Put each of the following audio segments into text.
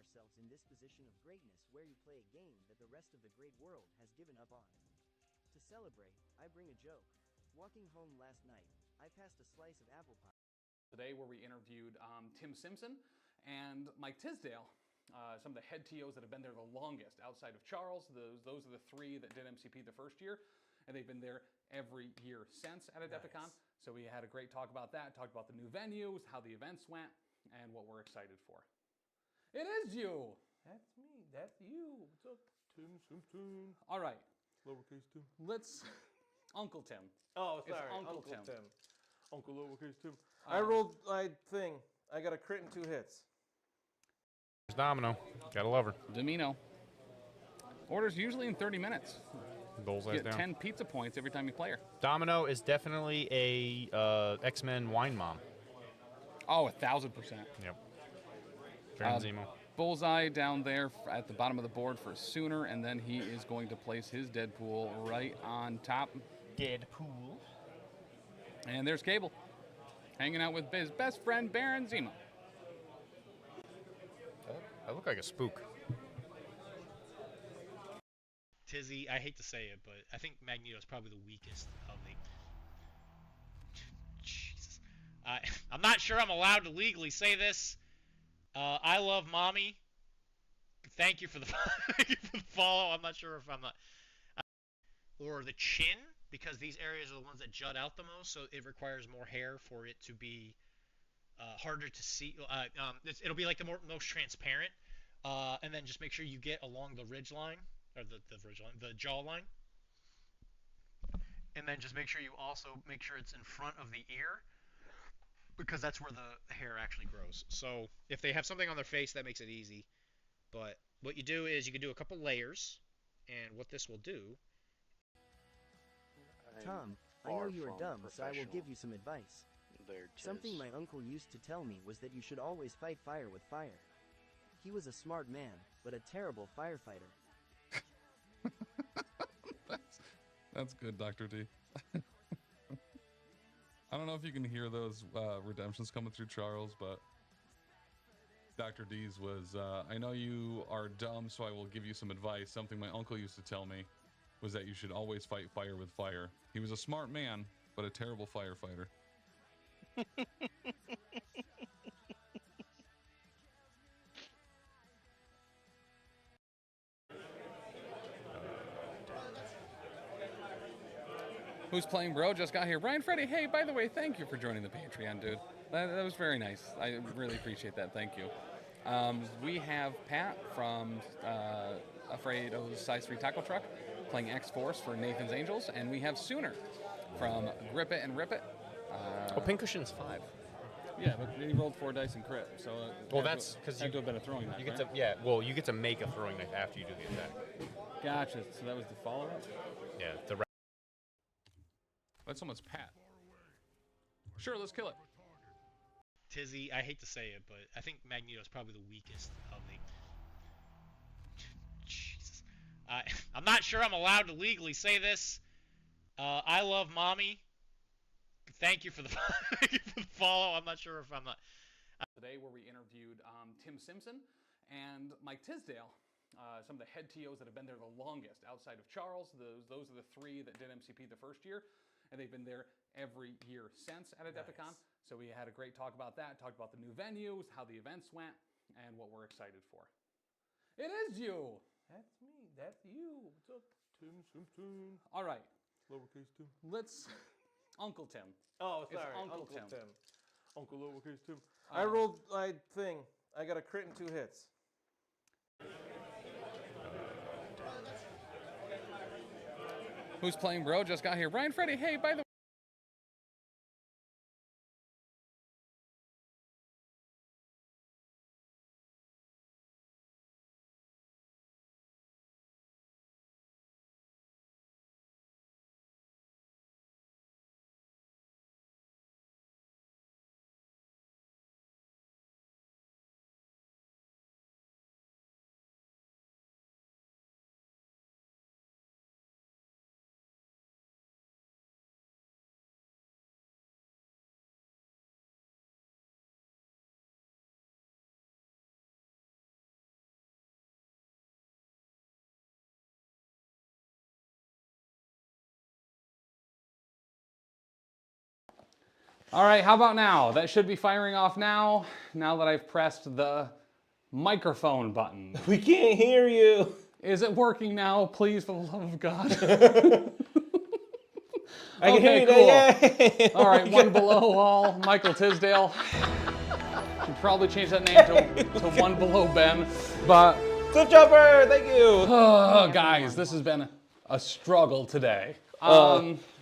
yourselves in this position of greatness where you play a game that the rest of the great world has given up on. To celebrate, I bring a joke. Walking home last night, I passed a slice of apple pie. Today where we interviewed Tim Simpson and Mike Tisdale, some of the head TOs that have been there the longest outside of Charles. Those are the three that did MCP the first year, and they've been there every year since at Adepticon. Nice. So we had a great talk about that, talked about the new venues, how the events went, and what we're excited for. It is you! That's me. That's you. What's up, Tim Simpson? All right. Lowercase Tim. Let's... Uncle Tim. Oh, It's sorry. Uncle Tim. Uncle Lowercase Tim. I rolled my thing. I got a crit and 2 hits. There's Domino. Gotta love her. Domino. Orders usually in 30 minutes. Bullseye's Get down. 10 pizza points every time you play her. Domino is definitely a X-Men wine mom. Oh, 1,000%. Yep. Baron Zemo. Bullseye down there at the bottom of the board for Sooner, and then he is going to place his Deadpool right on top. Deadpool. And there's Cable, hanging out with his best friend, Baron Zemo. I look like a spook. Tizzy, I hate to say it, but I think Magneto's probably the weakest of the... Jesus. I'm not sure I'm allowed to legally say this. I love mommy. Thank you for the follow. I'm not sure if I'm not... or the chin, because these areas are the ones that jut out the most, so it requires more hair for it to be harder to see. It'll be like the most transparent. And then just make sure you get along the ridge line, or the jaw line. And then just make sure you also make sure it's in front of the ear, because that's where the hair actually grows. So if they have something on their face, that makes it easy. But what you do is you can do a couple layers, and what this will do... Tom, I know you are dumb, so I will give you some advice. Something my uncle used to tell me was that you should always fight fire with fire. He was a smart man, but a terrible firefighter. That's good, Dr. D. I don't know if you can hear those redemptions coming through Charles, but Dr. D's was, I know you are dumb, so I will give you some advice. Something my uncle used to tell me was that you should always fight fire with fire. He was a smart man, but a terrible firefighter. Who's playing, bro? Just got here. Brian Freddy, hey, by the way, thank you for joining the Patreon, dude. That was very nice. I really appreciate that. Thank you. We have Pat from Afrado's Size 3 Tackle Truck playing X-Force for Nathan's Angels, and we have Sooner from Grip It and Rip It. Pincushion's 5. Yeah, but he rolled 4 dice and crit, so Well, that's because you have been a throwing knife. You get right? to, yeah. Well, you get to make a throwing knife after you do the attack. Gotcha. So that was the follow-up. Yeah. That's almost Pat. Sure, let's kill it. Tizzy, I hate to say it, but I think Magneto's probably the weakest of the... Jesus. I'm not sure I'm allowed to legally say this. I love mommy. Thank you for the follow. I'm not sure if I'm not... Today where we interviewed Tim Simpson and Mike Tisdale, some of the head TOs that have been there the longest outside of Charles. Those are the three that did MCP the first year, and they've been there every year since at Adepticon. Nice. So we had a great talk about that, talked about the new venues, how the events went, and what we're excited for. It is you! That's me. That's you. What's up, Tim Simpson? All right. Lowercase Tim. Let's... Uncle Tim. Oh, It's sorry. Uncle Tim. Uncle Lowercase Tim. I rolled my thing. I got a crit and 2 hits. Who's playing, bro? Just got here. Brian Freddy, hey, by the way... All right, how about now? That should be firing off now that I've pressed the microphone button. We can't hear you. Is it working now? Please, for the love of God. I can hear you. Cool. Yeah. All right, One Below All, Michael Tisdale. Should probably change that name to One Below Ben. But Cliff Jumper, thank you. oh, guys, this has been a struggle today.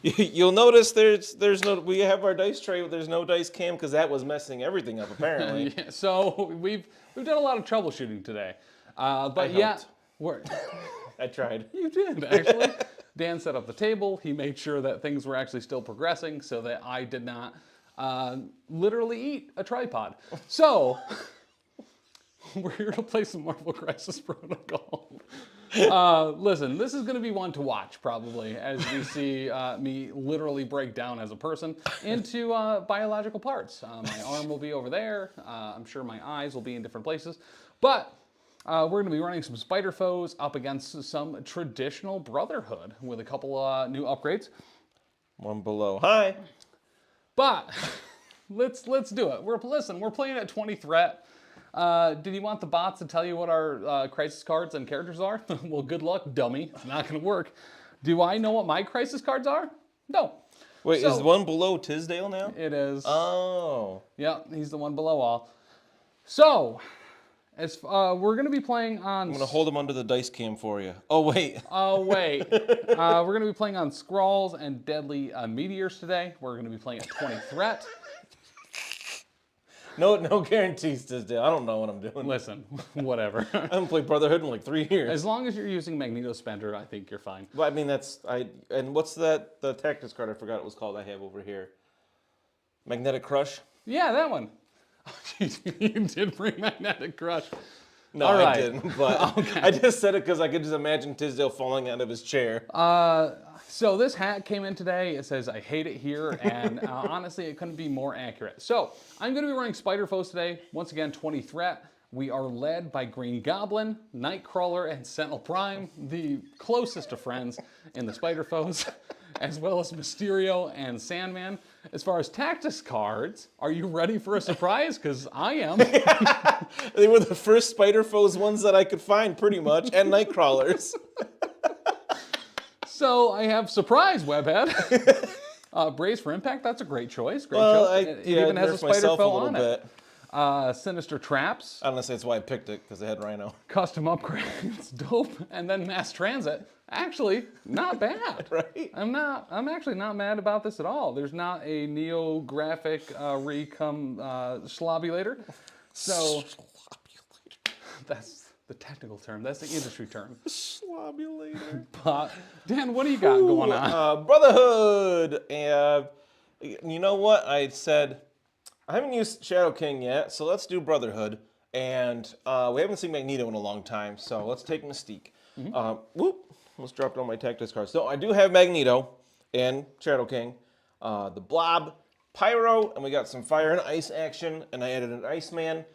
You'll notice there's no. We have our dice tray, but there's no dice cam because that was messing everything up apparently. Yeah, so we've done a lot of troubleshooting today. But I tried. You did actually. Dan set up the table. He made sure that things were actually still progressing so that I did not literally eat a tripod. So we're here to play some Marvel Crisis Protocol. Listen, this is going to be one to watch probably as you see me literally break down as a person into biological parts. My arm will be over there. I'm sure my eyes will be in different places. But we're going to be running some spider foes up against some traditional Brotherhood with a couple new upgrades. One Below. Hi. But let's do it. We're playing at 20 threat. Did you want the bots to tell you what our crisis cards and characters are? Well, good luck, dummy. It's not going to work. Do I know what my crisis cards are? No. Wait, is One Below Tisdale now? It is. Oh. Yeah, he's the One Below All. So, as we're going to be playing on... I'm going to hold him under the dice cam for you. Oh, wait. Oh, wait. We're going to be playing on Skrulls and Deadly Meteors today. We're going to be playing at 20 threat. No guarantees, Tisdale. I don't know what I'm doing. Listen, whatever. I haven't played Brotherhood in like 3 years. As long as you're using Magneto Spender, I think you're fine. Well, I mean, and what's the tactics card I forgot it was called I have over here? Magnetic Crush? Yeah, that one. You did bring Magnetic Crush. No, All right. I didn't, but okay. I just said it because I could just imagine Tisdale falling out of his chair. So this hat came in today. It says, I hate it here, and honestly, it couldn't be more accurate. So I'm going to be running Spider Foes today. Once again, 20 threat. We are led by Green Goblin, Nightcrawler, and Sentinel Prime, the closest of friends in the Spider Foes, as well as Mysterio and Sandman. As far as tactics cards, are you ready for a surprise? Because I am. They were the first Spider Foes ones that I could find, pretty much, and Nightcrawlers. So I have Surprise Webhead. Brace for Impact, that's a great choice. Great choice. It even has a Spider Foe on it. Sinister Traps. Honestly, that's why I picked it, because it had Rhino. Custom upgrades, dope. And then Mass Transit. Actually, not bad. Right? I'm actually not mad about this at all. There's not a Neo-graphic slobulator. So that's the technical term. That's the industry term. Slobulator. But Dan, what do you got going on? Brotherhood. And you know what? I said I haven't used Shadow King yet, so let's do Brotherhood. And we haven't seen Magneto in a long time, so let's take Mystique. Whoop. Almost dropped all my tactics cards. So I do have Magneto and Shadow King, the Blob, Pyro, and we got some fire and ice action, and I added an Iceman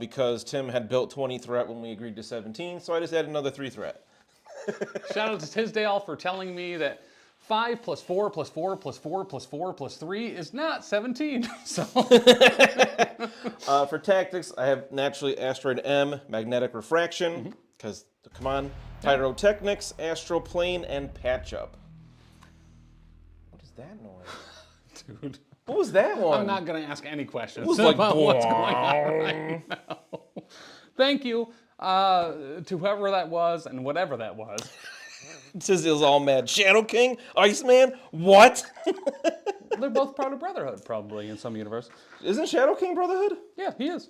because Tim had built 20 threat when we agreed to 17, so I just added another 3 threat. Shout out to Tisdale for telling me that 5 plus 4 plus 4 plus 4 plus 4 plus 3 is not 17. So for tactics, I have naturally Asteroid M, Magnetic Refraction, because, come on, Pyrotechnics, Astral Plane, and Patch Up. What is that noise? Dude. What was that one? I'm not going to ask any questions like, about what's going on right now. Thank you to whoever that was and whatever that was. Tisdale's all mad. Shadow King? Iceman? What? They're both part of Brotherhood, probably, in some universe. Isn't Shadow King Brotherhood? Yeah, he is.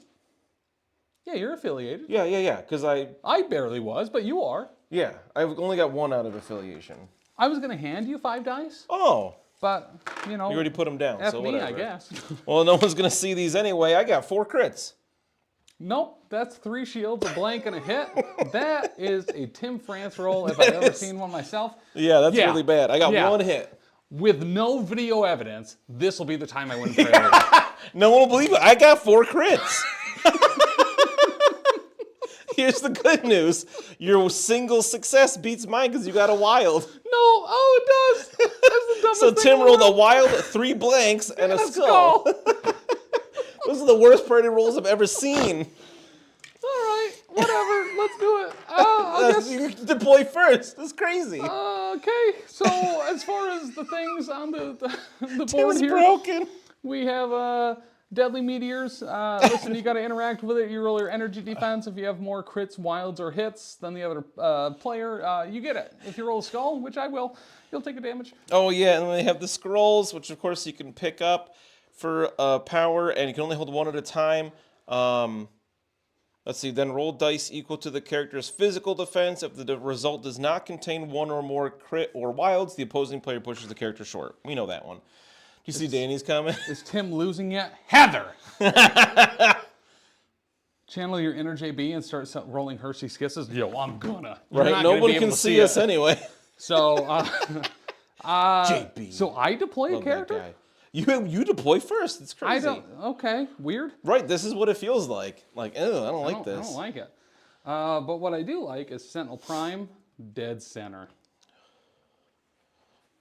Yeah, you're affiliated. Yeah, because I barely was, but you are. Yeah, I've only got 1 out of affiliation. I was going to hand you 5 dice. Oh. But, you know. You already put them down, F so me, whatever. I guess. Well, no one's going to see these anyway. I got 4 crits. Nope, that's 3 shields, a blank, and a hit. That is a Tim France roll if I've ever seen one myself. Yeah, that's really bad. I got 1 hit. With no video evidence, this will be the time I win priority. No one will believe it. I got 4 crits. Here's the good news. Your single success beats mine because you got a wild. No, oh, it does. That's the So Tim rolled a wild 3 blanks and a skull. Those are the worst party rolls I've ever seen. All right, whatever. Let's do it. I guess You deploy first. That's crazy. Okay, so as far as the things on the board Tim's here, broken. we have deadly meteors. Listen, you got to interact with it. You roll your energy defense. If you have more crits, wilds, or hits than the other player, you get it. If you roll a skull, which I will, you'll take a damage. Oh yeah, and then they have the scrolls, which of course you can pick up for power, and you can only hold one at a time. Let's see, then roll dice equal to the character's physical defense. If the result does not contain one or more crit or wilds, the opposing player pushes the character short. We know that one. Do you see Danny's comment? Is Tim losing yet? Heather! Channel your inner JB and start rolling Hershey's Kisses. Yo, I'm gonna. Right, no one can see us anyway. So, JB. So I deploy Love a character? that guy. You deploy first. It's crazy. I don't. Okay, weird. Right, this is what it feels like. Like, ew, I don't like this. I don't like it. But what I do like is Sentinel Prime, dead center.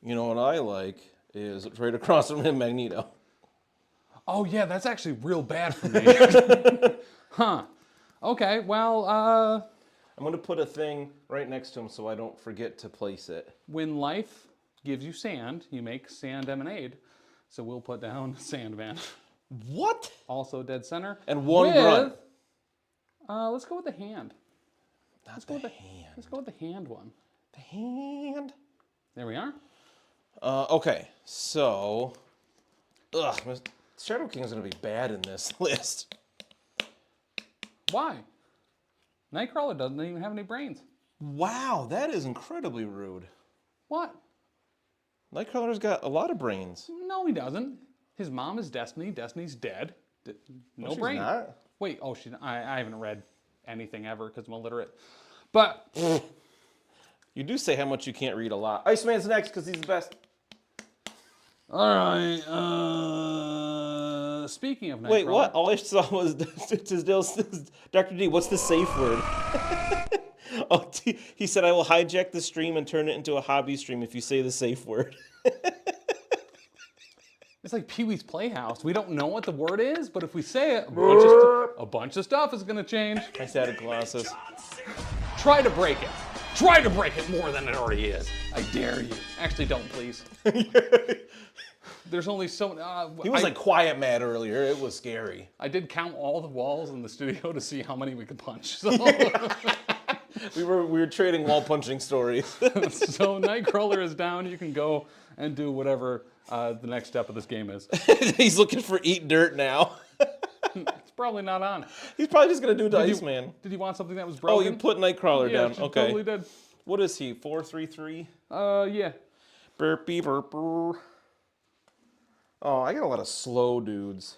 You know what I like is right across from him, Magneto. Oh yeah, that's actually real bad for me. Huh. Okay, well, I'm going to put a thing right next to him so I don't forget to place it. when life gives you sand, you make sand emanade. So we'll put down Sandman. What? Also dead center. And one grunt. Let's go with the hand. Not the hand. Let's go with the hand one. The hand. There we are. Okay, so... Shadow King's going to be bad in this list. Why? Nightcrawler doesn't even have any brains. Wow, that is incredibly rude. What? Nightcrawler's got a lot of brains. No, he doesn't. His mom is Destiny. Destiny's dead. No she's brain. not. Wait, I haven't read anything ever because I'm illiterate. But You do say how much you can't read a lot. Iceman's next because he's the best. all right. Speaking of Nightcrawler. Wait, what? All I saw was Dr. D, what's the safe word? Oh, he said, I will hijack the stream and turn it into a hobby stream if you say the safe word. It's like Pee-wee's Playhouse. We don't know what the word is, but if we say it, a bunch of stuff is going to change. I said it, Colossus. Try to break it. Try to break it more than it already is. I dare you. Actually, don't, please. There's only so... He was like quiet mad earlier. It was scary. I did count all the walls in the studio to see how many we could punch. So, We were trading wall punching stories. so Nightcrawler is down. You can go and do whatever the next step of this game is. He's looking for eat dirt now. It's probably not on. He's probably just gonna do the Iceman. Did you want something that was Oh, broken? you put Nightcrawler yeah, down. she Okay. totally did. What is he? 433? Yeah. Burpee burper. Oh, I got a lot of slow dudes.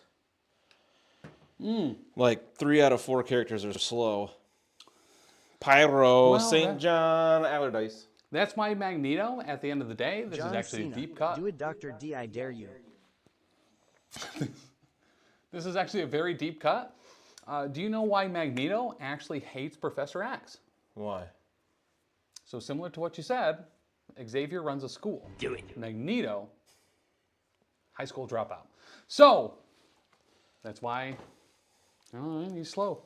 Like 3 out of 4 characters are slow. Pyro, Well, St. John, Allardyce. That's my Magneto at the end of the day. This John is actually Cena. a deep cut. Do it, Dr. D, I dare you. This is actually a very deep cut. Do you know why Magneto actually hates Professor X? Why? So similar to what you said, Xavier runs a school. Do it. Magneto, high school dropout. So, that's why he's slow.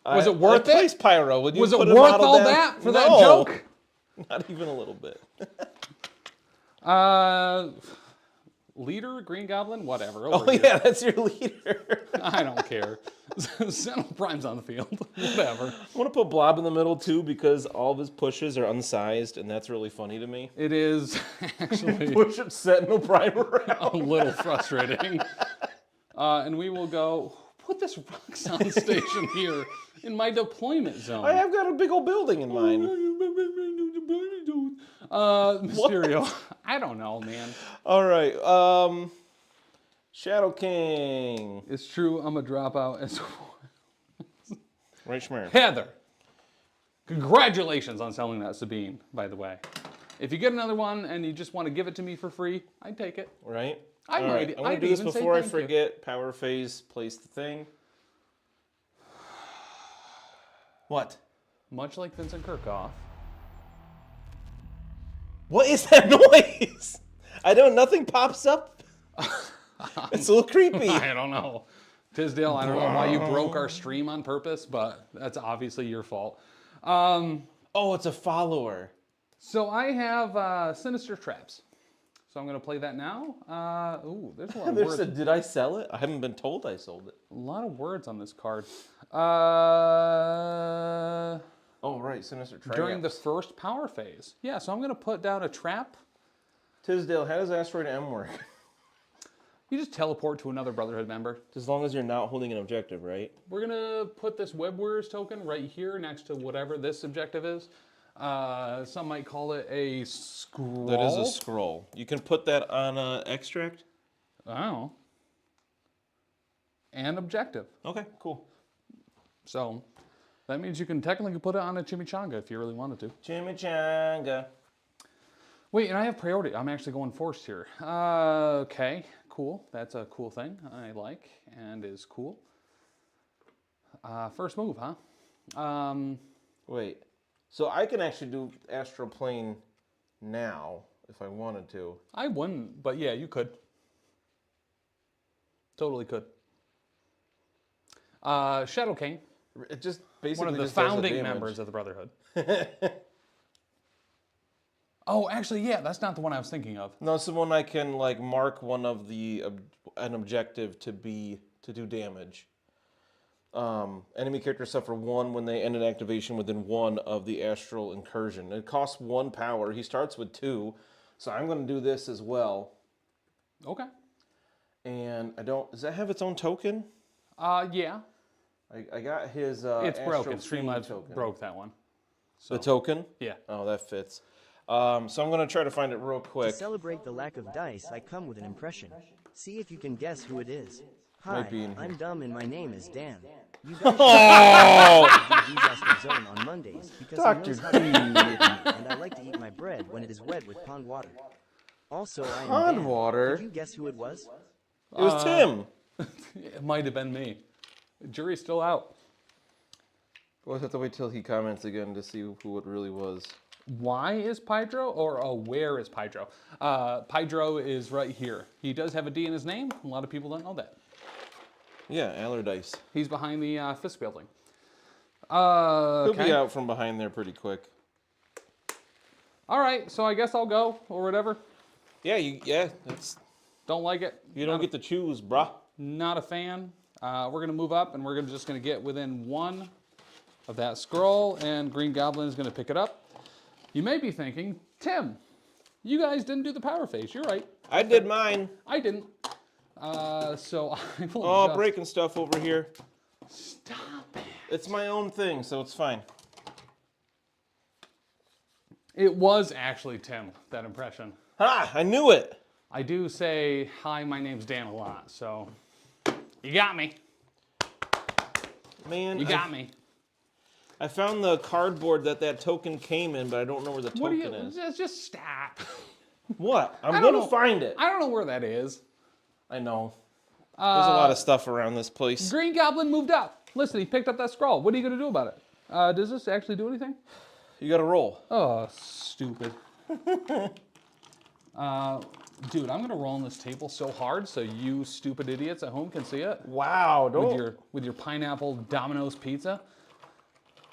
Was it worth I placed it? Pyro. Would you Was it put worth a model all down? that for No, that joke? Not even a little bit. Leader, Green Goblin, whatever. Oh, Over here. yeah, that's your leader. I don't care. Sentinel Prime's on the field. Whatever. I want to put Blob in the middle, too, because all of his pushes are unsized, and that's really funny to me. It is actually Push up Sentinel Prime around. a little frustrating. And we will go, put this rock sound station here in my deployment zone. I have got a big old building in mind. Mysterio. I don't know, man. All right. Shadow King. It's true, I'm a dropout as Right, Schmer. Heather. Congratulations on selling that Sabine, by the way. If you get another one and you just want to give it to me for free, I'd take it. Right? I All might- right. I want I'd to do this even say before I thank you. forget. Power phase, place the thing. What? Much like Vincent Kirchhoff, What is that noise? Nothing pops up. It's a little creepy. I don't know. Tisdale, I don't know why you broke our stream on purpose, but that's obviously your fault. Oh, it's a follower. So I have Sinister Traps. So I'm going to play that now. Ooh, there's a lot of words. Did I sell it? I haven't been told I sold it. A lot of words on this card. Oh, right, Sinister Traps. During the first power phase. Yeah, so I'm going to put down a trap. Tisdale, how does Asteroid M work? You just teleport to another Brotherhood member. As long as you're not holding an objective, right? We're going to put this Web Warriors token right here next to whatever this objective is. Some might call it a scroll. That is a scroll. You can put that on extract? Oh. And objective. Okay, cool. So that means you can technically put it on a chimichanga if you really wanted to. Chimichanga. Wait, and I have priority. I'm actually going forced here. Okay, cool. That's a cool thing I like and is cool. First move, huh? Wait. So I can actually do Astral Plane now if I wanted to. I wouldn't, but yeah, you could. Totally could. Shadow King. It just basically one of the just does founding members of the Brotherhood. Oh, actually, yeah, that's not the one I was thinking of. No, it's the one I can like mark one of the an objective to do damage. Enemy characters suffer 1 when they end an activation within 1 of the astral incursion. It costs 1 power. He starts with 2, so I'm going to do this as well. Okay. And does that have its own token? Yeah. I got his it's Astral broken. Streamlabs token. broke that one. So. The token? Yeah. Oh, that fits. So I'm going to try to find it real quick. To celebrate the lack of dice, I come with an impression. See if you can guess who it is. Hi, I'm dumb and my name is Dan. You guys should disaster zone on Mondays because Dr. he knows how to eat, and I like to eat my bread when it is wet with pond water. Also, I am Pond Dan. water? Did you guess who it was? It was Tim. It might have been me. The jury's still out. We'll have to wait till he comments again to see who it really was. Why is Pydro, or where is Pydro? Pydro is right here. He does have a D in his name. A lot of people don't know that. Yeah, Allardyce. He's behind the Fisk building. He'll be out from behind there pretty quick. All right, so I guess I'll go, or whatever. Yeah, that's... Don't like it. You don't get to choose, bruh. Not a fan. We're going to move up, and we're just going to get within 1 of that scroll, and Green Goblin is going to pick it up. You may be thinking, Tim, you guys didn't do the power phase. You're right. I did mine. I didn't. So I will Oh, breaking stuff over here. Stop it. It's my own thing, so it's fine. It was actually Tim, that impression. Ha! I knew it. I do say, hi, my name's Dan a lot, so you got me. Man, you got me. I found the cardboard that token came in, but I don't know where the token is. Just stop. What? I'm going to find it. I don't know where that is. I know. There's a lot of stuff around this place. Green Goblin moved up. Listen, he picked up that scroll. What are you going to do about it? Does this actually do anything? You got to roll. Oh, stupid. Dude, I'm going to roll on this table so hard so you stupid idiots at home can see it. Wow. Don't. With your pineapple Domino's pizza.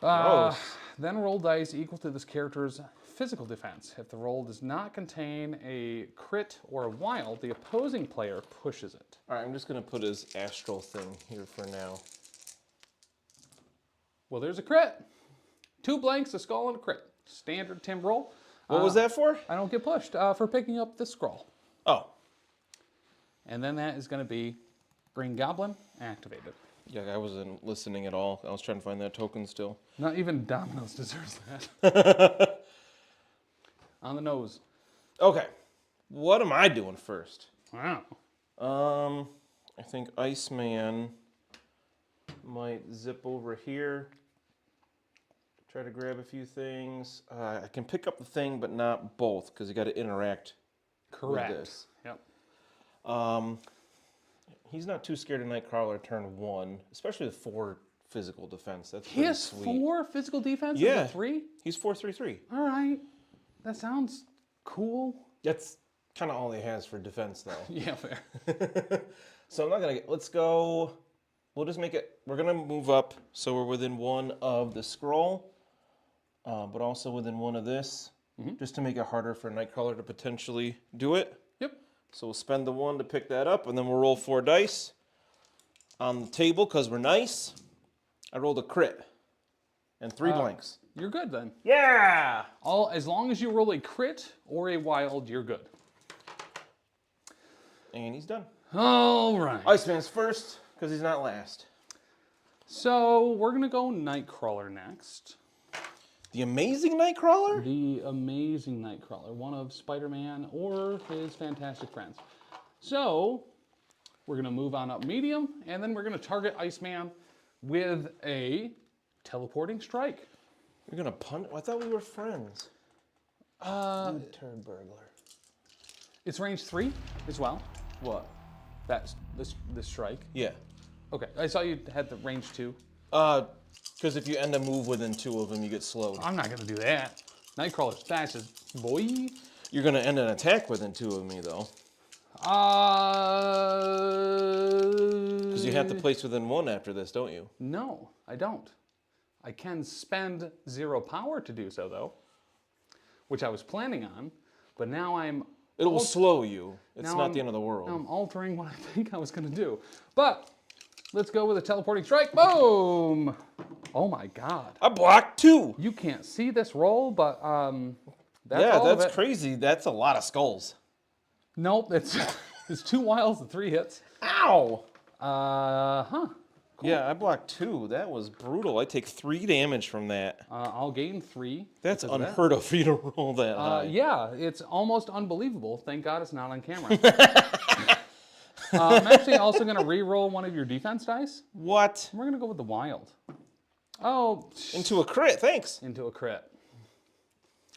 Gross. Then roll dice equal to this character's physical defense. If the roll does not contain a crit or a wild, the opposing player pushes it. All right, I'm just going to put his astral thing here for now. Well, there's a crit. 2 blanks, a skull, and a crit. Standard Tim roll. What was that for? I don't get pushed for picking up this scroll. Oh. And then that is going to be Green Goblin activated. Yeah, I wasn't listening at all. I was trying to find that token still. Not even Domino's deserves that. On the nose. Okay. What am I doing first? Wow. I think Iceman might zip over here. Try to grab a few things. I can pick up the thing, but not both, because you got to interact with this. Yep. He's not too scared of Nightcrawler turn 1, especially with 4 physical defense. That's he has sweet. 4 physical defense? Yeah. And 3? He's 4/3/3. All right. That sounds Cool. That's kind of all he has for defense, though. Yeah, fair. So I'm not going to... Let's go... We'll just make it... We're going to move up so we're within one of the scroll, but also within one of this, just to make it harder for Nightcrawler to potentially do it. Yep. So we'll spend the 1 to pick that up, and then we'll roll 4 dice on the table because we're nice. I rolled a crit and 3 blanks. You're good then. Yeah! As long as you roll a crit or a wild, you're good. And he's done. All right. Iceman's first because he's not last. So we're going to go Nightcrawler next. The Amazing Nightcrawler? The Amazing Nightcrawler, one of Spider-Man or his fantastic friends. So we're going to move on up medium, and then we're going to target Iceman with a teleporting strike. You're going to punch? I thought we were friends. You turd burglar. It's range 3 as well. What? That's this strike. Yeah. Okay, I saw you had the range 2. Because if you end a move within 2 of them, you get slowed. I'm not going to do that. Nightcrawler's fast as boy. You're going to end an attack within 2 of me, though. Because you have to place within 1 after this, don't you? No, I don't. I can spend 0 power to do so, though, which I was planning on, but now I'm... It will slow you. It's now not the end of the world. Now I'm altering what I think I was going to do. But let's go with a teleporting strike. Boom! Oh my god. I blocked 2. You can't see this roll, but that's all of that's it. crazy. That's a lot of skulls. Nope, it's 2 wilds and 3 hits. Ow! Cool. Yeah, I blocked 2. That was brutal. I take 3 damage from that. I'll gain 3. That's unheard of for you to roll that high. Yeah, it's almost unbelievable. Thank God it's not on camera. I'm actually also going to re-roll one of your defense dice. What? We're going to go with the wild. Oh. Into a crit, thanks. Into a crit.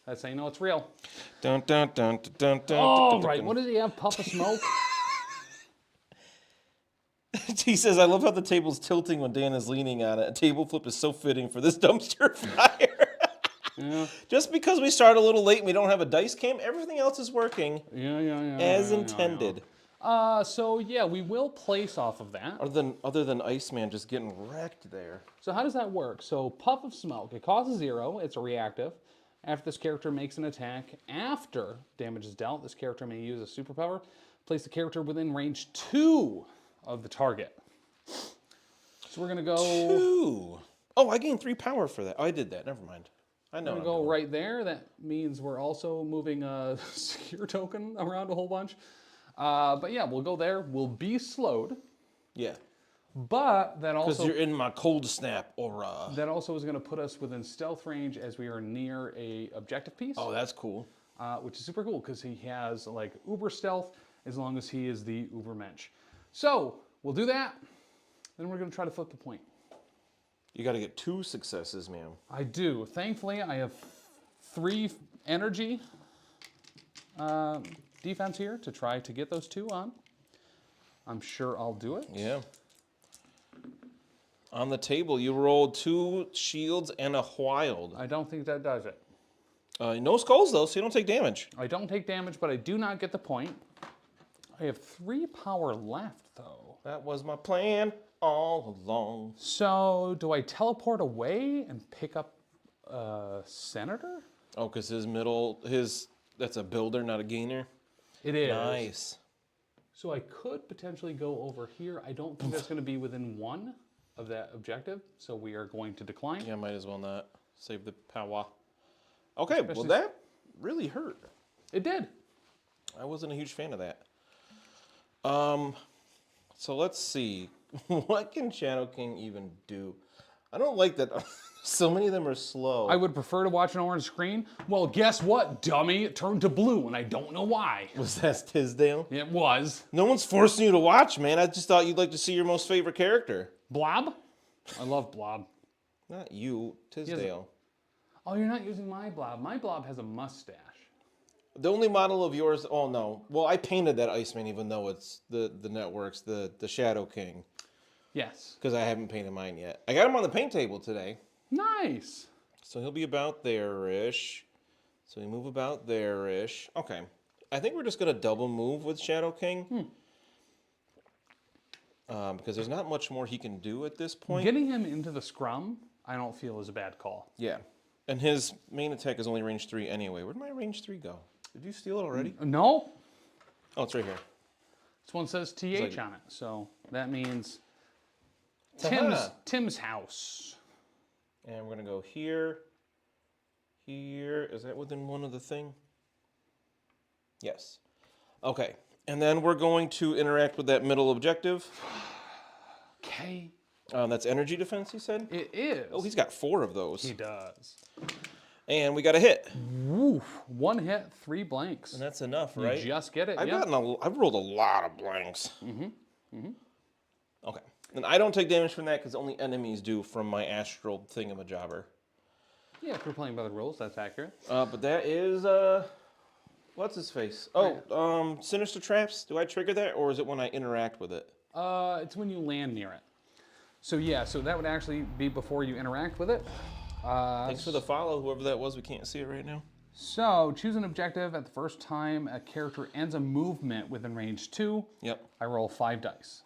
That's how you know it's real. Dun, dun, dun, dun, dun, Oh, dun, right. dun. What does he have? Puff of smoke? He says, I love how the table's tilting when Dan is leaning on it. A table flip is so fitting for this dumpster fire. Yeah. Just because we start a little late and we don't have a dice cam, everything else is working as intended. So, yeah, we will place off of that. Other than Iceman just getting wrecked there. So how does that work? So Puff of Smoke, it costs 0. It's a reactive. After this character makes an attack, after damage is dealt, this character may use a superpower. Place the character within range 2 of the target. So we're going to go... 2. Oh, I gained 3 power for that. Oh, I did that. Never mind. I know. We're going to go right there. That means we're also moving a secure token around a whole bunch. But yeah, we'll go there. We'll be slowed. Yeah. But that also... Because you're in my cold snap aura. That also is going to put us within stealth range as we are near a objective piece. Oh, that's cool. Which is super cool because he has like uber stealth as long as he is the uber mensch. So we'll do that. Then we're going to try to flip the point. You got to get 2 successes, ma'am. I do. Thankfully, I have 3 energy defense here to try to get those 2 on. I'm sure I'll do it. Yeah. On the table, you rolled 2 shields and a wild. I don't think that does it. No skulls, though, so you don't take damage. I don't take damage, but I do not get the point. I have 3 power left, though. That was my plan all along. So, do I teleport away and pick up Senator? Oh, because that's a builder, not a gainer? It is. Nice. So I could potentially go over here. I don't think that's going to be within 1 of that objective, so we are going to decline. Yeah, might as well not. Save the power. Okay, Especially well that really hurt. It did. I wasn't a huge fan of that. So let's see. What can Shadow King even do? I don't like that so many of them are slow. I would prefer to watch an orange screen. Well, guess what, dummy? It turned to blue, and I don't know why. Was that Tisdale? It was. No one's forcing you to watch, man. I just thought you'd like to see your most favorite character. Blob? I love Blob. Not you, Tisdale. Oh, you're not using my Blob. My Blob has a mustache. The only model of yours, oh no. Well, I painted that Iceman even though it's the networks, the Shadow King. Yes. Because I haven't painted mine yet. I got him on the paint table today. Nice. So he'll be about there-ish. So we move about there-ish. Okay. I think we're just going to double move with Shadow King. Because there's not much more he can do at this point. Getting him into the scrum, I don't feel is a bad call. Yeah. And his main attack is only range 3 anyway. Where'd my range 3 go? Did you steal it already? No. Oh, it's right here. This one says TH like, on it, so that means Ta-ha. Tim's house. And we're going to go here, here. Is that within one of the thing? Yes. Okay. And then we're going to interact with that middle objective. Okay. That's energy defense, he said? It is. Oh, he's got 4 of those. He does. And we got a hit. Woof. 1 hit, 3 blanks. And that's enough, right? You just get it, I've rolled a lot of blanks. Mm-hmm. Okay. And I don't take damage from that because only enemies do from my astral thingamajobber. Yeah, if we're playing by the rules, that's accurate. But that is, what's his face? Oh, Sinister Traps. Do I trigger that, or is it when I interact with it? It's when you land near it. So yeah, so that would actually be before you interact with it. Thanks for the follow, whoever that was. We can't see it right now. So choose an objective at the first time a character ends a movement within range 2. Yep. I roll 5 dice.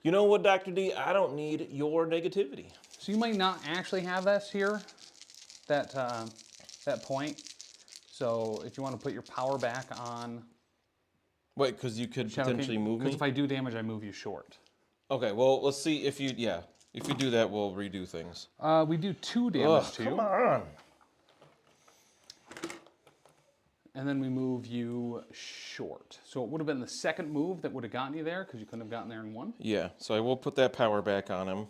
You know what, Dr. D? I don't need your negativity. So you might not actually have this here, that point. So if you want to put your power back on... Wait, because you could potentially move me? Because if I do damage, I move you short. Okay, well, let's see if you, if you do that, we'll redo things. We do 2 damage to you. Come on. And then we move you short. So it would have been the second move that would have gotten you there, because you couldn't have gotten there in 1. Yeah, so I will put that power back on him.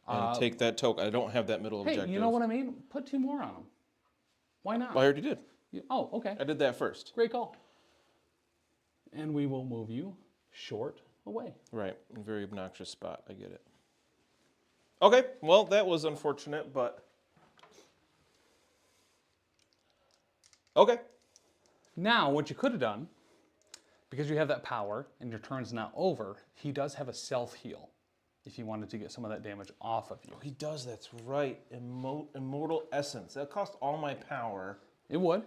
And take that token. I don't have that middle objective. Hey, you know what I mean? Put 2 more on him. Why not? Well, I already did. Oh, okay. I did that first. Great call. And we will move you short away. Right, a very obnoxious spot. I get it. Okay, well, that was unfortunate, but... Okay. Now, what you could have done, because you have that power and your turn's not over, he does have a self-heal if you wanted to get some of that damage off of you. Oh, he does, that's right. Immortal Essence. That cost all my power. It would.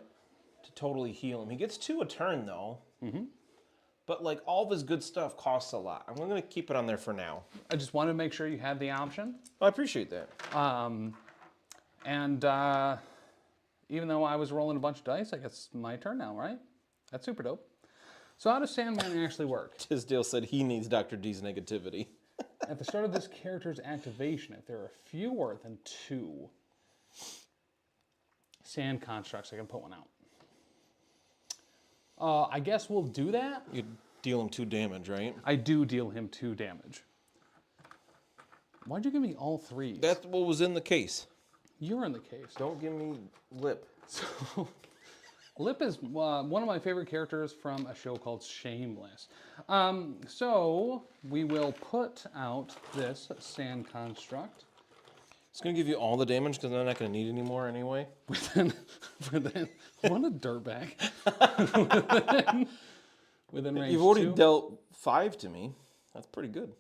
To totally heal him. He gets 2 a turn, though. Mm-hmm. But, like, all of his good stuff costs a lot. I'm going to keep it on there for now. I just wanted to make sure you had the option. I appreciate that. Even though I was rolling a bunch of dice, I guess it's my turn now, right? That's super dope. So how does Sandman actually work? Tisdale said he needs Dr. D's negativity. At the start of this character's activation, if there are fewer than 2 sand constructs, I can put one out. I guess we'll do that. You deal him 2 damage, right? I do deal him 2 damage. Why'd you give me all 3s? That's what was in the case. You're in the case. Don't give me lip. So, Lip is one of my favorite characters from a show called Shameless. So we will put out this sand construct. It's going to give you all the damage because I'm not going to need any more anyway. Within what a dirtbag. within range You've already 2. dealt 5 to me. That's pretty good.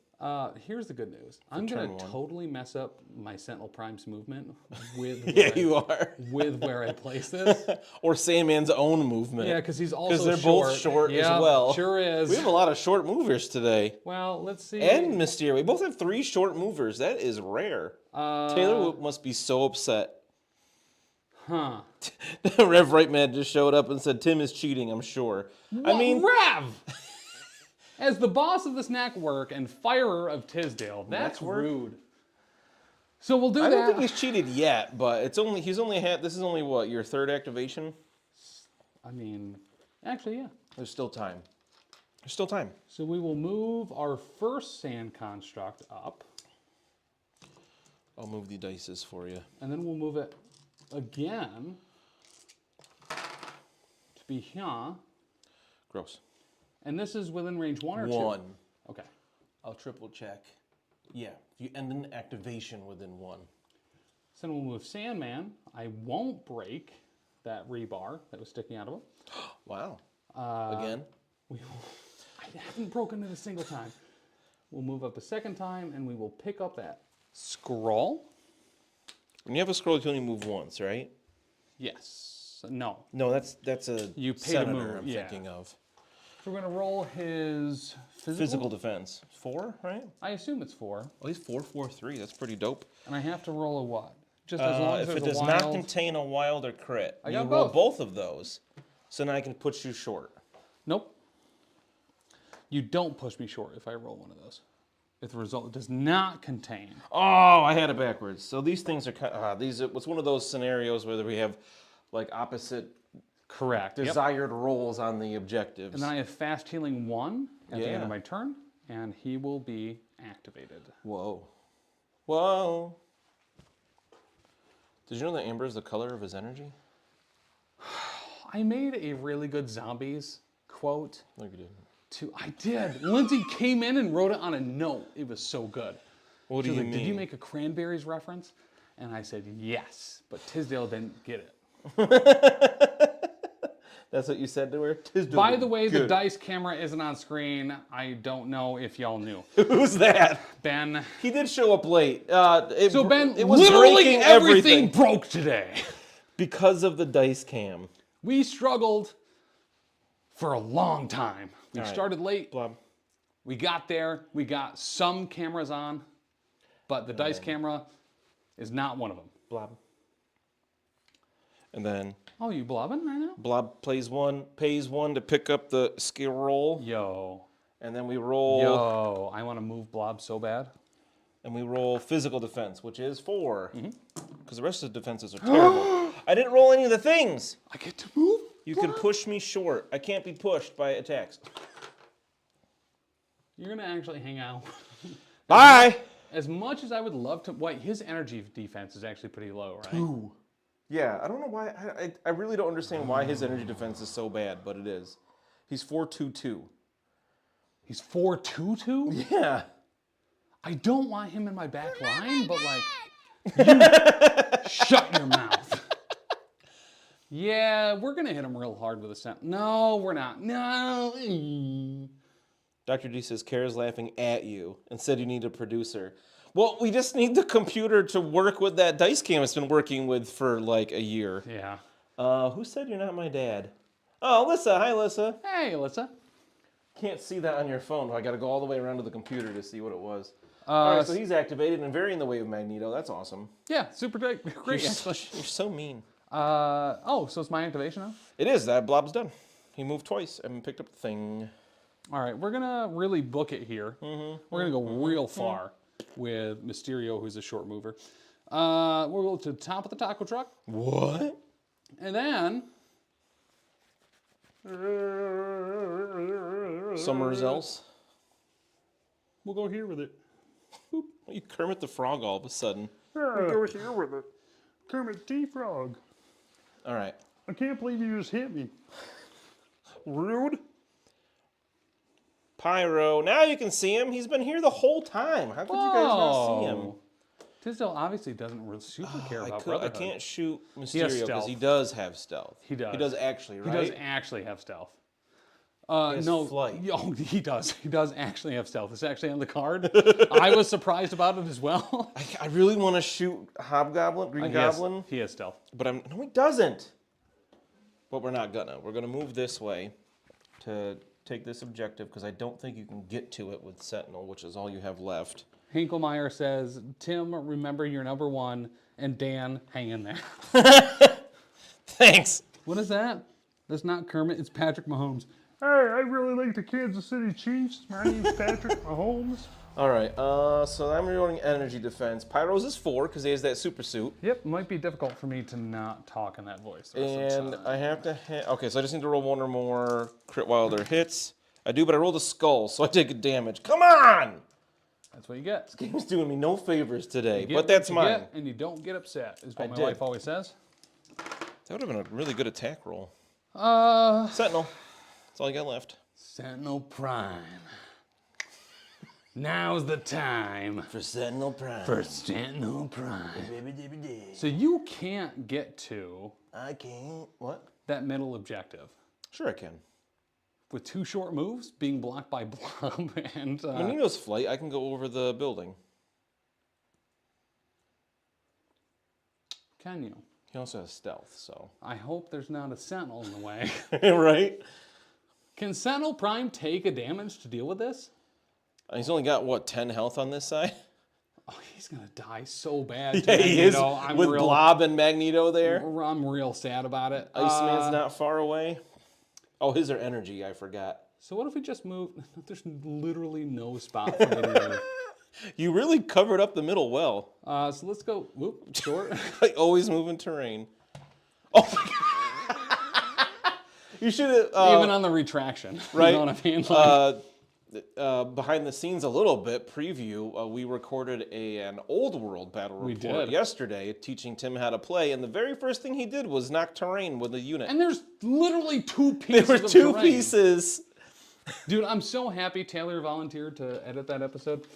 Here's the good news. I'm going to totally mess up my Sentinel Prime's movement with you are. with where I place this. Or Sandman's own movement. Yeah, because he's also because they're both short as well. Sure is. We have a lot of short movers today. Well, let's see. And Mysteria. We both have 3 short movers. That is rare. Taylor must be so upset. Huh. Rev Right Man just showed up and said, Tim is cheating, I'm sure. What? I mean, Rev! As the boss of this network and firer of Tisdale, that's rude. So we'll do that. I don't think he's cheated yet, but it's only this is only what, your 3rd activation? I mean, actually, yeah. There's still time. There's still time. So we will move our first sand construct up. I'll move the dices for you. And then we'll move it again to be here. Gross. And this is within range 1 or 2? 1. Okay. I'll triple check. Yeah, you end an activation within 1. So then we'll move Sandman. I won't break that rebar that was sticking out of him. Wow. Again? I haven't broken it a single time. We'll move up a second time, and we will pick up that scroll. When you have a scroll, you only move once, right? Yes. No. No, that's a You pay to senator move, I'm yeah. thinking of. So we're going to roll his Physical defense. 4, right? I assume it's 4. At least 4, 4, 3. That's pretty dope. And I have to roll a what? Just as long as if there's it does a not wild... contain a wild or crit, I you got roll both. both of those. So now I can put you short. Nope. You don't push me short if I roll one of those. If the result does not contain. Oh, I had it backwards. So these things are kind of, it's one of those scenarios where we have like opposite Correct. Yep. desired rolls on the objectives. And then I have fast healing 1 at the end Yeah. of my turn, and he will be activated. Whoa. Whoa. Did you know that amber is the color of his energy? I made a really good zombies quote. No, you didn't. I did. Lindsay came in and wrote it on a note. It was so good. What do She was you like, mean? did you make a cranberries reference? And I said, yes, but Tisdale didn't get it. That's what you said to her? By the way, the dice camera isn't on screen. I don't know if y'all knew. Who's that? Ben. He did show up late. So Ben, it was literally breaking everything broke today. because of the dice cam. We struggled for a long time. We All right. started late. Blob. We got there. We got some cameras on, but the dice camera is not one of them. Blob. And then Oh, you blobbing right now? Blob pays 1 to pick up the skill roll. Yo. And then we roll Yo. I want to move Blob so bad. and we roll physical defense, which is 4. Mm-hmm. Because the rest of the defenses are terrible. I didn't roll any of the things. I get to move? You can push me short. I can't be pushed by attacks. You're going to actually hang out. Bye. As much as I would love to... Wait, his energy defense is actually pretty low, right? 2. Yeah, I don't know why. I really don't understand why his energy defense is so bad, but it is. He's 4-2-2. He's 4-2-2? Yeah. I don't want him in my back line, but like... You shut your mouth. Yeah, we're going to hit him real hard with a cent. No, we're not. No. Dr. D says, Kara's laughing at you and said you need a producer. Well, we just need the computer to work with that dice cam it's been working with for like a year. Yeah. Who said you're not my dad? Oh, Alyssa. Hi, Alyssa. Hey, Alyssa. Can't see that on your phone. I got to go all the way around to the computer to see what it was. All right, so he's activated and very in the way of Magneto. That's awesome. Yeah, super great. Great. You're so mean. So it's my activation now? It is. That Blob's done. He moved twice and picked up the thing. All right, we're going to really book it here. We're going to go real far with Mysterio, who's a short mover. We'll go to the top of the taco truck. What? And then... Somewhere else? We'll go here with it. Boop. You Kermit the Frog all of a sudden. Go here with it. Kermit T-Frog. All right. I can't believe you just hit me. Rude. Pyro. Now you can see him. He's been here the whole time. How could you guys not see him? Tisdale obviously doesn't really super care about I Brotherhood. can't shoot has Mysterio because stealth. he does have stealth. He does. He does actually, right? He does actually have stealth. has No, flight. Oh, he does. He does actually have stealth. It's actually on the card. I was surprised about it as well. I really want to shoot Hobgoblin, Green Goblin, He has stealth. but no, he doesn't. But we're not gonna. We're gonna move this way to take this objective because I don't think you can get to it with Sentinel, which is all you have left. Hinkelmeyer says, Tim, remember you're number 1, and Dan, hang in there. Thanks. What is that? That's not Kermit, it's Patrick Mahomes. Hey, I really like the Kansas City Chiefs. My name's Patrick Mahomes. All right, so I'm rolling energy defense. Pyro's is 4 because he has that super suit. Yep, might be difficult for me to not talk in that voice. the rest of the And time. I have to okay, so I just need to roll 1 or more crit wilder hits. I do, but I rolled a skull, so I take a damage. Come on! That's what you get. This game's doing me no favors today, You get but that's what you mine. get, and you don't get upset, is what I my did. wife always says. That would have been a really good attack roll. Uh, Sentinel. That's all I got left. Sentinel Prime. Now's the time For Sentinel Prime. for Sentinel Prime. So you can't get to I can't. What? that middle objective Sure I can. with 2 short moves being blocked by Blob and Magneto's flight, I can go over the building. can you? He also has stealth, so. I hope there's not a Sentinel in the way. Right? Can Sentinel Prime take a damage to deal with this? He's only got, what, 10 health on this side? Oh, he's going to die so bad. Yeah, he is. I'm With Blob and Magneto there. I'm real sad about it. Iceman's not far away. Oh, his are energy, I forgot. So what if we just move? There's literally no spot for me to move. You really covered up the middle well. So let's go. Whoop, short. Like always moving terrain. Oh my God. You should have. Even on the retraction. Right. You know what I mean? Behind the scenes a little bit, preview, we recorded an old world battle We report did. yesterday, teaching Tim how to play, and the very first thing he did was knock terrain with a unit. And there's literally 2 pieces There were of 2 terrain. pieces. Dude, I'm so happy Taylor volunteered to edit that episode.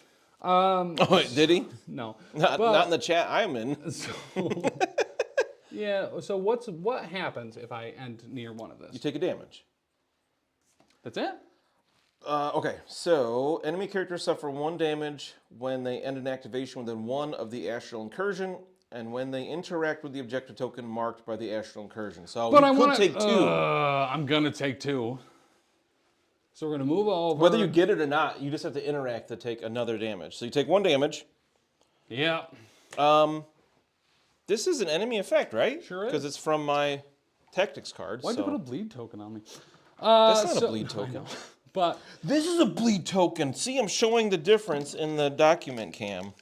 Oh, wait, did he? No. Not in the chat I'm in. So, yeah, so what happens if I end near one of this? You take a damage. That's it? Okay, so enemy characters suffer 1 damage when they end an activation within 1 of the astral incursion, and when they interact with the objective token marked by the astral incursion. So But you I could take 2. I'm going to take 2. So we're going to move over. Whether you get it or not, you just have to interact to take another damage. So you take 1 damage. Yeah. This is an enemy effect, right? Sure is. Because it's from my tactics card. Why'd so. you put a bleed token on me? That's not a bleed token. But This is a bleed token. See, I'm showing the difference in the document cam.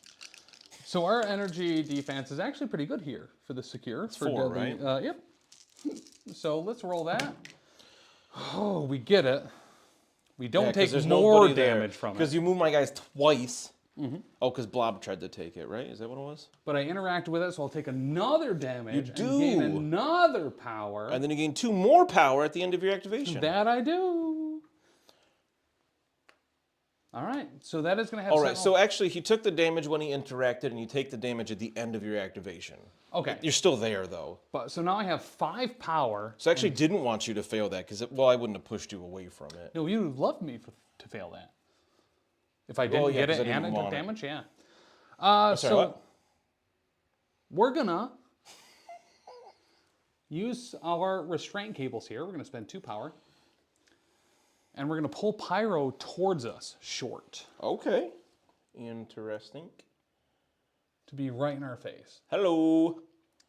so our energy defense is actually pretty good here for the secure. It's 4, right? Yep. So let's roll that. Oh, we get it. We don't take more damage from it. Because you move my guys twice. Oh, because Blob tried to take it, right? Is that what it was? But I interact with it, so I'll take another damage You and gain do. another power. And then you gain 2 more power at the end of your activation. That I do. All right, so that is going to have. All right, so actually he took the damage when he interacted, and you take the damage at the end of your activation. Okay. You're still there, though. But so now I have 5 power. So I actually didn't want you to fail that, because, well, I wouldn't have pushed you away from it. No, you would love me to fail that. If I didn't yeah, get 'cause it I and didn't I took want it. damage, yeah. Sorry, so what? we're gonna use our restraint cables here. We're gonna spend 2 power. And we're gonna pull Pyro towards us, short. Okay. Interesting. To be right in our face. Hello.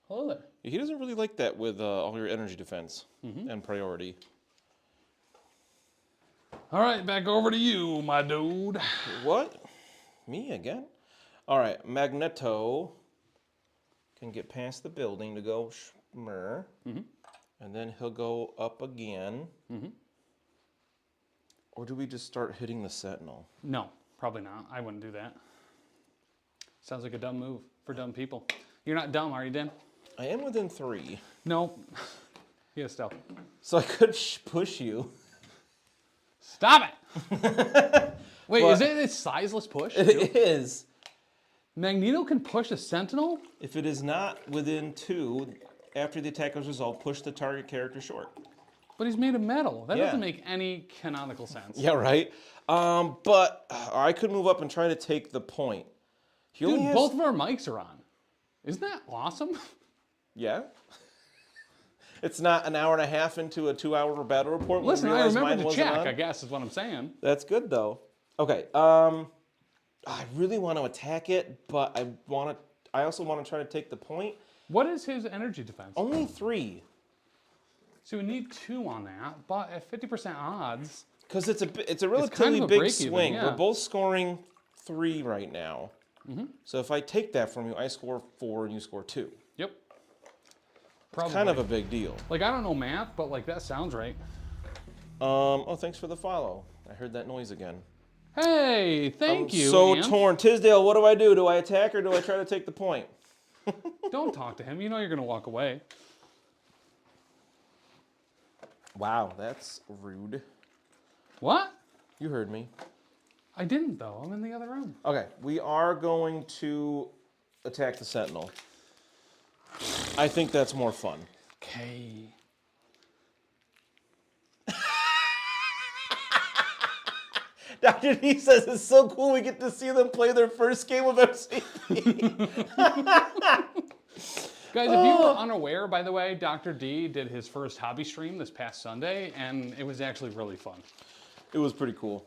Hello there. He doesn't really like that with all your energy defense and priority. All right, back over to you, my dude. What? Me again? All right, Magneto can get past the building to go shmur, and then he'll go up again. Or do we just start hitting the Sentinel? No, probably not. I wouldn't do that. Sounds like a dumb move for dumb people. You're not dumb, are you, Dan? I am within 3. No. He has stealth. So I could push you. Stop it! Wait, is it a sizeless push? It is. Magneto can push a Sentinel? If it is not within 2, after the attack is resolved, push the target character short. But he's made of metal. That Yeah. doesn't make any canonical sense. Yeah, right? But I could move up and try to take the point. He only Dude, has... both of our mics are on. Isn't that awesome? Yeah. It's not an hour and a half into a 2-hour battle report. Listen, I realized remember mine to wasn't check, on. I guess is what I'm saying. That's good, though. Okay. I really want to attack it, but I also want to try to take the point. What is his energy defense? Only 3. So we need 2 on that, but at 50% odds. Because it's a kind relatively of a big break-even, swing. yeah. We're both scoring 3 right now. So if I take that from you, I score 4 and you score 2. Yep. Probably. Kind of a big deal. Like, I don't know math, but like that sounds right. Oh, thanks for the follow. I heard that noise again. Hey, thank you. So Ian. torn. Tisdale, what do? Do I attack or do I try to take the point? Don't talk to him. You know you're going to walk away. Wow, that's rude. What? You heard me. I didn't, though. I'm in the other room. Okay, we are going to attack the Sentinel. I think that's more fun. Okay. Dr. D says it's so cool we get to see them play their first game of MCP. Guys, if you were unaware, by the way, Dr. D did his first hobby stream this past Sunday, and it was actually really fun. It was pretty cool.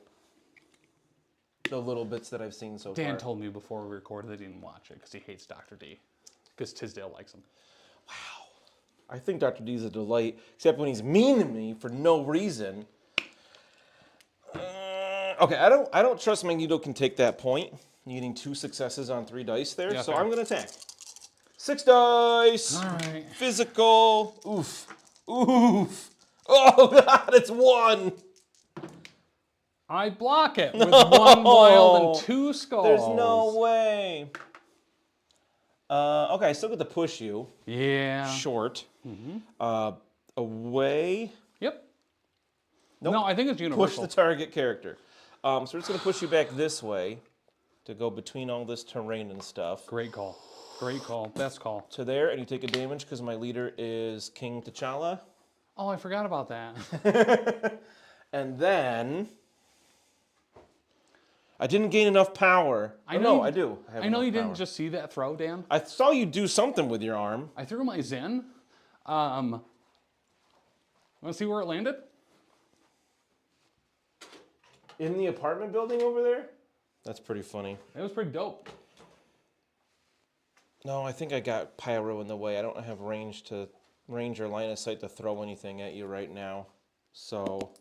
The little bits that I've seen so far. Dan told me before we recorded that he didn't watch it because he hates Dr. D. Because Tisdale likes him. Wow. I think Dr. D's a delight, except when he's mean to me for no reason. Okay, I don't trust Magneto can take that point. Needing 2 successes on 3 dice there, Yeah, so fair. I'm going to attack. 6 dice. All right. Physical. Oof. Oof. Oh, God, it's 1. I block it with 1 wild and 2 skulls. There's no way. Okay, I still get to push you. Yeah. Short. Away. Yep. Nope. No, I think it's Push universal. the target character. So we're just going to push you back this way to go between all this terrain and stuff. Great call. Great call. Best call. To there, and you take a damage because my leader is King T'Challa. Oh, I forgot about that. And then I didn't gain enough power. I know I do. I know you didn't just see that throw, Dan. I saw you do something with your arm. I threw my Zen. Want to see where it landed? In the apartment building over there? That's pretty funny. It was pretty dope. No, I think I got pyro in the way. I don't have range or line of sight to throw anything at you right now. So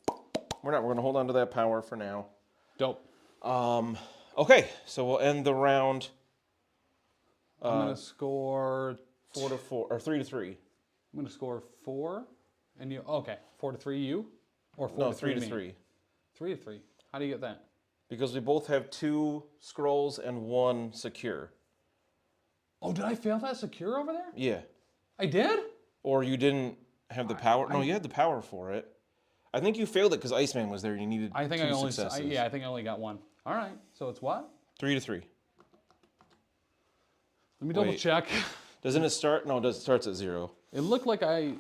we're going to hold on to that power for now. Dope. Okay, so we'll end the round. I'm going to score 4 to 4 or 3 to 3. I'm going to score 4 and you okay, 4 to 3 you or 4 No, to 3 3 to me? 3. 3 to 3. How do you get that? Because we both have 2 scrolls and 1 secure. Oh, did I fail that secure over there? Yeah. I did? Or you didn't have the power. No, you had the power for it. I think you failed it because Iceman was there and you needed I think 2 I only successes. I think I only got 1. All right. So it's what? 3 to 3. Let me double Wait. check. Doesn't it start? No, it starts at 0. It looked like I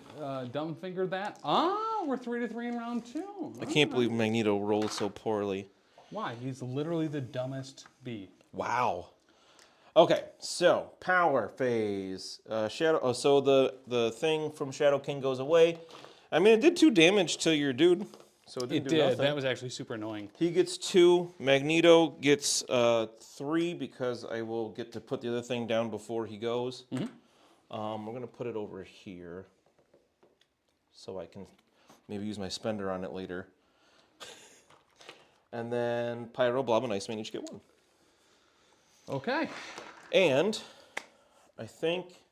dumb fingered that. Ah, we're 3 to 3 in round 2. I can't believe Magneto rolled so poorly. Why? He's literally the dumbest bee. Wow. Okay, so power phase. Shadow. Oh, so the thing from Shadow King goes away. I mean, it did 2 damage to your dude, so it didn't do nothing. That was actually super annoying. He gets 2. Magneto gets 3 because I will get to put the other thing down before he goes. We're gonna put it over here, so I can maybe use my spender on it later. And then Pyro, Blob, and Iceman each get 1. Okay. And I think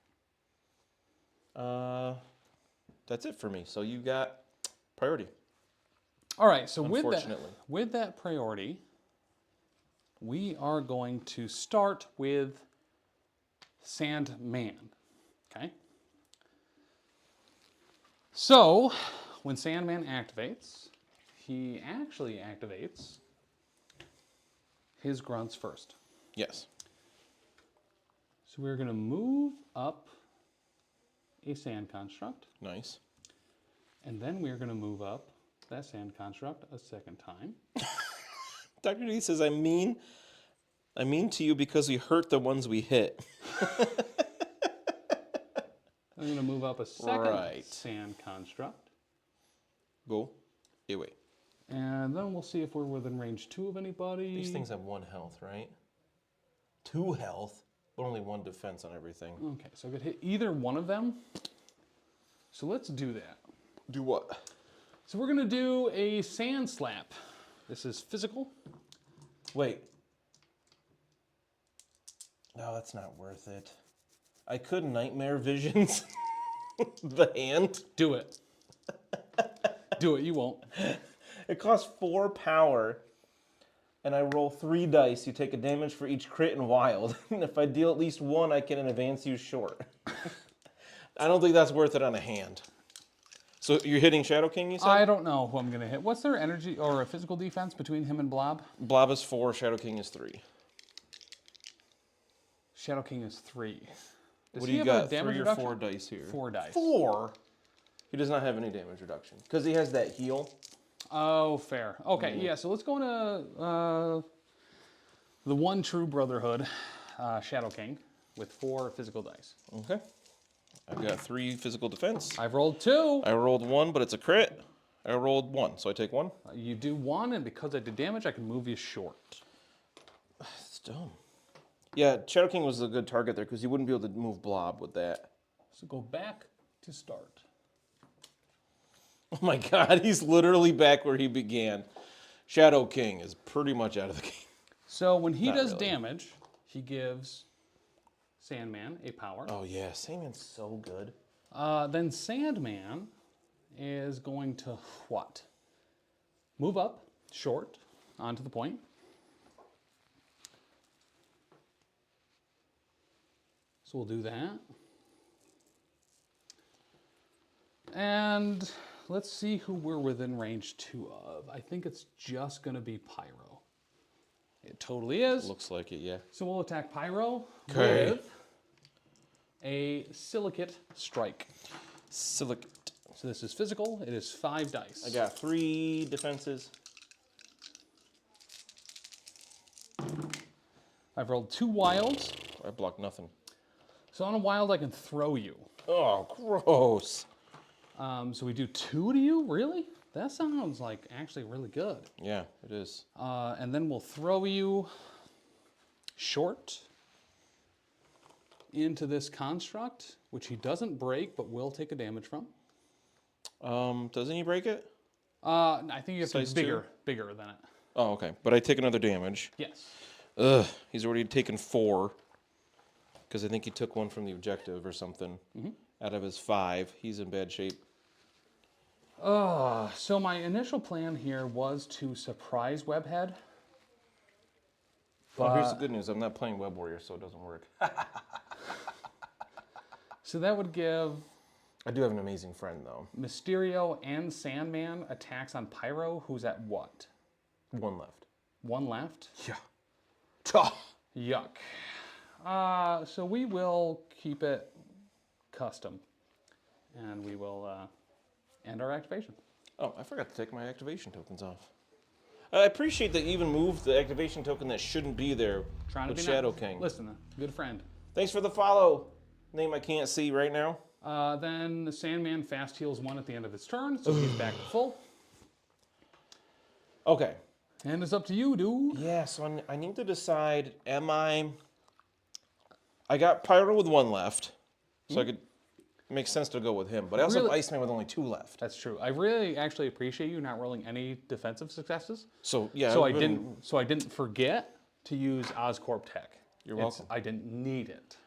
that's it for me. So you got priority. All right. So Unfortunately. with that priority, we are going to start with Sandman. Okay. So when Sandman activates, he actually activates his grunts first. Yes. So we're going to move up a sand construct, Nice. and then we're going to move up that sand construct a second time. Dr. D says, I'm mean to you because we hurt the ones we hit. I'm going to move up a second Right. sand construct, Go. Away. and then we'll see if we're within range 2 of anybody. These things have 1 health, right? 2 health, but only 1 defense on everything. Okay, so I could hit either one of them. So let's do that. Do what? So we're going to do a sand slap. This is physical. Wait. No, that's not worth it. I could nightmare visions the hand. Do it. Do it, you won't. It costs 4 power, and I roll 3 dice. You take a damage for each crit and wild. And if I deal at least 1, I can advance you short. I don't think that's worth it on a hand. So you're hitting Shadow King, you said? I don't know who I'm going to hit. What's their energy or physical defense between him and Blob? Blob is 4, Shadow King is 3. Shadow King is 3. Does What do he you have a got? damage 3 or reduction? 4 dice here? 4 dice. 4? He does not have any damage reduction. Because he has that heal. Oh, fair. Okay, yeah, so let's go into the one true Brotherhood, Shadow King, with 4 physical dice. Okay. I've got 3 physical defense. I've rolled 2. I rolled 1, but it's a crit. I rolled 1, so I take 1. You do 1, and because I did damage, I can move you short. It's dumb. Yeah, Shadow King was a good target there because you wouldn't be able to move Blob with that. So go back to start. Oh my god, he's literally back where he began. Shadow King is pretty much out of the game. So when he Not does really. damage, he gives Sandman a power. Oh yeah, Sandman's so good. Then Sandman is going to what? Move up, short, onto the point. So we'll do that. And let's see who we're within range 2 of. I think it's just going to be Pyro. It totally is. Looks like it, yeah. So we'll attack Pyro Okay. with a Silicate Strike. Silicate. So this is physical. It is 5 dice. I got 3 defenses. I've rolled 2 wilds. I blocked nothing. So on a wild, I can throw you. Oh, gross. So we do 2 to you? Really? That sounds like actually really good. Yeah, it is. And then we'll throw you short into this construct, which he doesn't break, but will take a damage from. Doesn't he break it? I think you have to Size be 2? bigger than it. Oh, okay. But I take another damage. Yes. Ugh, he's already taken 4. Because I think he took 1 from the objective or something. Out of his 5. He's in bad shape. So my initial plan here was to surprise Webhead. Well, here's the good news. I'm not playing Web Warrior, so it doesn't work. So that would give I do have an amazing friend, though. Mysterio and Sandman attacks on Pyro, who's at what? 1 left. 1 left? Yeah. Yuck. So we will keep it custom. And we will end our activation. Oh, I forgot to take my activation tokens off. I appreciate that you even moved the activation token that shouldn't be there Trying to with be Shadow nice. King. Listen, good friend. Thanks for the follow. Name I can't see right now. Then the Sandman fast heals 1 at the end of its turn, so he's back to full. Okay. And it's up to you, dude. Yeah, so I need to decide, am I got Pyro with 1 left, so I could, it makes sense to go with him. But I also have Really? Iceman with only 2 left. That's true. I really actually appreciate you not rolling any defensive successes. So, yeah. So I didn't forget to use Oscorp Tech. You're welcome. I didn't need it.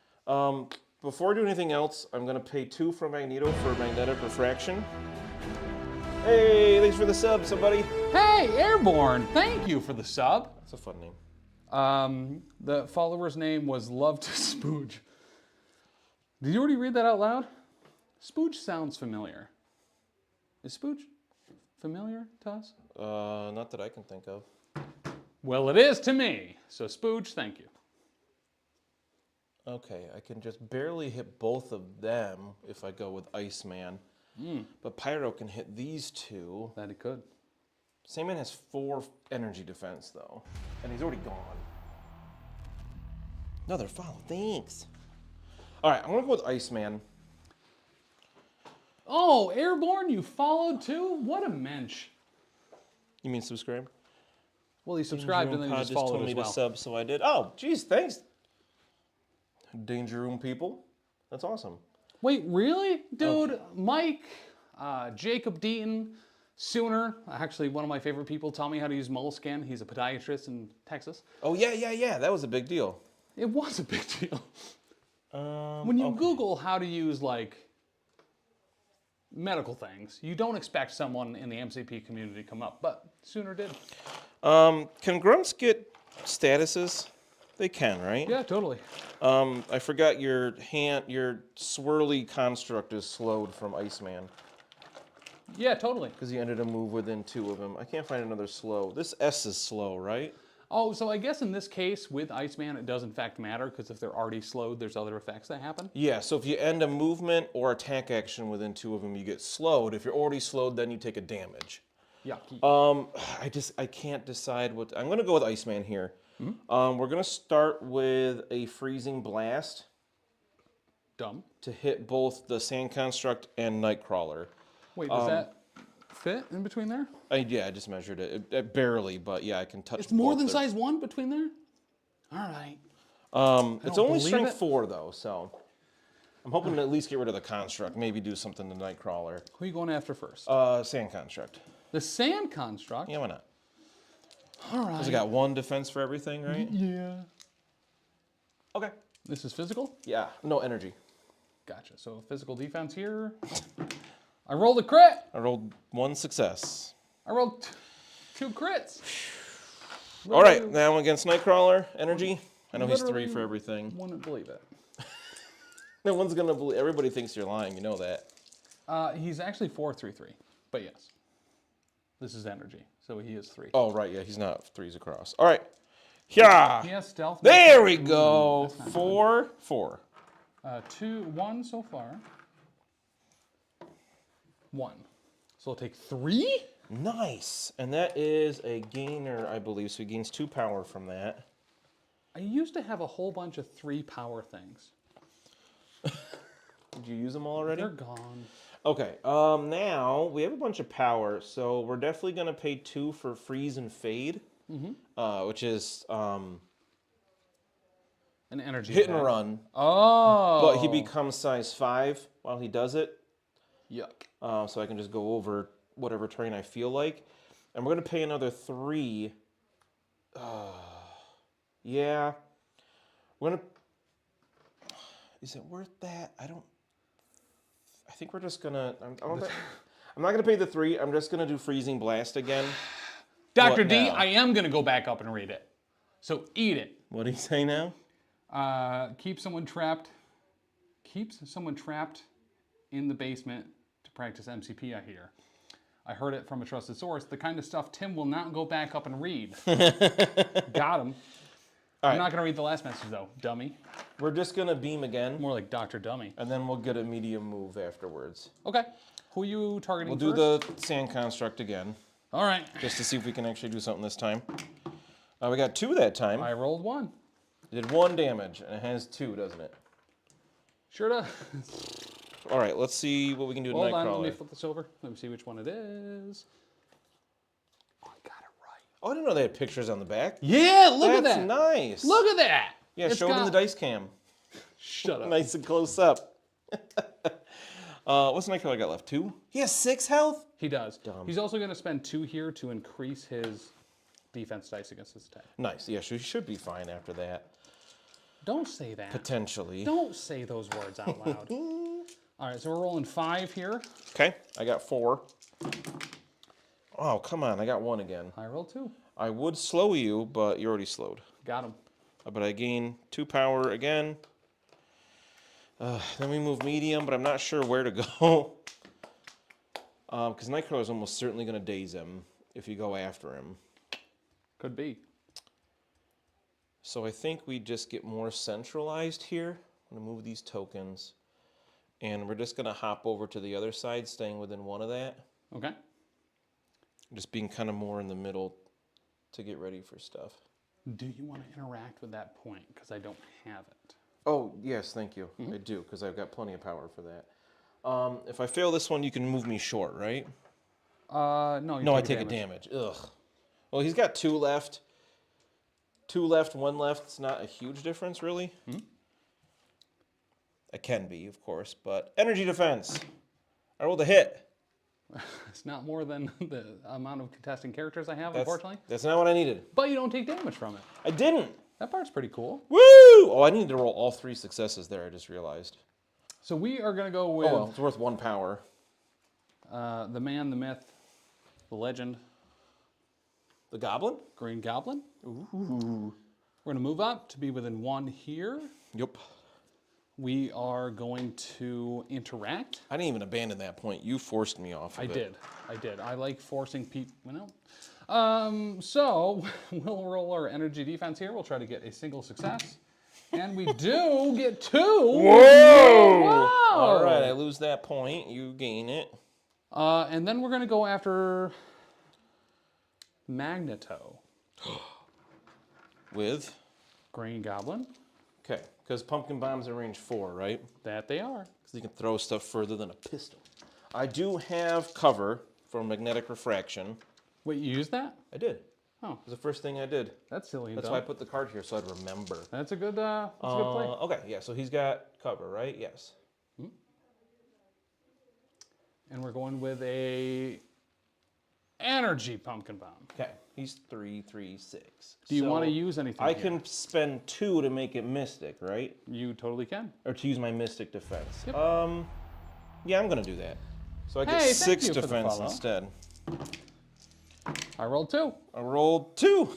Before I do anything else, I'm going to pay 2 for Magneto for Magnetic Refraction. Hey, thanks for the sub, somebody. Hey, Airborne! Thank you for the sub. That's a fun name. The follower's name was Love to Spooge. Did you already read that out loud? Spooge sounds familiar. Is Spooge familiar to us? Not that I can think of. Well, it is to me. So Spooge, thank you. Okay, I can just barely hit both of them if I go with Iceman. But Pyro can hit these 2. That it could. Sandman has 4 energy defense, though. And he's already gone. Another follow. Thanks. All right, I'm going to go with Iceman. Oh, Airborne, you followed too? What a mensch. You mean subscribe? Well, he subscribed and then he Pod just followed told as me well. to sub, so I did. Oh, geez, thanks. Danger Room people. That's awesome. Wait, really? Dude, Mike, Jacob Deaton, Sooner, actually one of my favorite people, taught me how to use Moleskin. He's a podiatrist in Texas. Oh, yeah. That was a big deal. It was a big deal. When you Google how to use, like, medical things, you don't expect someone in the MCP community to come up, but Sooner did. Can grunts get statuses? They can, right? Yeah, totally. I forgot your swirly construct is slowed from Iceman. Yeah, totally. Because you ended a move within 2 of them. I can't find another slow. This S is slow, right? Oh, so I guess in this case, with Iceman, it does in fact matter, because if they're already slowed, there's other effects that happen. Yeah, so if you end a movement or attack action within 2 of them, you get slowed. If you're already slowed, then you take a damage. Yucky. I can't decide what... I'm going to go with Iceman here. We're going to start with a Freezing Blast. Dumb. to hit both the Sand Construct and Nightcrawler. Wait, does that fit in between there? Yeah, I just measured it. It barely, but yeah, I can touch. It's more both than there. size 1 between there? All right. It's don't only believe strength it. 4 though, so I'm hoping to at least get rid of the Construct. Maybe do something to Nightcrawler. Who are you going after first? Sand Construct. The Sand Construct? Yeah, why not? All right. Because I got 1 defense for everything, right? Yeah. Okay. This is physical? Yeah, no energy. Gotcha. So physical defense here. I rolled a crit. I rolled 1 success. I rolled 2 crits. All right, now against Nightcrawler, energy. I know he's 3 Literally for everything. Wouldn't believe it. No one's gonna believe. Everybody thinks you're lying. You know that. He's actually 4-3-3, but yes. This is energy, so he is 3. Oh right, yeah, he's not 3s across. All right, yeah. He has stealth. There we go. 4, 4. 1 so far. 1. So he'll take 3? Nice, and that is a gainer, I believe. So he gains 2 power from that. I used to have a whole bunch of 3 power things. Did you use them all already? They're gone. Okay, now we have a bunch of power, so we're definitely gonna pay 2 for freeze and fade, which is An energy hit and attack. run. Oh. But he becomes size 5 while he does it. Yuck. So I can just go over whatever terrain I feel like. And we're going to pay another 3. Yeah. We're going to... Is it worth that? I think we're just going to... I'm not going to pay the 3. I'm just going to do Freezing Blast again. Dr. What D, now? I am going to go back up and read it. So eat it. What do you say now? Keep someone trapped. Keeps someone trapped in the basement to practice MCP, I hear. I heard it from a trusted source. The kind of stuff Tim will not go back up and read. Got him. I'm not going to read the last message, though, dummy. We're just going to beam again. More like Dr. Dummy. And then we'll get a medium move afterwards. Okay. Who are you targeting We'll do first? the Sand Construct again. All right. Just to see if we can actually do something this time. We got 2 that time. I rolled 1. It did 1 damage, and it has 2, doesn't it? Sure does. All right, let's see what we can do with Hold on, let me Nightcrawler. flip this over. Let me see which one it is. Oh, I got it right. Oh, I didn't know they had pictures on the back. Yeah, look at That's that. nice. Look at that. Yeah, It's show it in got- the dice cam. Shut up. Nice and close up. What's Nightcrawler got left? 2? He has 6 health? He does. Dumb. He's also going to spend 2 here to increase his defense dice against his attack. Nice. Yeah, he should be fine after that. Don't say that. Potentially. Don't say those words out loud. All right, so we're rolling 5 here. Okay, I got 4. Oh, come on. I got 1 again. I rolled 2. I would slow you, but you're already slowed. Got him. But I gain 2 power again. Then we move medium, but I'm not sure where to go. Because Nightcrawler is almost certainly going to daze him if you go after him. Could be. So I think we just get more centralized here. I'm going to move these tokens. And we're just going to hop over to the other side, staying within 1 of that. Okay. Just being kind of more in the middle to get ready for stuff. Do you want to interact with that point? Because I don't have it. Oh, yes, thank you. I do, because I've got plenty of power for that. If I fail this one, you can move me short, right? No, you No, I take take a damage. Ugh. Well, he's got 2 left. 2 left, 1 left. It's not a huge difference, really. It can be, of course, but energy defense. I rolled a hit. It's not more than the amount of contesting characters I have, unfortunately. That's not what I needed. But you don't take damage from it. I didn't. That part's pretty cool. Woo! Oh, I needed to roll all 3 successes there, I just realized. So we are going to go with Oh, well, it's worth 1 power. the man, the myth, the legend, The Goblin? Green Goblin. Ooh. We're going to move up to be within 1 here. Yep. We are going to interact. I didn't even abandon that point. You forced me off of it. I did. I like forcing people. So we'll roll our energy defense here. We'll try to get a single success. And we do get 2. Whoa! Whoa! All right, I lose that point. You gain it. And then we're going to go after Magneto. With? Green Goblin. Okay. Because pumpkin bombs are range 4, right? That they are. Because you can throw stuff further than a pistol. I do have cover for magnetic refraction. Wait, you used that? I did. Oh. It was the first thing I did. That's silly. That's why I put the card here, so I'd remember. That's a good play. Okay, yeah, so he's got cover, right? Yes. And we're going with a energy pumpkin bomb. Okay, he's 3, 3, 6. Do you want to use anything I here? can spend 2 to make it mystic, right? You totally can. Or to use my mystic defense. Yep. Yeah, I'm gonna do that. So I get Hey, thank 6 you for the defense follow. instead. I rolled 2. I rolled 2.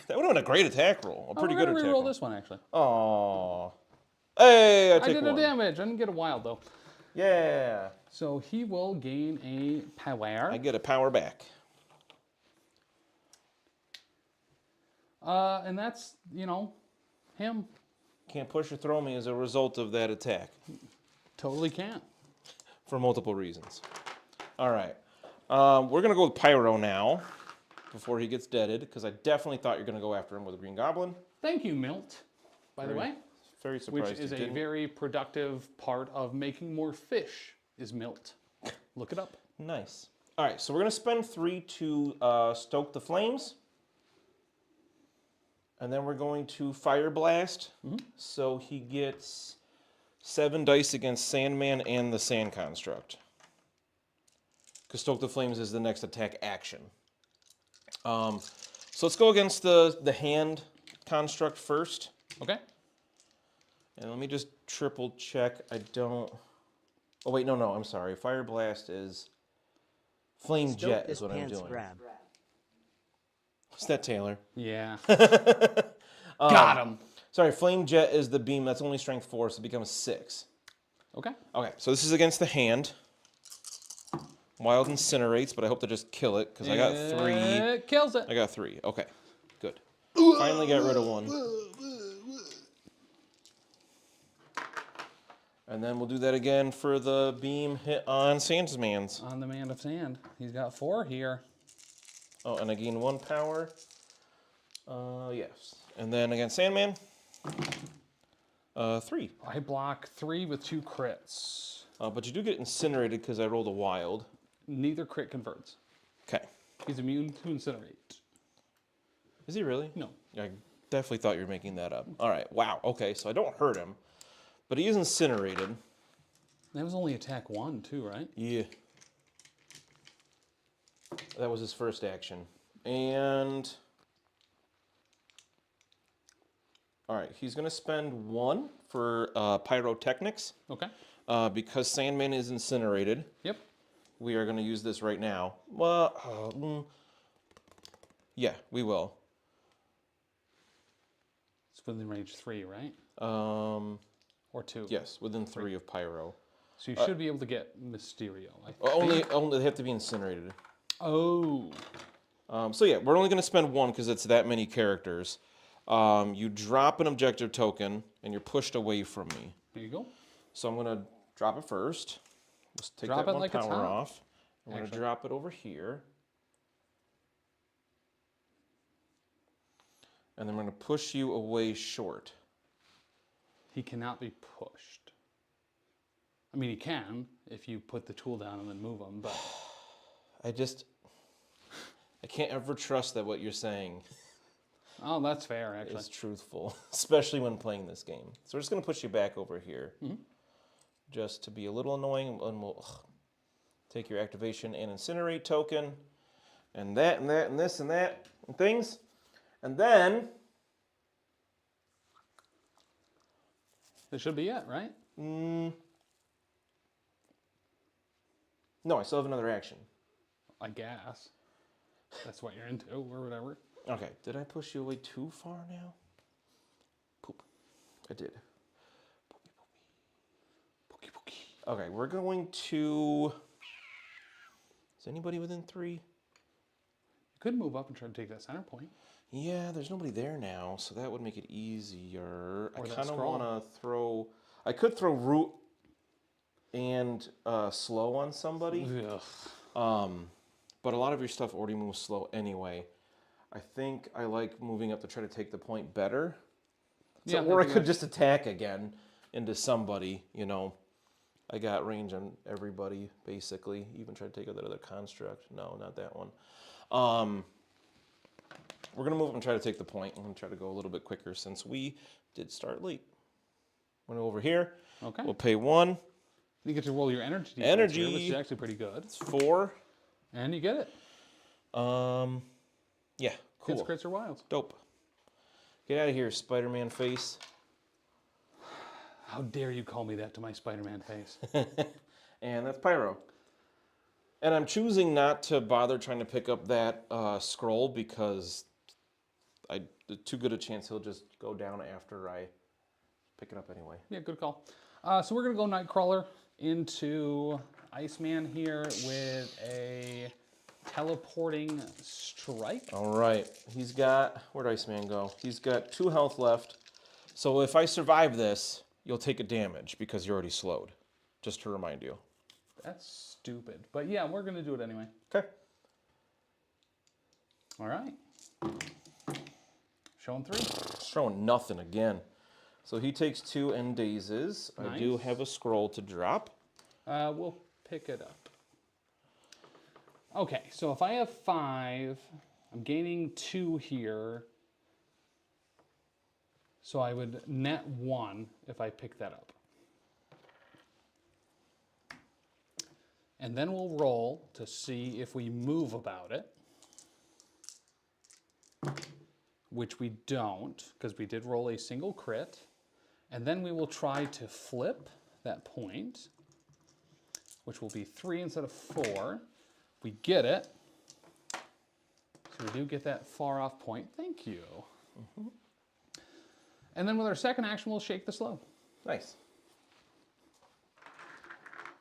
That would have been a great attack roll. A pretty good attack roll roll. this one actually. Aww. Hey, I I take did 1. a damage. I didn't get a wild though. Yeah. So he will gain a power. I get a power back. And that's, him. Can't push or throw me as a result of that attack. Totally can't. For multiple reasons. All right. We're going to go with Pyro now, before he gets deaded, because I definitely thought you were going to go after him with a Green Goblin. Thank you, Milt, by the way. Very surprised Which is you a didn't. very productive part of making more fish, is Milt. Look it up. Nice. All right, so we're going to spend 3 to stoke the flames. And then we're going to Fire Blast. So he gets 7 dice against Sandman and the Sand Construct. Because Stoke the Flames is the next attack action. So let's go against the hand construct first. Okay. And let me just triple check. I don't... Oh, wait, no, I'm sorry. Fire Blast is... Flame Stoke Jet this is what I'm pants doing. grab. What's that, Taylor? Yeah. Got him. Sorry, Flame Jet is the beam that's only strength 4, so it becomes 6. Okay. Okay, so this is against the hand. Wild incinerates, but I hope to just kill it, because I got 3. It kills it. I got 3. Okay, good. Finally got rid of 1. And then we'll do that again for the beam hit on Sandsman's. On the Man of Sand. He's got 4 here. Oh, and I gain 1 power. Yes. And then against Sandman, 3. I block 3 with 2 crits. But you do get incinerated because I rolled a wild. Neither crit converts. Okay. He's immune to incinerate. Is he really? No. I definitely thought you were making that up. All right. Wow. Okay, so I don't hurt him, but he is incinerated. That was only attack 1 too, right? Yeah. That was his first action. And... All right, he's going to spend 1 for Pyrotechnics. Okay. Because Sandman is incinerated. Yep. We are going to use this right now. Well, yeah, we will. It's within range 3, right? Or 2. Yes, within 3 of Pyro. So you should be able to get Mysterio. I Only they have to be incinerated. Oh. So yeah, we're only going to spend 1 because it's that many characters. You drop an objective token, and you're pushed away from me. There you go. So I'm going to drop it first. Let's take Drop that it 1 like it's power hot. off. I'm going to drop it over here. And then I'm going to push you away short. He cannot be pushed. I mean, he can if you put the tool down and then move him, but... I can't ever trust that what you're saying Oh, that's fair, actually. is truthful, especially when playing this game. So we're just going to push you back over here. Just to be a little annoying, and we'll take your activation and incinerate token, and that, and that, and this, and that, and things. And then... This should be it, right? No, I still have another action. I guess. That's what you're into, or whatever. Okay, did I push you away too far now? Poop. I did. Poopy, poopy. Pookie, pookie. Okay, we're going to... Is anybody within 3? You could move up and try to take that center point. Yeah, there's nobody there now, so that would make it easier. Or I that kind of scroll. want to throw... I could throw Root and Slow on somebody. Ugh. But a lot of your stuff already moves slow anyway. I think I like moving up to try to take the point better. So, Yeah, or I could just attack again into somebody, you know. I got range on everybody, basically. Even try to take out that other construct. No, not that one. We're going to move up and try to take the point. I'm going to try to go a little bit quicker since we did start late. I'm going to go over here. Okay. We'll pay 1. You get to roll your energy defense here, which is actually pretty good. It's 4. And you get it. Yeah, cool. Hits, crits, or wilds. Dope. Get out of here, Spider-Man face. How dare you call me that to my Spider-Man face? And that's Pyro. And I'm choosing not to bother trying to pick up that scroll because too good a chance he'll just go down after I pick it up anyway. Yeah, good call. So we're going to go Nightcrawler into Iceman here with a teleporting strike. All right. He's got, where'd Iceman go? He's got 2 health left. So if I survive this, you'll take a damage because you're already slowed. Just to remind you. That's stupid. But yeah, we're going to do it anyway. Okay. All right. Showing 3. Showing nothing again. So he takes 2 and dazes. Nice. I do have a scroll to drop. We'll pick it up. Okay, so if I have 5, I'm gaining 2 here. So I would net 1 if I pick that up. And then we'll roll to see if we move about it. Which we don't, because we did roll a single crit. And then we will try to flip that point, which will be 3 instead of 4. We get it. So we do get that far off point. Thank you. Mm-hmm. And then with our second action, we'll shake the slow. Nice.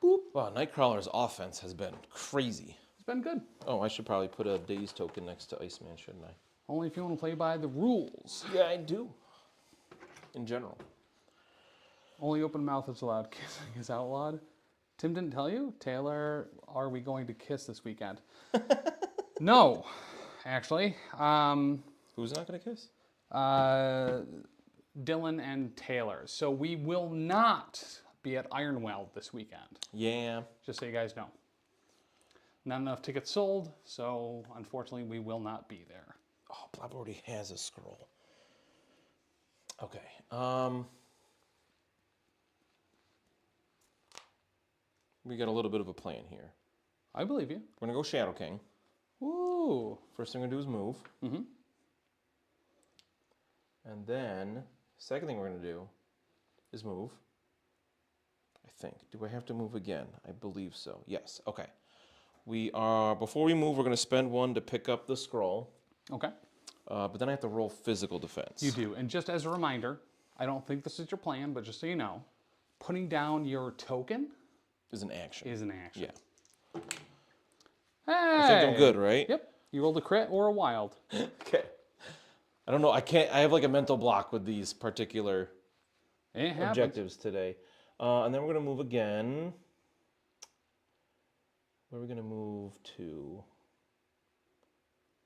Boop. Wow, Nightcrawler's offense has been crazy. It's been good. Oh, I should probably put a daze token next to Iceman, shouldn't I? Only if you want to play by the rules. Yeah, I do. In general. Only open mouth is allowed. Kissing is outlawed. Tim didn't tell you? Taylor, are we going to kiss this weekend? No, actually. Who's not going to kiss? Dylan and Taylor. So we will not be at Ironweld this weekend. Yeah. Just so you guys know. Not enough tickets sold, so unfortunately we will not be there. Oh, Blob already has a scroll. Okay. We got a little bit of a plan here. I believe you. We're going to go Shadow King. Ooh. First thing we're going to do is move. Mm-hmm. And then, second thing we're going to do is move. I think. Do I have to move again? I believe so. Yes. Okay. Before we move, we're going to spend 1 to pick up the scroll. Okay. But then I have to roll physical defense. You do. And just as a reminder, I don't think this is your plan, but just so you know, putting down your token Is an action. Yeah. Hey! Hey! I think I'm good, right? Yep. You rolled a crit or a wild. Okay. I don't know. I have like a mental block with these particular objectives today. And then we're going to move again. Where are we going to move to?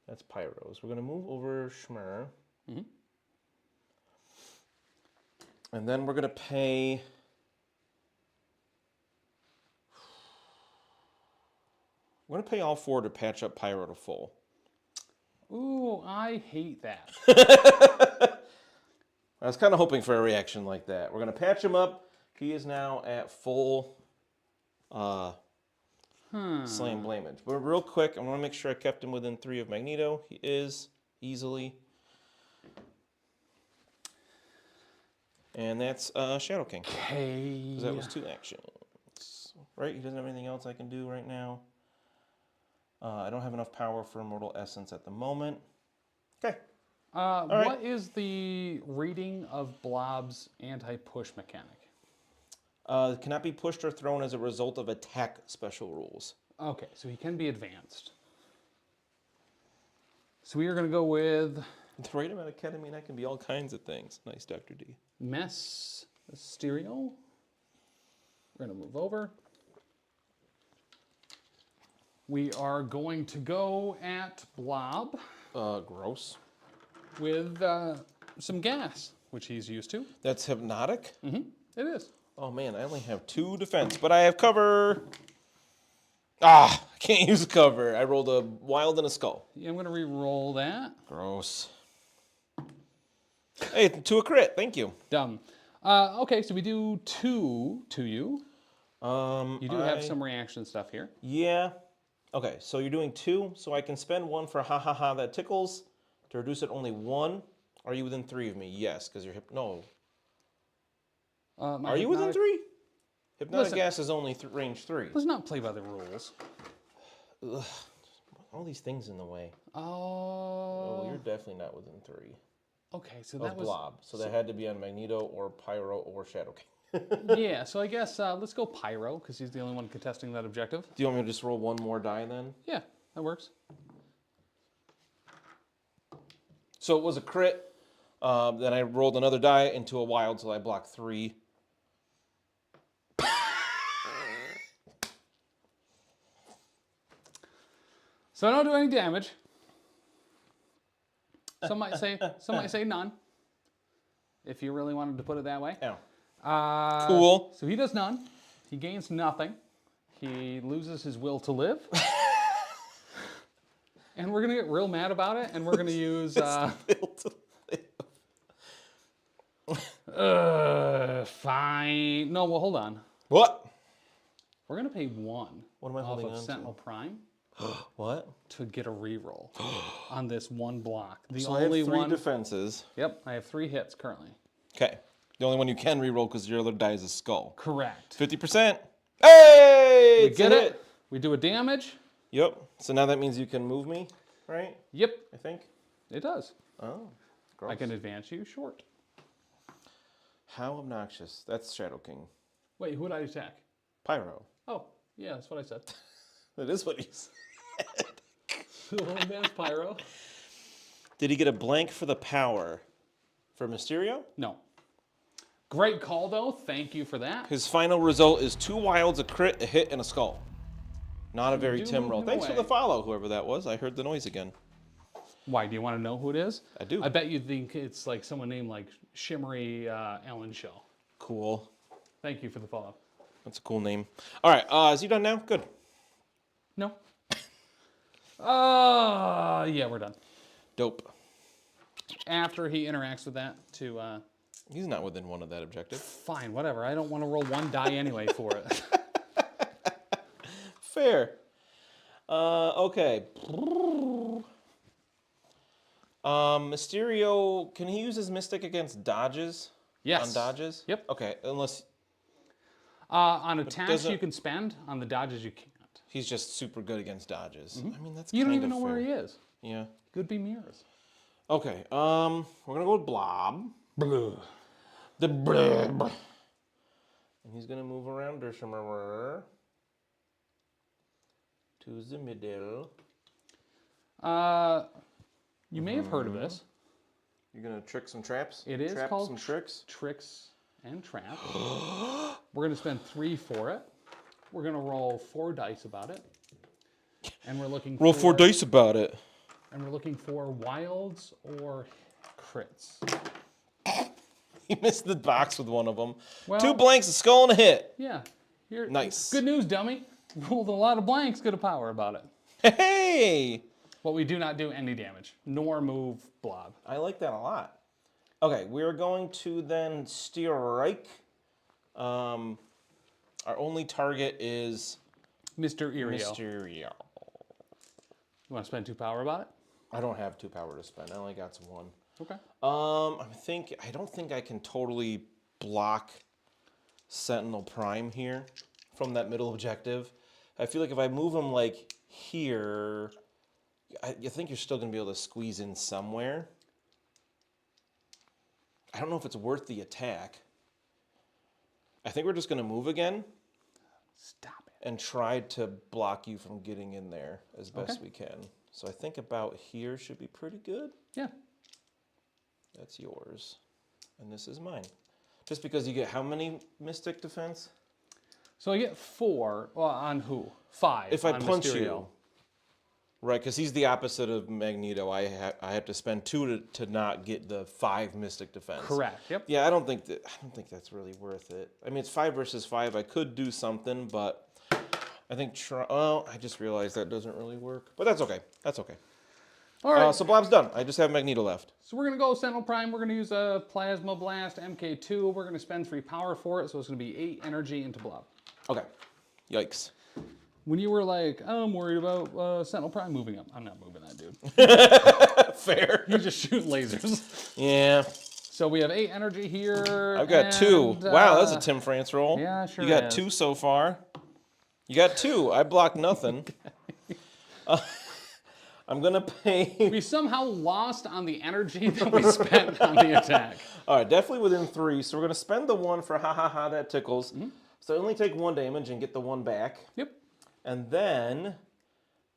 That's Pyros. We're going to move over Shmer. Mm-hmm. And then we're going to pay... We're going to pay all 4 to patch up Pyro to full. Ooh, I hate that. I was kind of hoping for a reaction like that. We're going to patch him up. He is now at full slam blamage. But real quick, I want to make sure I kept him within 3 of Magneto. He is, easily. And that's Shadow King. Okay. That was 2 actions. Right? He doesn't have anything else I can do right now. I don't have enough power for Immortal Essence at the moment. Okay. What is the rating of Blob's anti-push mechanic? Cannot be pushed or thrown as a result of attack special rules. Okay, so he can be advanced. So we are going to go with... At the rate I'm at ketamine, I can be all kinds of things. Nice, Dr. D. Mysterio. We're going to move over. We are going to go at Blob. Gross. With some gas. which he's used to. That's hypnotic? Mm-hmm. It is. Oh man, I only have 2 defense, but I have cover. Ah, I can't use cover. I rolled a wild and a skull. Yeah, I'm going to re-roll that. Gross. Hey, to a crit. Thank you. Dumb. Okay, so we do 2 to you. You do have some reaction stuff here. Yeah. Okay, so you're doing 2, so I can spend 1 for ha ha ha that tickles to reduce it only 1. Are you within 3 of me? Yes, because you're no. Are you within 3? Hypnotic gas is only range 3. Let's not play by the rules. Ugh, all these things in the way. Oh, You're definitely not within 3. Okay, so that was blob. So that had to be on Magneto or Pyro or Shadow King. Yeah, so I guess let's go Pyro because he's the only one contesting that objective. Do you want me to just roll 1 more die then? Yeah, that works. So it was a crit. Then I rolled another die into a wild, so I blocked 3. So I don't do any damage. Some might say none. If you really wanted to put it that way. Yeah. Cool. So he does none. He gains nothing. He loses his will to live. And we're gonna get real mad about it, and we're gonna use fine. No, well hold on. What? We're gonna pay 1 What am I off holding of on to? Sentinel Prime. What? To get a reroll on this 1 block. The So only I have 3 one. defenses. Yep, I have 3 hits currently. Okay. The only one you can reroll because your other die is a skull. Correct. 50%. Hey! We It's get a it. hit. We do a damage. Yep. So now that means you can move me, right? Yep, I think. it does. Oh. Gross. I can advance you short. How obnoxious. That's Shadow King. Wait, who did I attack? Pyro. Oh, yeah, that's what I said. That is what he said. So advance Pyro. Did he get a blank for the power? For Mysterio? No. Great call, though. Thank you for that. His final result is 2 wilds, a crit, a hit, and a skull. Not a very do Tim move roll. him Thanks for away. the follow, whoever that was. I heard the noise again. Why, do you want to know who it is? I do. I bet you think it's like someone named like Shimmery Ellen Show. Cool. Thank you for the follow. That's a cool name. All right, is he done now? Good. No. Yeah, we're done. Dope. After he interacts with that to, He's not within 1 of that objective. fine, whatever. I don't want to roll 1 die anyway for it. Fair. Okay. Mysterio, can he use his Mystic against dodges? Yes. On dodges? Yep. Okay, unless On attacks doesn't- you can spend, on the dodges you can't. he's just super good against dodges. I mean, that's You don't kind even of know where fair. he is. Yeah. Could be mirrors. Okay, we're gonna go with Blob. Blue. The Blob. And he's gonna move around Dershammer to the middle. You may have heard of this. You're gonna trick some traps? It is Trap called some tricks? Tricks and Traps. We're going to spend 3 for it. We're going to roll 4 dice about it. And we're looking Roll for 4 dice about it. And we're looking for wilds or crits. You missed the box with one of them. Well, 2 blanks, a skull, and a hit. Yeah. Here, Nice. Good news, dummy. Rolled a lot of blanks, get a power about it. Hey! But we do not do any damage, nor move blob. I like that a lot. Okay, we're going to then strike. Our only target is Mysterio. Mysterio. You want to spend 2 power about it? I don't have 2 power to spend. I only got some 1. Okay. I don't think I can totally block Sentinel Prime here from that middle objective. I feel like if I move him like here, I think you're still going to be able to squeeze in somewhere. I don't know if it's worth the attack. I think we're just going to move again. Stop it. And try to block you from getting in there as best we can. So I think about here should be pretty good. Yeah. That's yours. And this is mine. Just because you get how many Mystic defense? So I get 4 on who? 5 If I on punch Mysterio. you. Right, because he's the opposite of Magneto. I have to spend 2 to not get the 5 Mystic Defense. Correct. Yep. Yeah, I don't think that's really worth it. I mean, it's 5 versus 5. I could do something, but I think I just realized that doesn't really work. But that's okay. That's okay. All right. So Blob's done. I just have Magneto left. So we're going to go Sentinel Prime. We're going to use a Plasma Blast MK2. We're going to spend 3 power for it, so it's going to be 8 energy into Blob. Okay. Yikes. When you were like, oh, I'm worried about Sentinel Prime moving up. I'm not moving that, dude. Fair. You just shoot lasers. Yeah. So we have 8 energy here. I've got 2. Wow, that's a Tim France roll. Yeah, sure You got is. 2 so far. You got 2. I blocked nothing. I'm going to pay... We somehow lost on the energy that we spent on the attack. All right, definitely within 3. So we're going to spend the 1 for ha, that tickles. Mm-hmm. So only take 1 damage and get the 1 back. Yep. And then,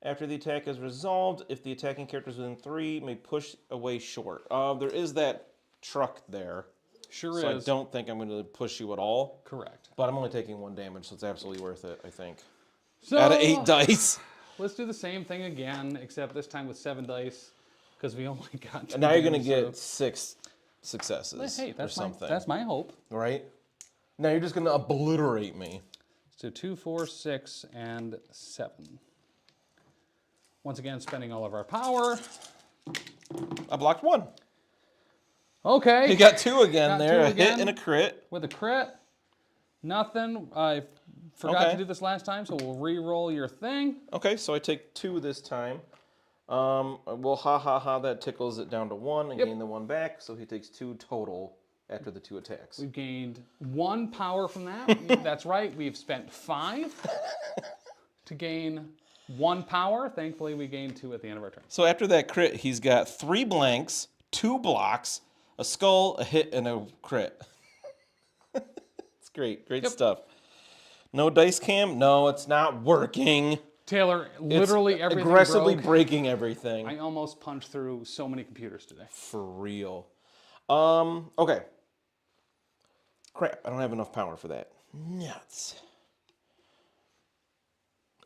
after the attack is resolved, if the attacking character is within 3, may push away short. There is that truck there. Sure so is. I don't think I'm going to push you at all. Correct. But I'm only taking 1 damage, so it's absolutely worth it, I think. So, out of 8 dice. Let's do the same thing again, except this time with 7 dice, because we only got 2. And now you're going to get 6 successes hey, that's or something. That's my hope. Right? Now you're just going to obliterate me. So 2, 4, 6, and 7. Once again, spending all of our power. I blocked 1. Okay. You got 2 again Got there. 2 a again. hit and a crit. With a crit. Nothing. I forgot to do this last time, so we'll re-roll your thing. Okay, so I take 2 this time. We'll ha, that tickles it down to 1 and gain the 1 back, so he takes 2 total after the 2 attacks. We've gained 1 power from that. That's right. We've spent 5 to gain 1 power. Thankfully, we gained 2 at the end of our turn. So after that crit, he's got 3 blanks, 2 blocks, a skull, a hit, and a crit. It's great. Great stuff. No dice cam? No, it's not working. Taylor, literally it's everything aggressively broke. breaking everything. I almost punched through so many computers today. For real. Okay. Crap, I don't have enough power for that. Nuts.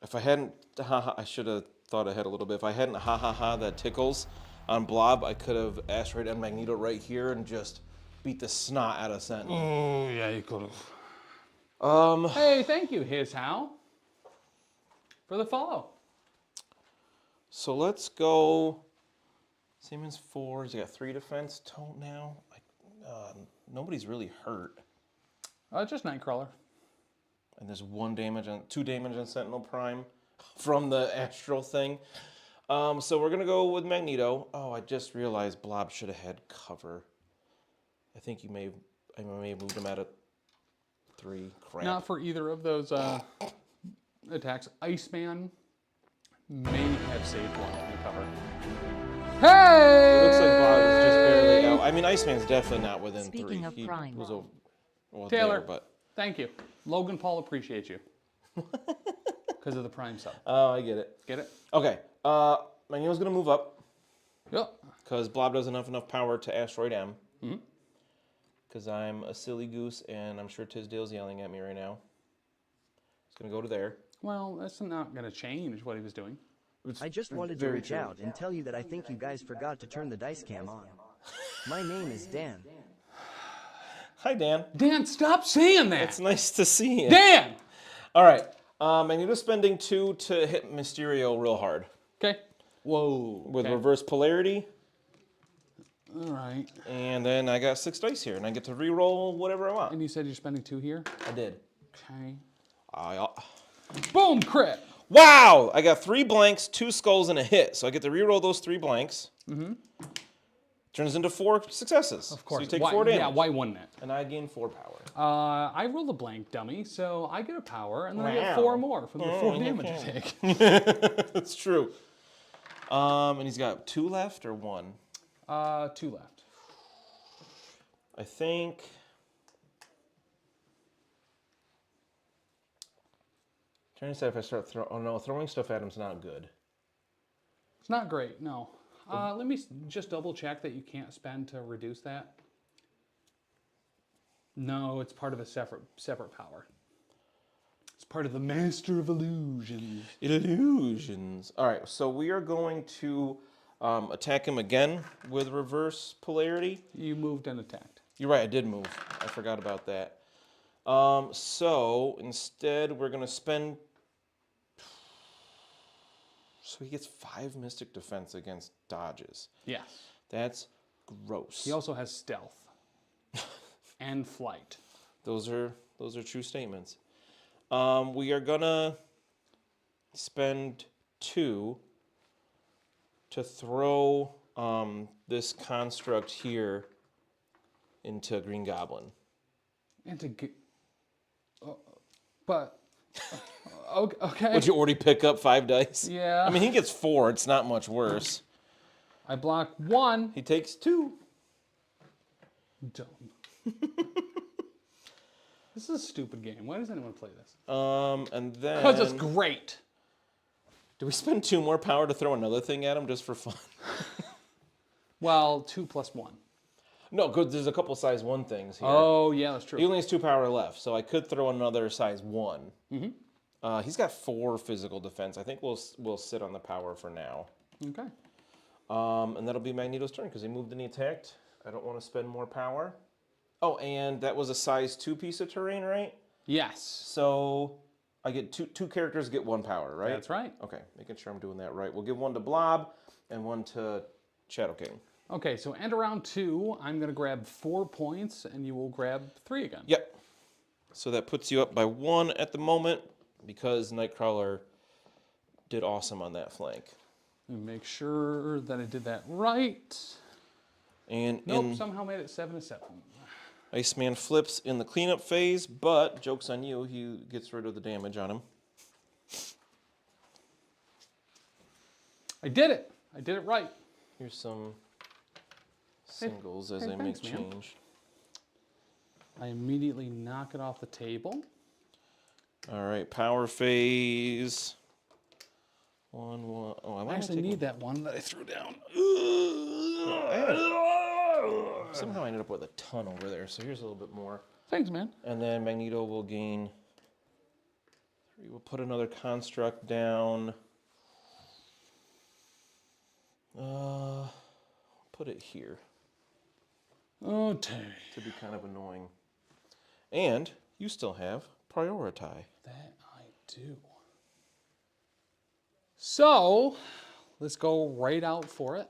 If I hadn't, I should have thought ahead a little bit. If I hadn't that tickles on Blob, I could have Asteroid and Magneto right here and just beat the snot out of Sentinel. Oh, yeah, you could have. Hey, thank you, His How, for the follow. So let's go. Siemens 4. He's got 3 defense. Don't now. Nobody's really hurt. Just Nightcrawler. And there's 2 damage on Sentinel Prime from the astral thing. So we're gonna go with Magneto. Oh, I just realized Blob should have had cover. I think I may have moved him out of 3. Crap. Not for either of those attacks. Iceman may have saved one from the cover. Hey! It looks like Blob is just barely out. I mean, Iceman's definitely not within 3. Speaking of Prime. Was Taylor, there, but... thank you. Logan Paul appreciates you. Because of the Prime sub. Oh, I get it. Get it? Okay. Magneto's gonna move up. Yep. Because Blob doesn't have enough power to Asteroid M. Because I'm a silly goose, and I'm sure Tisdale's yelling at me right now. He's gonna go to there. Well, that's not going to change what he was doing. I just wanted to reach out and tell you that I think you guys forgot to turn the dice cam on. My name is Dan. Hi, Dan. Dan, stop saying that. It's nice to see you. Dan! All right. Magneto's spending 2 to hit Mysterio real hard. Okay. Whoa. With reverse polarity. All right. And then I got 6 dice here, and I get to re-roll whatever I want. And you said you're spending 2 here? I did. Okay. Boom, crit. Wow! I got 3 blanks, 2 skulls, and a hit. So I get to re-roll those 3 blanks. Turns into 4 successes. Of course. So you take 4 damage. Yeah, why wouldn't it? And I gain 4 power. I rolled a blank dummy, so I get a power, and then I get 4 more from the 4 damage I take. That's true. And he's got 2 left or 1? 2 left. I think... Trying to say if I start throwing... Oh no, throwing stuff at him's not good. It's not great, no. Let me just double check that you can't spend to reduce that. No, it's part of a separate power. Part of the Master of Illusions. Illusions. All right, so we are going to attack him again with reverse polarity. You moved and attacked. You're right, I did move. I forgot about that. So instead, we're going to spend... So he gets 5 Mystic Defense against dodges. Yes. That's gross. He also has stealth and flight. Those are true statements. We are gonna spend 2 to throw this construct here into Green Goblin. But okay. Would you already pick up 5 dice? Yeah. I mean, he gets 4. It's not much worse. I block 1. He takes 2. Dumb. This is a stupid game. Why does anyone play this? And then... Because it's great. Do we spend 2 more power to throw another thing at him just for fun? Well, 2 plus 1. No, because there's a couple size 1 things here. Oh, yeah, that's true. He only has 2 power left, so I could throw another size 1. Mm-hmm. He's got 4 physical defense. I think we'll sit on the power for now. Okay. And that'll be Magneto's turn because he moved and he attacked. I don't want to spend more power. Oh, and that was a size 2 piece of terrain, right? Yes. So I get two characters get 1 power, right? That's right. Okay, making sure I'm doing that right. We'll give 1 to Blob and 1 to Shadow King. Okay, so end of round 2, I'm going to grab 4 points, and you will grab 3 again. Yep. So that puts you up by 1 at the moment because Nightcrawler did awesome on that flank. Make sure that I did that right. And Nope, somehow made it 7-7. Iceman flips in the cleanup phase, but joke's on you, he gets rid of the damage on him. I did it. I did it right. Here's some singles as hey, I thanks, make man. change. I immediately knock it off the table. All right, power phase. 1, 1. Oh, I actually need that one that I threw down. Somehow I ended up with a ton over there, so here's a little bit more. Thanks, man. And then Magneto will gain 3. We'll put another construct down. Put it here. Okay. To be kind of annoying. And you still have Prioritize. That I do. So, let's go right out for it.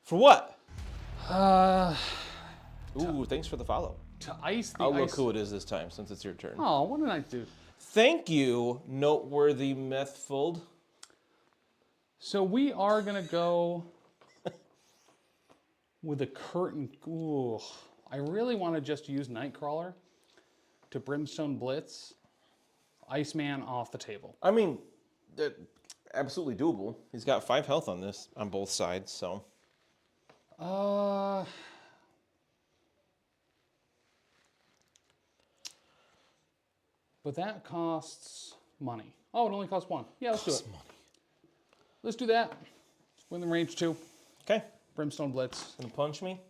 For what? Uh, Ooh, thanks for the follow. to ice the I'll ice. look who it is this time since it's your turn. Oh, what did I do? Thank you, noteworthy Methfold. So we are going to go with a curtain. Ooh, I really want to just use Nightcrawler to Brimstone Blitz. Iceman off the table. I mean, absolutely doable. He's got 5 health on this, on both sides, so. But that costs money. Oh, it only costs 1. Yeah, let's do it. Money. Let's do that. Win the range 2. Okay. Brimstone Blitz. Gonna punch me?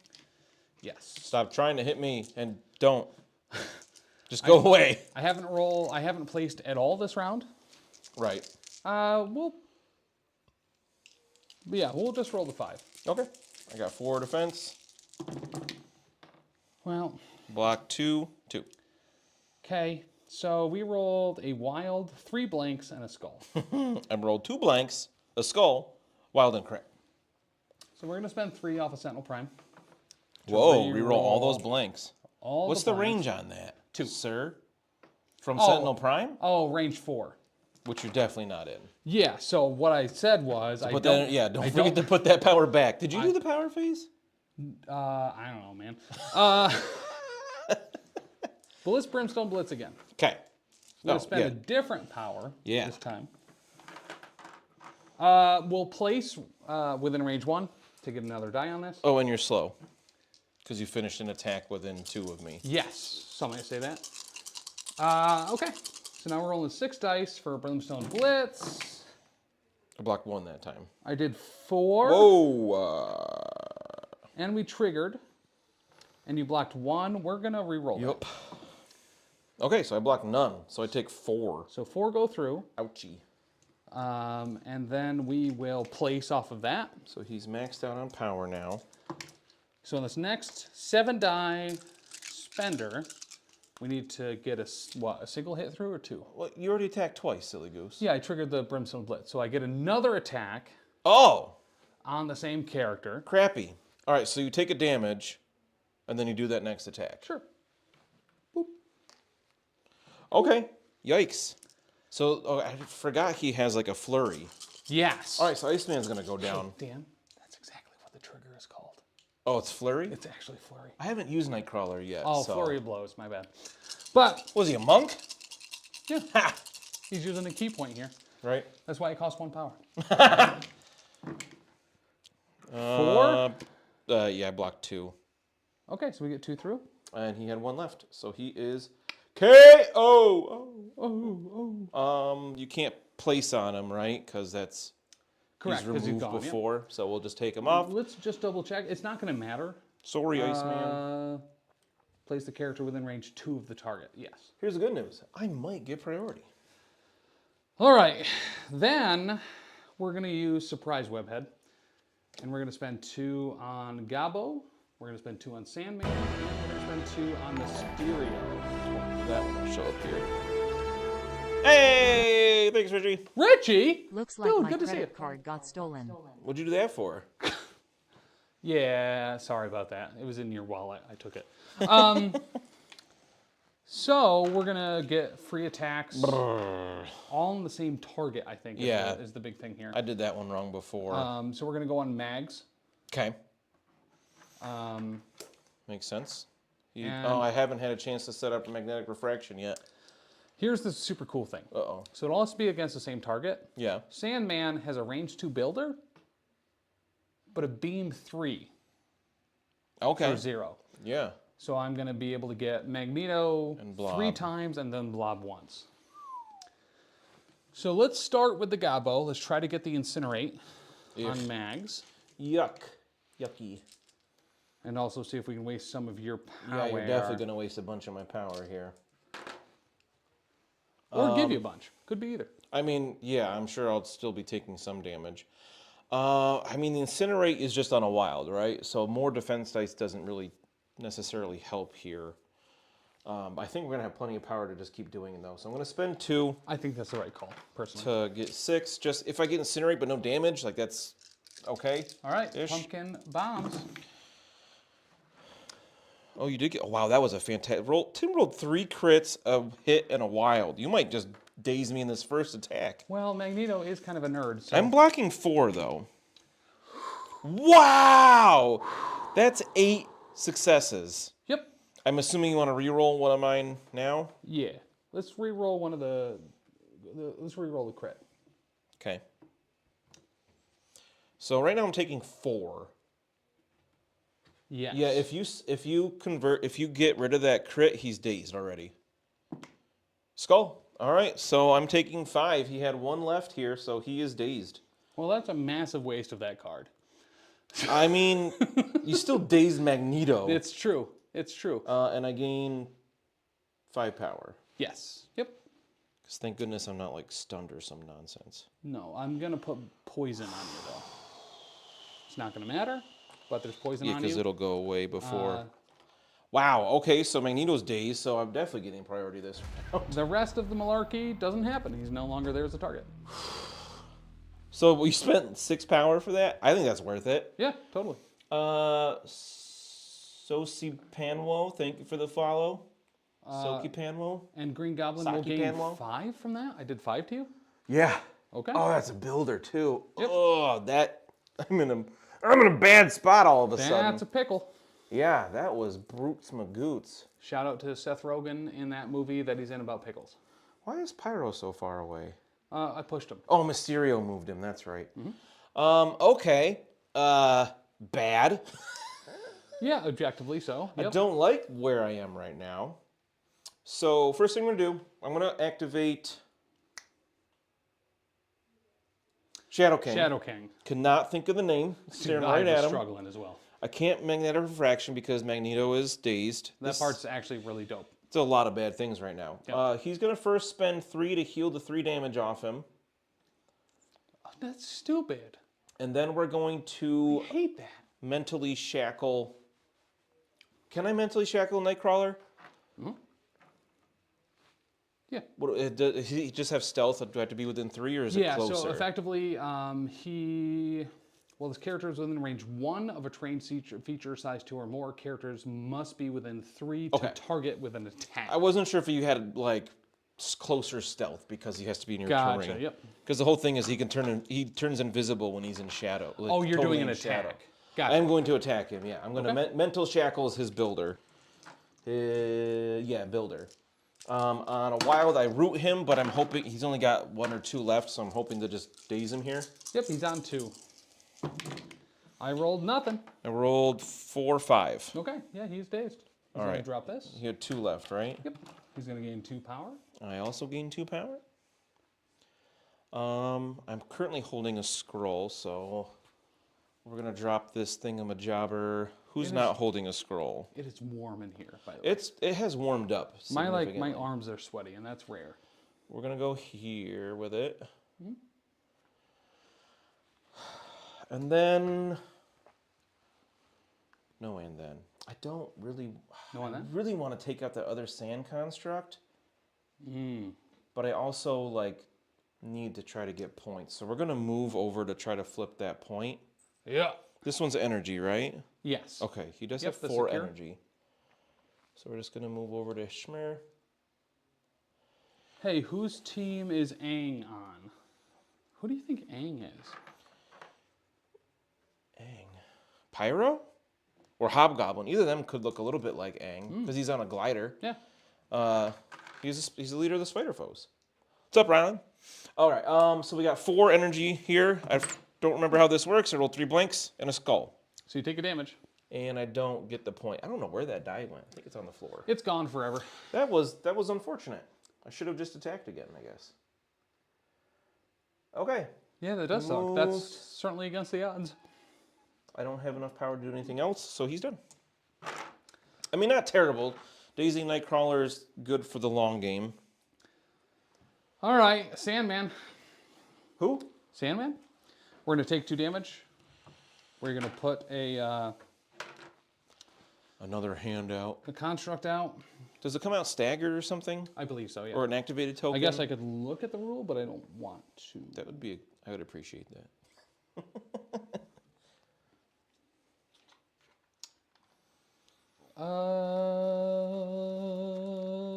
Yes. Stop trying to hit me and don't. Just go away. I haven't placed at all this round. Right. We'll just roll the 5. Okay. I got 4 defense. Well. Block 2, 2. Okay. So we rolled a wild, 3 blanks, and a skull. I rolled 2 blanks, a skull, wild and crit. So we're gonna spend 3 off of Sentinel Prime. Whoa, reroll all those blanks. All What's the blanks. range on that? 2. Sir? From Oh. Sentinel Prime? Oh, range 4. Which you're definitely not in. Yeah. So what I said was, Don't forget to put that power back. Did you do the power phase? I don't know, man. But let's Brimstone Blitz again. Okay. We're gonna spend a different power this time. We'll place within range 1 to get another die on this. Oh, and you're slow. Because you finished an attack within 2 of me. Yes, some might say that. Okay, so now we're rolling 6 dice for Brimstone Blitz. I blocked 1 that time. I did 4. Whoa! And we triggered. And you blocked 1. We're gonna re-roll it. Yup. Okay, so I block none. So I take 4. So 4 go through. Ouchie. And then we will place off of that. So he's maxed out on power now. So in this next 7 die spender, we need to get a single hit through or 2? Well, you already attacked twice, silly goose. Yeah, I triggered the Brimstone Blitz. So I get another attack Oh! on the same character. Crappy. All right, so you take a damage, and then you do that next attack. Sure. Okay. Yikes. So I forgot he has like a flurry. Yes. All right, so Iceman's going to go down. Dan, that's exactly what the trigger is called. Oh, it's flurry? It's actually flurry. I haven't used Nightcrawler yet. Oh, so. flurry of blows, my bad. But, Was he a monk? yeah, Ha! he's using a key point here. Right. That's why it costs 1 power. 4? Yeah, I blocked 2. Okay, so we get 2 through. And he had 1 left. So he is KO! You can't place on him, right? Because that's... Correct, He's 'cause he's removed gone, yep. before, so we'll just take him off. Let's just double check. It's not going to matter. Sorry, Iceman. Place the character within range 2 of the target. Yes. Here's the good news. I might get priority. All right. Then we're going to use Surprise Webhead. And we're going to spend 2 on Gabo. We're going to spend 2 on Sandman. And we're going to spend 2 on Mysterio. That one will show up here. Hey! Thanks, Richie. Richie! Looks like Dude, my good to see credit you. card got stolen. What'd you do that for? Yeah, sorry about that. It was in your wallet. I took it. So we're going to get free attacks all on the same target, I think, is the big thing here. I did that one wrong before. So we're going to go on Mags. Okay. Makes sense. I haven't had a chance to set up magnetic refraction yet. Here's the super cool thing. Uh-oh. So it all has to be against the same target. Yeah. Sandman has a range 2 builder, but a beam 3 Okay. for 0. Yeah. So I'm going to be able to get Magneto And Blob. 3 times and then Blob once. So let's start with the Gabo. Let's try to get the Incinerate on Mags. Yuck. Yucky. And also see if we can waste some of your power. Yeah, you're definitely going to waste a bunch of my power here. Or give you a bunch. Could be either. I mean, yeah, I'm sure I'll still be taking some damage. I mean, the Incinerate is just on a wild, right? So more defense dice doesn't really necessarily help here. I think we're going to have plenty of power to just keep doing it, though. So I'm going to spend 2 I think that's the right call, personally. to get 6. Just if I get Incinerate but no damage, like that's okay. All right, Ish. pumpkin bombs. Oh, you did get... Oh, wow, that was a fantastic... Tim rolled 3 crits, a hit, and a wild. You might just daze me in this first attack. Well, Magneto is kind of a nerd. So. I'm blocking 4, though. Wow! That's 8 successes. Yep. I'm assuming you want to re-roll one of mine now? Yeah. Let's re-roll one of let's re-roll the crit. Okay. So right now I'm taking 4. Yes. Yeah, if you get rid of that crit, he's dazed already. Skull. All right, so I'm taking 5. He had 1 left here, so he is dazed. Well, that's a massive waste of that card. I mean, you still dazed Magneto. It's true. It's true. And I gain 5 power. Yes. Yep. Because thank goodness I'm not like stunned or some nonsense. No, I'm going to put poison on you, though. It's not going to matter, but there's poison on you. Yeah, because it'll go away before... Wow, okay, so Magneto's dazed, so I'm definitely getting priority this round. The rest of the malarkey doesn't happen. He's no longer there as a target. So we spent 6 power for that? I think that's worth it. Yeah, totally. Sosi Panwo, thank you for the follow. Soki Panwo. And Green Goblin will Saki gain Panwo? 5 from that? I did 5 to you? Yeah. Okay. Oh, that's a builder too. Yep. Oh, I'm in a bad spot all of a sudden. That's a pickle. Yeah, that was Brutes Magoots. Shout out to Seth Rogen in that movie that he's in about pickles. Why is Pyro so far away? I pushed him. Oh, Mysterio moved him. That's right. Okay. Bad. Yeah, objectively so. Yep. I don't like where I am right now. So first thing I'm gonna do, I'm gonna activate Shadow King. Shadow King. Cannot think of the name. Staring Dude, right I was at him. struggling as well. I can't magnetic refraction because Magneto is dazed. That part's actually really dope. It's a lot of bad things right now. Yep. He's going to first spend 3 to heal the 3 damage off him. Oh, that's stupid. And then we're going to I hate that. mentally shackle. Can I mentally shackle Nightcrawler? Hmm? Yeah. Does he just have stealth? Do I have to be within 3 or is it closer? So effectively, his character is within range 1 of a trained feature size 2 or more. Characters must be within 3 to target with an attack. I wasn't sure if you had like closer stealth because he has to be in your terrain. Yep. Because the whole thing is he turns invisible when he's in shadow. Like, oh, you're totally doing an in attack. shadow. Gotcha. I'm going to attack him. Yeah, I'm going to mental shackle as his builder. Builder. On a wild, I root him, but I'm hoping he's only got 1 or 2 left, so I'm hoping to just daze him here. Yep, he's on 2. I rolled nothing. I rolled 4, 5. Okay, yeah, he's dazed. He's going to drop this. He had 2 left, right? Yep. He's going to gain 2 power. I also gain 2 power. I'm currently holding a scroll, so we're going to drop this thingamajobber. Who's not holding a scroll? It is warm in here, by the way. It has warmed up. My arms are sweaty, and that's rare. We're going to go here with it. Mm-hmm. And then... No, and then. I don't really... No, and then? I really want to take out that other sand construct. Mm. But I also, like, need to try to get points. So we're going to move over to try to flip that point. Yeah. This one's energy, right? Yes. Okay, he does have 4 energy. So we're just going to move over to Shmer. Hey, whose team is Aang on? Who do you think Aang is? Aang. Pyro? Or Hobgoblin. Either of them could look a little bit like Aang, because he's on a glider. Yeah. He's the leader of the Spider Foes. What's up, Rylan? All right, so we got 4 energy here. I don't remember how this works. I rolled 3 blanks and a skull. So you take a damage. And I don't get the point. I don't know where that die went. I think it's on the floor. It's gone forever. That was unfortunate. I should have just attacked again, I guess. Okay. Yeah, that does suck. That's certainly against the odds. I don't have enough power to do anything else, so he's done. I mean, not terrible. Daisy Nightcrawler is good for the long game. All right, Sandman. Who? Sandman? We're going to take 2 damage. We're going to put a... Another handout. A construct out. Does it come out staggered or something? I believe so, yeah. Or an activated token? I guess I could look at the rule, but I don't want to. That would be... I would appreciate that.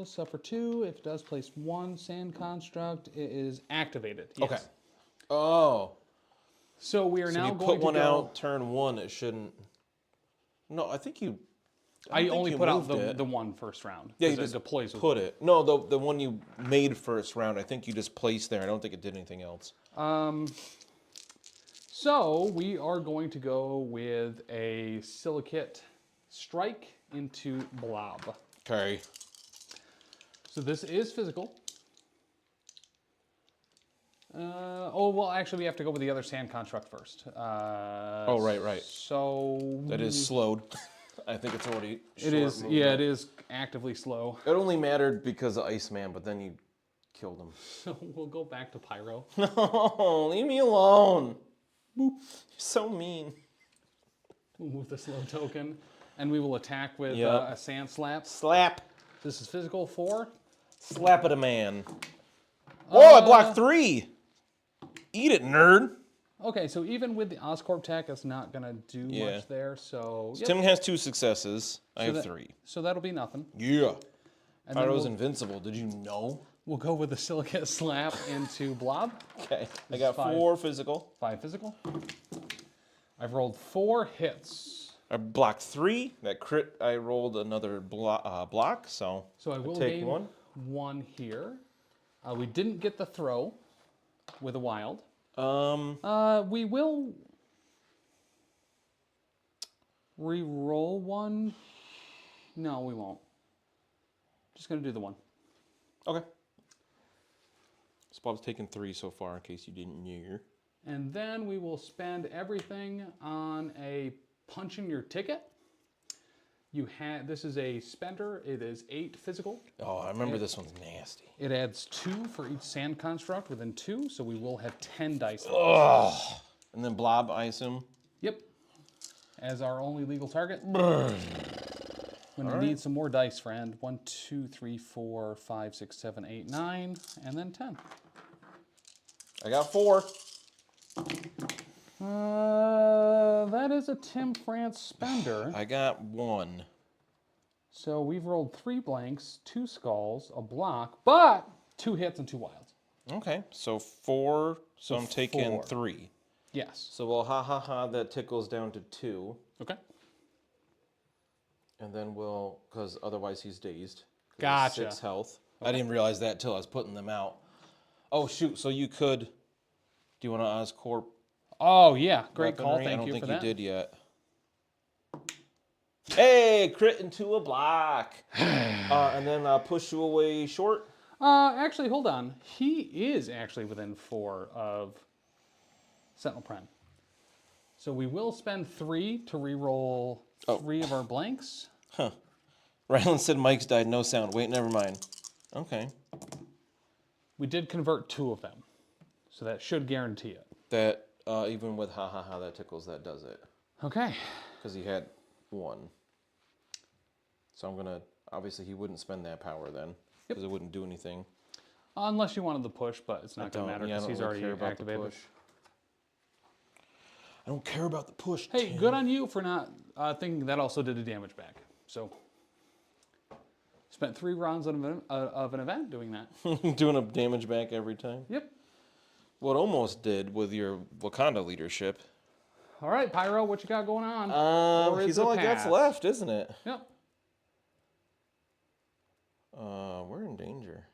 Suffer 2. If it does place 1 sand construct, it is activated. Yes. Okay. Oh. So we are now you going put to one go... out, turn 1, it shouldn't... No, I think you... I only put out the 1 first round. Yeah, you just put it. No, the one you made first round, I think you just placed there. I don't think it did anything else. So we are going to go with a silicate strike into blob. Okay. So this is physical. Well, actually, we have to go with the other sand construct first. Oh, right. So... That is slowed. I think it's already It is, movement. yeah, it is actively slow. It only mattered because of Iceman, but then you killed him. So we'll go back to Pyro. No, leave me alone. Boop. You're so mean. We'll move the slow token, and we will attack with a sand slap. Slap. This is physical 4. Slap at a man. Oh, I blocked 3. Eat it, nerd. Okay, so even with the Oscorp tech, it's not going to do much there. So Tim has 2 successes. I have 3. So that'll be nothing. Yeah. And Pyro's invincible. Did you know? We'll go with the silicate slap into blob. Okay. I got 4 physical. 5 physical. I've rolled 4 hits. I blocked 3. That crit, I rolled another block, so I will take gain 1 here. We didn't get the throw with a wild. We will re-roll 1. No, we won't. Just gonna do the 1. Okay. So Bob's taken 3 so far, in case you didn't hear. And then we will spend everything on a punch in your ticket. This is a spender. It is 8 physical. Oh, I remember this one's nasty. It adds 2 for each sand construct within 2, so we will have 10 dice. Oh, and then blob, I assume. Yep. As our only legal target. When you need some more dice, friend. 1, 2, 3, 4, 5, 6, 7, 8, 9, and then 10. I got 4. That is a Tim France spender. I got 1. So we've rolled 3 blanks, 2 skulls, a block, but 2 hits and 2 wilds. Okay, so 4. So I'm taking 4. 3. Yes. So we'll that tickles down to 2. Okay. And then we'll, because otherwise he's dazed. Gotcha. 6 health. Okay. I didn't realize that till I was putting them out. Oh shoot! So you could. Do you want to Oscorp? Oh yeah, great weaponry? call. Thank I don't you think for you that. did yet. Hey, crit into a block. And then push you away short. Actually, hold on. He is actually within 4 of Sentinel Prime. So we will spend 3 to re-roll 3 of our blanks. Huh. Rylan said Mike's died. No sound. Wait, never mind. Okay. We did convert 2 of them, so that should guarantee it. That even with that tickles, that does it. Okay. Because he had 1. So I'm gonna, obviously he wouldn't spend that power then, because it wouldn't do anything. Unless you wanted the push, but it's not going to matter because he's really already care about activated. the push. I don't care about the push. Hey, Tim. good on you for not thinking that also did a damage back. So, spent 3 rounds of an event doing that. Doing a damage back every time. Yep. Well, it almost did with your Wakanda leadership. All right, Pyro, what you got going on? He's all I got's left, isn't it? Yep. We're in danger.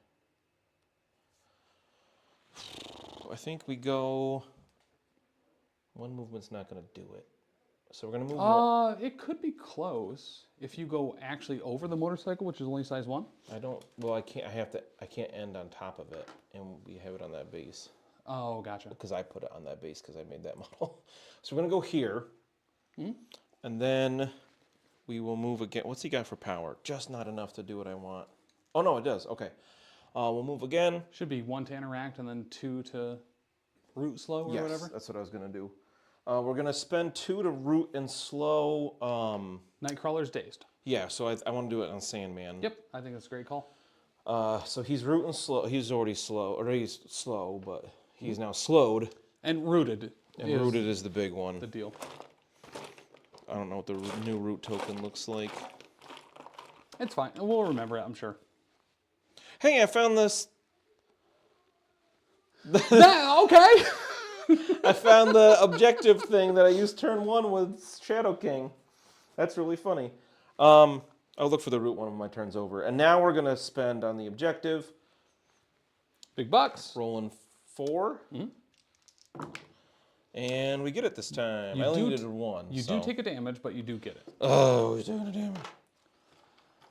I think we go. One movement's not going to do it. So we're going to move. It could be close if you go actually over the motorcycle, which is only size 1. I can't end on top of it, and we have it on that base. Oh, gotcha. Because I put it on that base because I made that model. So we're going to go here. And then we will move again. What's he got for power? Just not enough to do what I want. Oh, no, it does. Okay. We'll move again. Should be 1 to interact and then 2 to root slow or whatever. Yes, that's what I was going to do. We're going to spend 2 to root and slow. Nightcrawler's dazed. Yeah, so I want to do it on Sandman. Yep, I think that's a great call. So he's rooting slow. He's already slow, or he's slow, but he's now slowed. And rooted. And rooted is the big one. The deal. I don't know what the new root token looks like. It's fine. We'll remember it, I'm sure. Hey, I found this. Okay. I found the objective thing that I used turn 1 with Shadow King. That's really funny. I'll look for the root one of my turns over. And now we're going to spend on the objective. Big bucks. Rolling 4. And we get it this time. I only needed a 1. You do take a damage, but you do get it. Oh, he's doing a damage.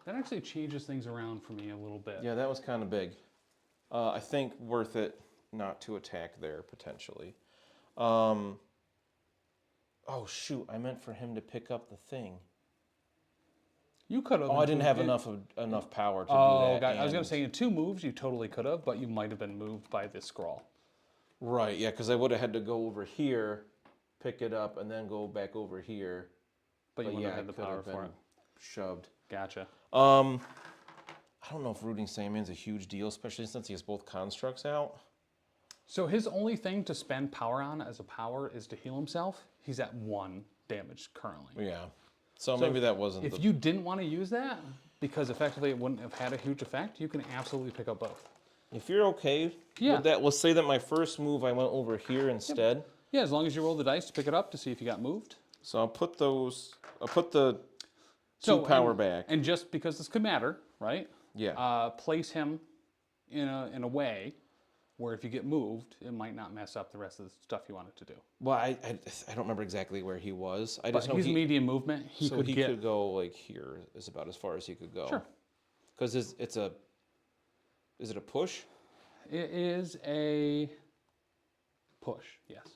That actually changes things around for me a little bit. Yeah, that was kind of big. I think worth it not to attack there, potentially. Oh, shoot. I meant for him to pick up the thing. You could have. Oh, I didn't have enough power to do that. Oh, God. I was going to say in 2 moves, you totally could have, but you might have been moved by this scrawl. Right, yeah, because I would have had to go over here, pick it up, and then go back over here. But you wouldn't yeah, have had the power for it. Shoved. Gotcha. I don't know if rooting Sandman's a huge deal, especially since he has both constructs out. So his only thing to spend power on as a power is to heal himself. He's at 1 damage currently. Yeah. So maybe that wasn't If you didn't want to use that, because effectively it wouldn't have had a huge effect, you can absolutely pick up both. If you're okay with that, let's say that my first move I went over here instead. Yeah, as long as you roll the dice to pick it up to see if you got moved. So I'll put the 2 power back. And just because this could matter, right? Yeah. Place him in a way where if you get moved, it might not mess up the rest of the stuff you wanted to do. Well, I don't remember exactly where he was. I But just know he's medium movement. He could go like here is about as far as he could go. Sure. Because is it a push? It is a push, yes.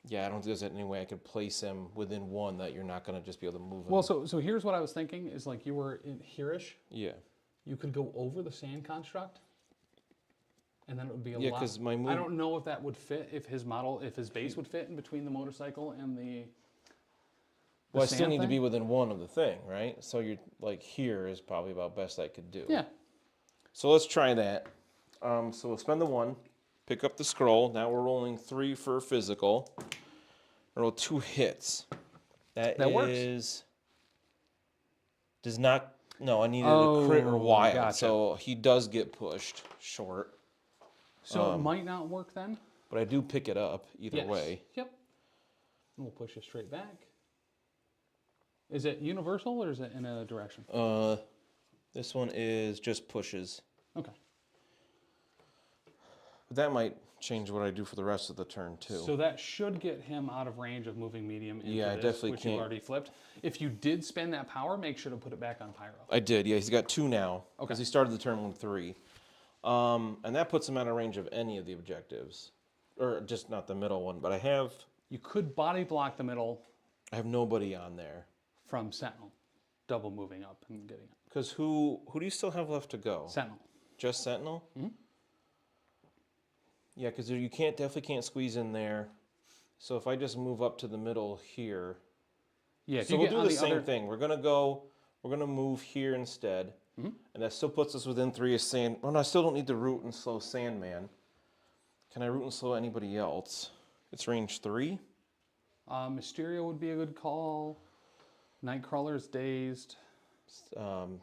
Yeah, I don't think there's any way I could place him within 1 that you're not going to just be able to move him. Well, so here's what I was thinking is like you were in here-ish. Yeah. You could go over the sand construct. And then it would be a Yeah, lot. because my move... I don't know if that would fit, if his base would fit in between the motorcycle and the Well, I still sand need to thing. be within 1 of the thing, right? So you're like here is probably about best I could do. Yeah. So let's try that. So we'll spend the 1, pick up the scroll. Now we're rolling 3 for physical. Roll 2 hits. That works. is... Does not... No, I needed a crit or wild. Gotcha. So he does get pushed short. So it might not work then? But I do pick it up either Yes. way. Yep. And we'll push you straight back. Is it universal or is it in a direction? This one is just pushes. Okay. But that might change what I do for the rest of the turn too. So that should get him out of range of moving medium into Yeah, I this, definitely which can't. you've already flipped. If you did spend that power, make sure to put it back on Pyro. I did, yeah. He's got 2 now. Because Okay. he started the turn with 3. And that puts him out of range of any of the objectives. Or just not the middle one, but I have You could body block the middle nobody on there. from Sentinel, double moving up and getting it. Because who do you still have left to go? Sentinel. Just Sentinel? Yeah, because you definitely can't squeeze in there. So if I just move up to the middle here. Yeah, if So you we'll get do on the same other, thing. We're gonna move here instead. And that still puts us within 3 of Sand. Oh no, I still don't need to root and slow Sandman. Can I root and slow anybody else? It's range 3. Mysterio would be a good call. Nightcrawler is dazed.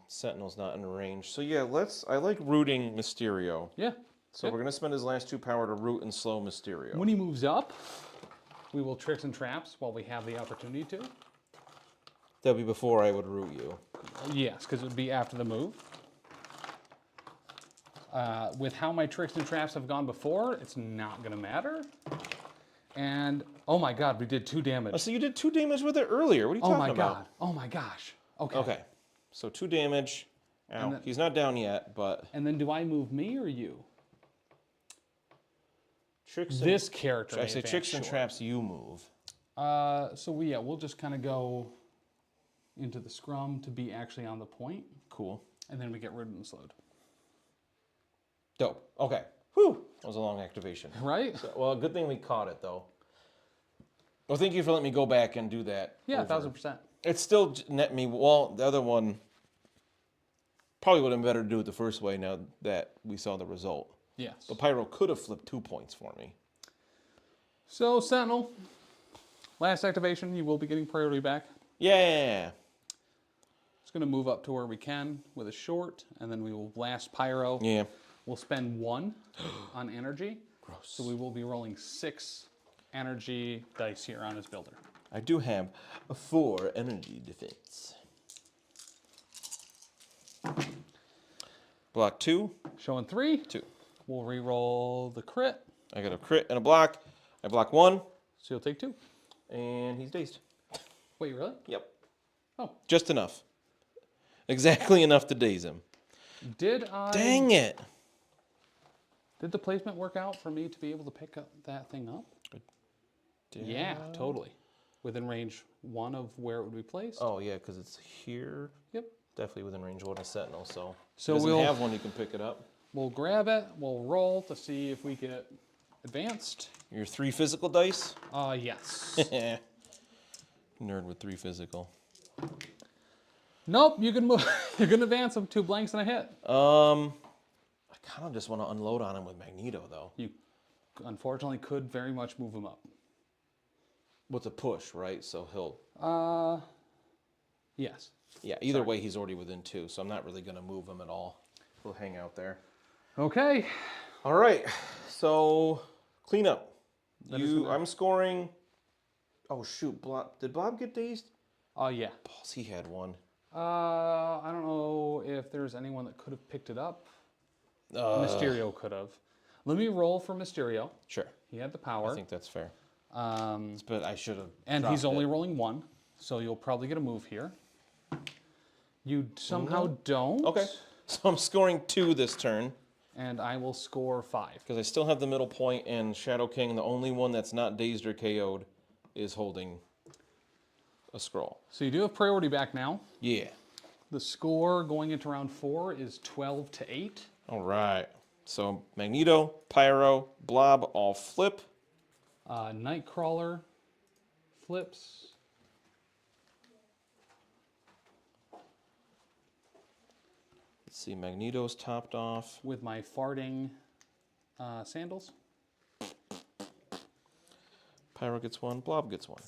Sentinel's not in range. So yeah, I like rooting Mysterio. Yeah. So we're gonna spend his last 2 power to root and slow Mysterio. When he moves up, we will tricks and traps while we have the opportunity to. That'd be before I would root you. Yes, because it would be after the move. With how my tricks and traps have gone before, it's not going to matter. And, oh my god, we did 2 damage. Oh, so you did 2 damage with it earlier. What are you talking about? Oh my god. Oh my gosh. Okay. Okay. So 2 damage. Ow. then- He's not down yet, but And then do I move me or you? tricks This character. and I may say advance tricks and short. traps you move. We'll just kind of go into the scrum to be actually on the point, Cool. and then we get rooted and slowed. Dope. Okay. Whew. That was a long activation. Right? Well, good thing we caught it though. Well, thank you for letting me go back and do that. Yeah, over. 1000%. It still net me. Well, the other one probably would have been better to do it the first way now that we saw the result. Yes. But Pyro could have flipped 2 points for me. So, Sentinel, last activation, you will be getting priority back. Yeah. It's going to move up to where we can with a short, and then we will blast Pyro. Yeah. We'll spend 1 on energy. Gross. So we will be rolling 6 energy dice here on his builder. I do have a 4 energy defense. Block 2. Showing 3. 2. We'll re-roll the crit. I got a crit and a block. I block 1, So you'll take 2. and he's dazed. Wait, really? Yep. Oh. Just enough. Exactly enough to daze him. Did I... Dang it. Did the placement work out for me to be able to pick up that thing up? Yeah, totally. Within range 1 of where it would be placed. Oh, yeah, because it's here. Yep. Definitely within range 1 of Sentinel, so... So doesn't we'll have one, you can pick it up. We'll grab it. We'll roll to see if we get advanced. Your 3 physical dice? Yes. Nerd with 3 physical. Nope, you can move. You can advance them 2 blanks and a hit. I kind of just want to unload on him with Magneto, though. You unfortunately could very much move him up. With a push, right? So he'll... Yes. Yeah, either way, he's already within 2, so I'm not really going to move him at all. He'll hang out there. Okay. All right, so clean up. is I'm scoring... Oh, shoot. Did Bob get dazed? Yeah. Balls, he had one. I don't know if there's anyone that could have picked it up. Mysterio could have. Let me roll for Mysterio. Sure. He had the power. I think that's fair. Um, But I should have. and he's only rolling 1, so you'll probably get a move here. You somehow don't. Okay. So I'm scoring 2 this turn. And I will score 5. Because I still have the middle point, and Shadow King, the only one that's not dazed or KO'd, is holding a scroll. So you do have priority back now. Yeah. The score going into round 4 is 12-8. All right. So Magneto, Pyro, Blob all flip. Nightcrawler flips. Let's see, Magneto's topped off. With my farting sandals. Pyro gets 1, Blob gets 1.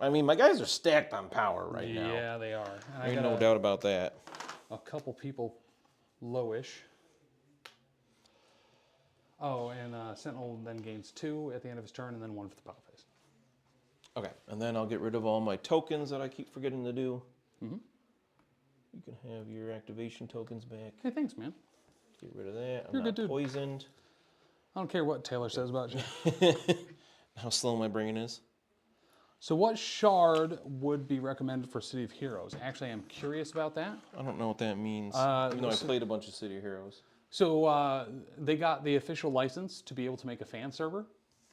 I mean, my guys are stacked on power right now. Yeah, they are. And Ain't no doubt about that. A couple people lowish. Oh, and Sentinel then gains 2 at the end of his turn, and then 1 for the power phase. Okay, and then I'll get rid of all my tokens that I keep forgetting to do. Mm-hmm. You can have your activation tokens back. Hey, thanks, man. Get rid of that. I'm You're a not good dude. poisoned. I don't care what Taylor says about you. How slow my brain is. So what shard would be recommended for City of Heroes? Actually, I'm curious about that. I don't know what that means. Even though I played a bunch of City of Heroes. So they got the official license to be able to make a fan server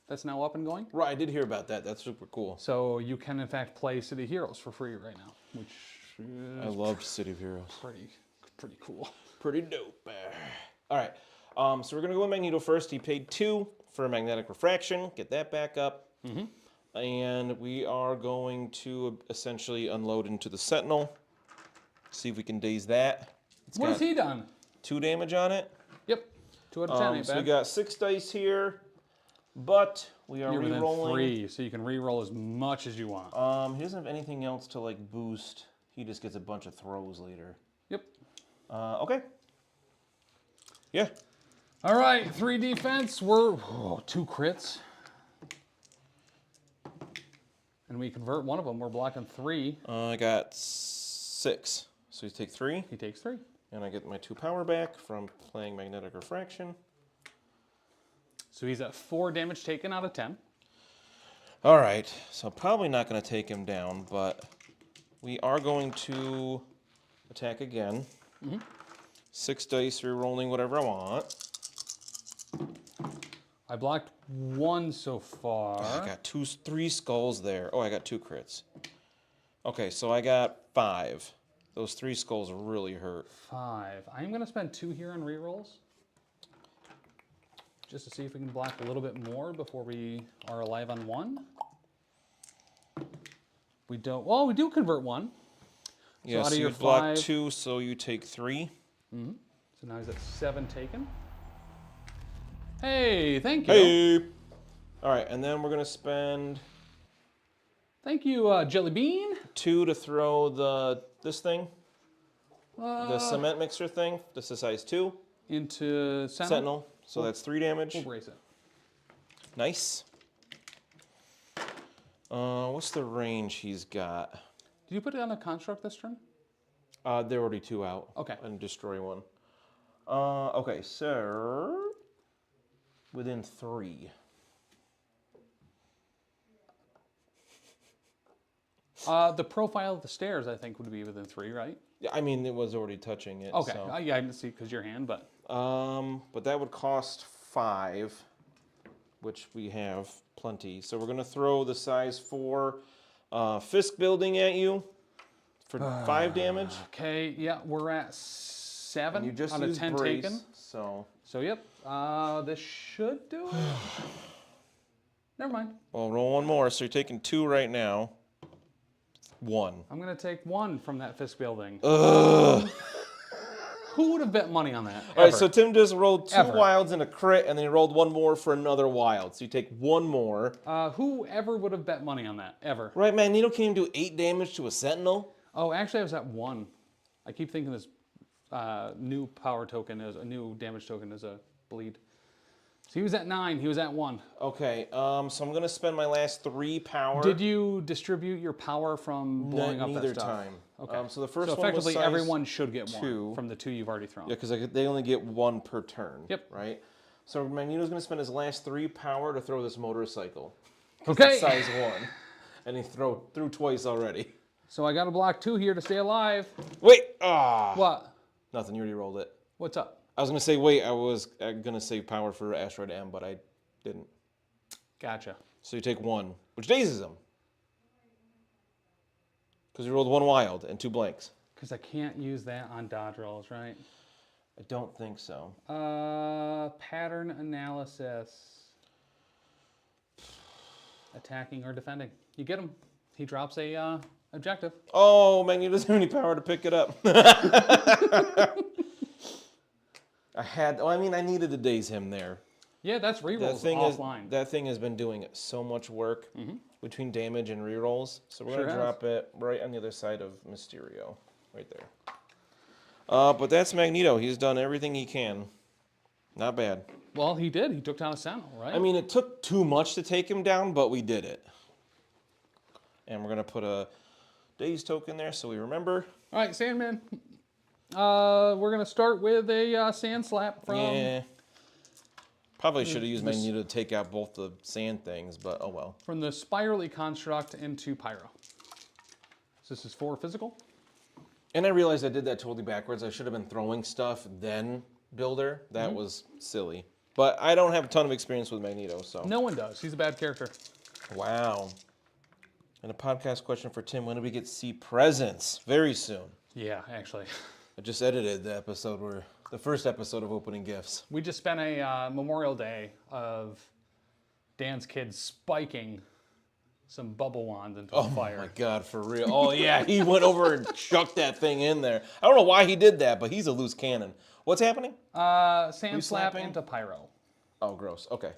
that's now up and going. Right, I did hear about that. That's super cool. So you can, in fact, play City of Heroes for free right now, which is I loved City of Heroes. pretty cool. Pretty dope. All right, so we're going to go with Magneto first. He paid 2 for magnetic refraction. Get that back up. Mm-hmm. And we are going to essentially unload into the Sentinel. See if we can daze that. What has he done? 2 damage on it. Yep. 2 out of 10 ain't So bad. we got 6 dice here, but we are You're within re-rolling. 3, so you can re-roll as much as you want. He doesn't have anything else to like boost. He just gets a bunch of throws later. Yep. Okay. Yeah. All right, 3 defense. We're 2 crits. And we convert one of them. We're blocking 3. I got 6. So you take 3. He takes 3. And I get my 2 power back from playing magnetic refraction. So he's at 4 damage taken out of 10. All right. So I'm probably not going to take him down, but we are going to attack again. Mm-hmm. 6 dice, re-rolling whatever I want. I blocked 1 so far. I got 3 skulls there. Oh, I got 2 crits. Okay, so I got 5. Those 3 skulls really hurt. 5. I'm going to spend 2 here on rerolls. Just to see if we can block a little bit more before we are alive on 1. We don't. Well, we do convert 1. Yeah, out so of your you block 5, 2, so you take 3. Mm-hmm. So now he's at 7 taken. Hey, thank you. Hey! All right, and then we're going to spend Thank you, Jelly Bean. 2 to throw this thing. The cement mixer thing. This is size 2. Into Sentinel. So that's 3 damage. We'll brace it. Nice. What's the range he's got? Did you put it on a construct this turn? There are already 2 out. Okay. And destroy 1. Okay, so within 3. The profile of the stairs, I think, would be within 3, right? Yeah, I mean, it was already touching it. Okay. So. Yeah, I didn't see because your hand, but. But that would cost 5, which we have plenty. So we're going to throw the size 4 Fisk building at you for 5 damage. Okay, yeah, we're at 7 And you just out of used 10 brace, taken. So yep, this should do it. Never mind. well, roll 1 more. So you're taking 2 right now. 1. I'm going to take 1 from that Fisk building. Ugh. Who would have bet money on that? All right, so Tim just rolled 2 Ever. wilds and a crit, and then he rolled 1 more for another wild. So you take 1 more. Whoever would have bet money on that? Ever. Right, Magneto can do 8 damage to a Sentinel. Oh, actually, I was at 1. I keep thinking this new power token is a new damage token is a bleed. So he was at 9. He was at 1. Okay, so I'm going to spend my last 3 power. Did you distribute your power from blowing up that Neither stuff? time. Okay. So the first so one was effectively size everyone should get 2. 1 from the 2 you've already thrown. Yeah, because they only get 1 per turn. Yep. Right? So Magneto's going to spend his last 3 power to throw this motorcycle. Okay. It's size 1. And he threw twice already. So I got to block 2 here to stay alive. Wait! Ah! What? Nothing, you already rolled it. What's up? I was going to say, wait, I was going to save power for Asteroid M, but I didn't. Gotcha. So you take 1, which dazes him. Because you rolled 1 wild and 2 blanks. Because I can't use that on dodge rolls, right? I don't think so. Pattern analysis. Attacking or defending. You get him. He drops a objective. Oh, Magneto doesn't have any power to pick it up. I needed to daze him there. Yeah, that's rerolls offline. That thing has been doing so much work between damage and rerolls. So we're going to drop it right on the other side of Mysterio. Right there. But that's Magneto. He's done everything he can. Not bad. Well, he did. He took down a Sentinel, right? I mean, it took too much to take him down, but we did it. And we're going to put a daze token there so we remember. All right, Sandman. We're going to start with a Sand Slap from... Yeah. Probably should have used Magneto to take out both the sand things, but oh well. From the Spirally Construct into Pyro. So this is 4 physical. And I realized I did that totally backwards. I should have been throwing stuff, then Builder. That was silly. But I don't have a ton of experience with Magneto, so. No one does. He's a bad character. Wow. And a podcast question for Tim. When do we get to see presents? Very soon. Yeah, actually. I just edited the first episode of Opening Gifts. We just spent a Memorial Day of Dan's kids spiking some bubble wands into a fire. Oh my God, for real. Oh yeah, he went over and chucked that thing in there. I don't know why he did that, but he's a loose cannon. What's happening? Sand Slap into Pyro. Oh, gross. Okay.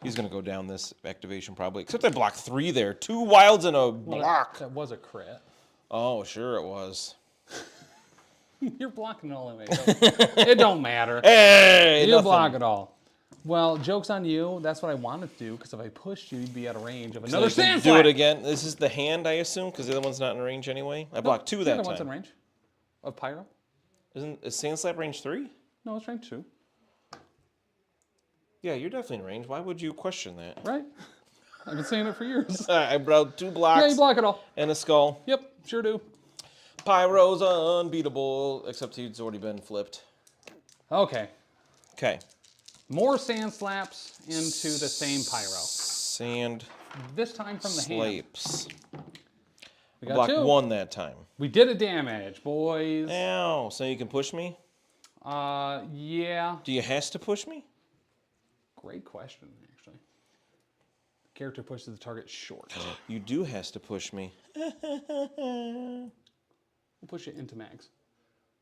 He's going to go down this activation probably. Except I blocked 3 there. 2 wilds and a block. That was a crit. Oh, sure it was. You're blocking it all anyway. It don't matter. Hey, you block it all. Well, joke's on you. That's what I wanted to do, because if I pushed you, you'd be out of range of another Sand Slap. Do it again. This is the hand, I assume, because the other one's not in range anyway. I blocked 2 that time. The other one's in range of Pyro. Is Sand Slap range 3? No, it's range 2. Yeah, you're definitely in range. Why would you question that? Right. I've been saying it for years. I brought 2 blocks. Yeah, you block it all. And a skull. Yep, sure do. Pyro's unbeatable, except he's already been flipped. Okay. Okay. More Sand Slaps into the same Pyro. Sand. This time from the hand. Slapes. We got blocked 2. 1 that time. We did a damage, boys. Ow. So you can push me? Yeah. Do you has to push me? Great question, actually. The character pushes the target short. You do has to push me. We'll push it into max.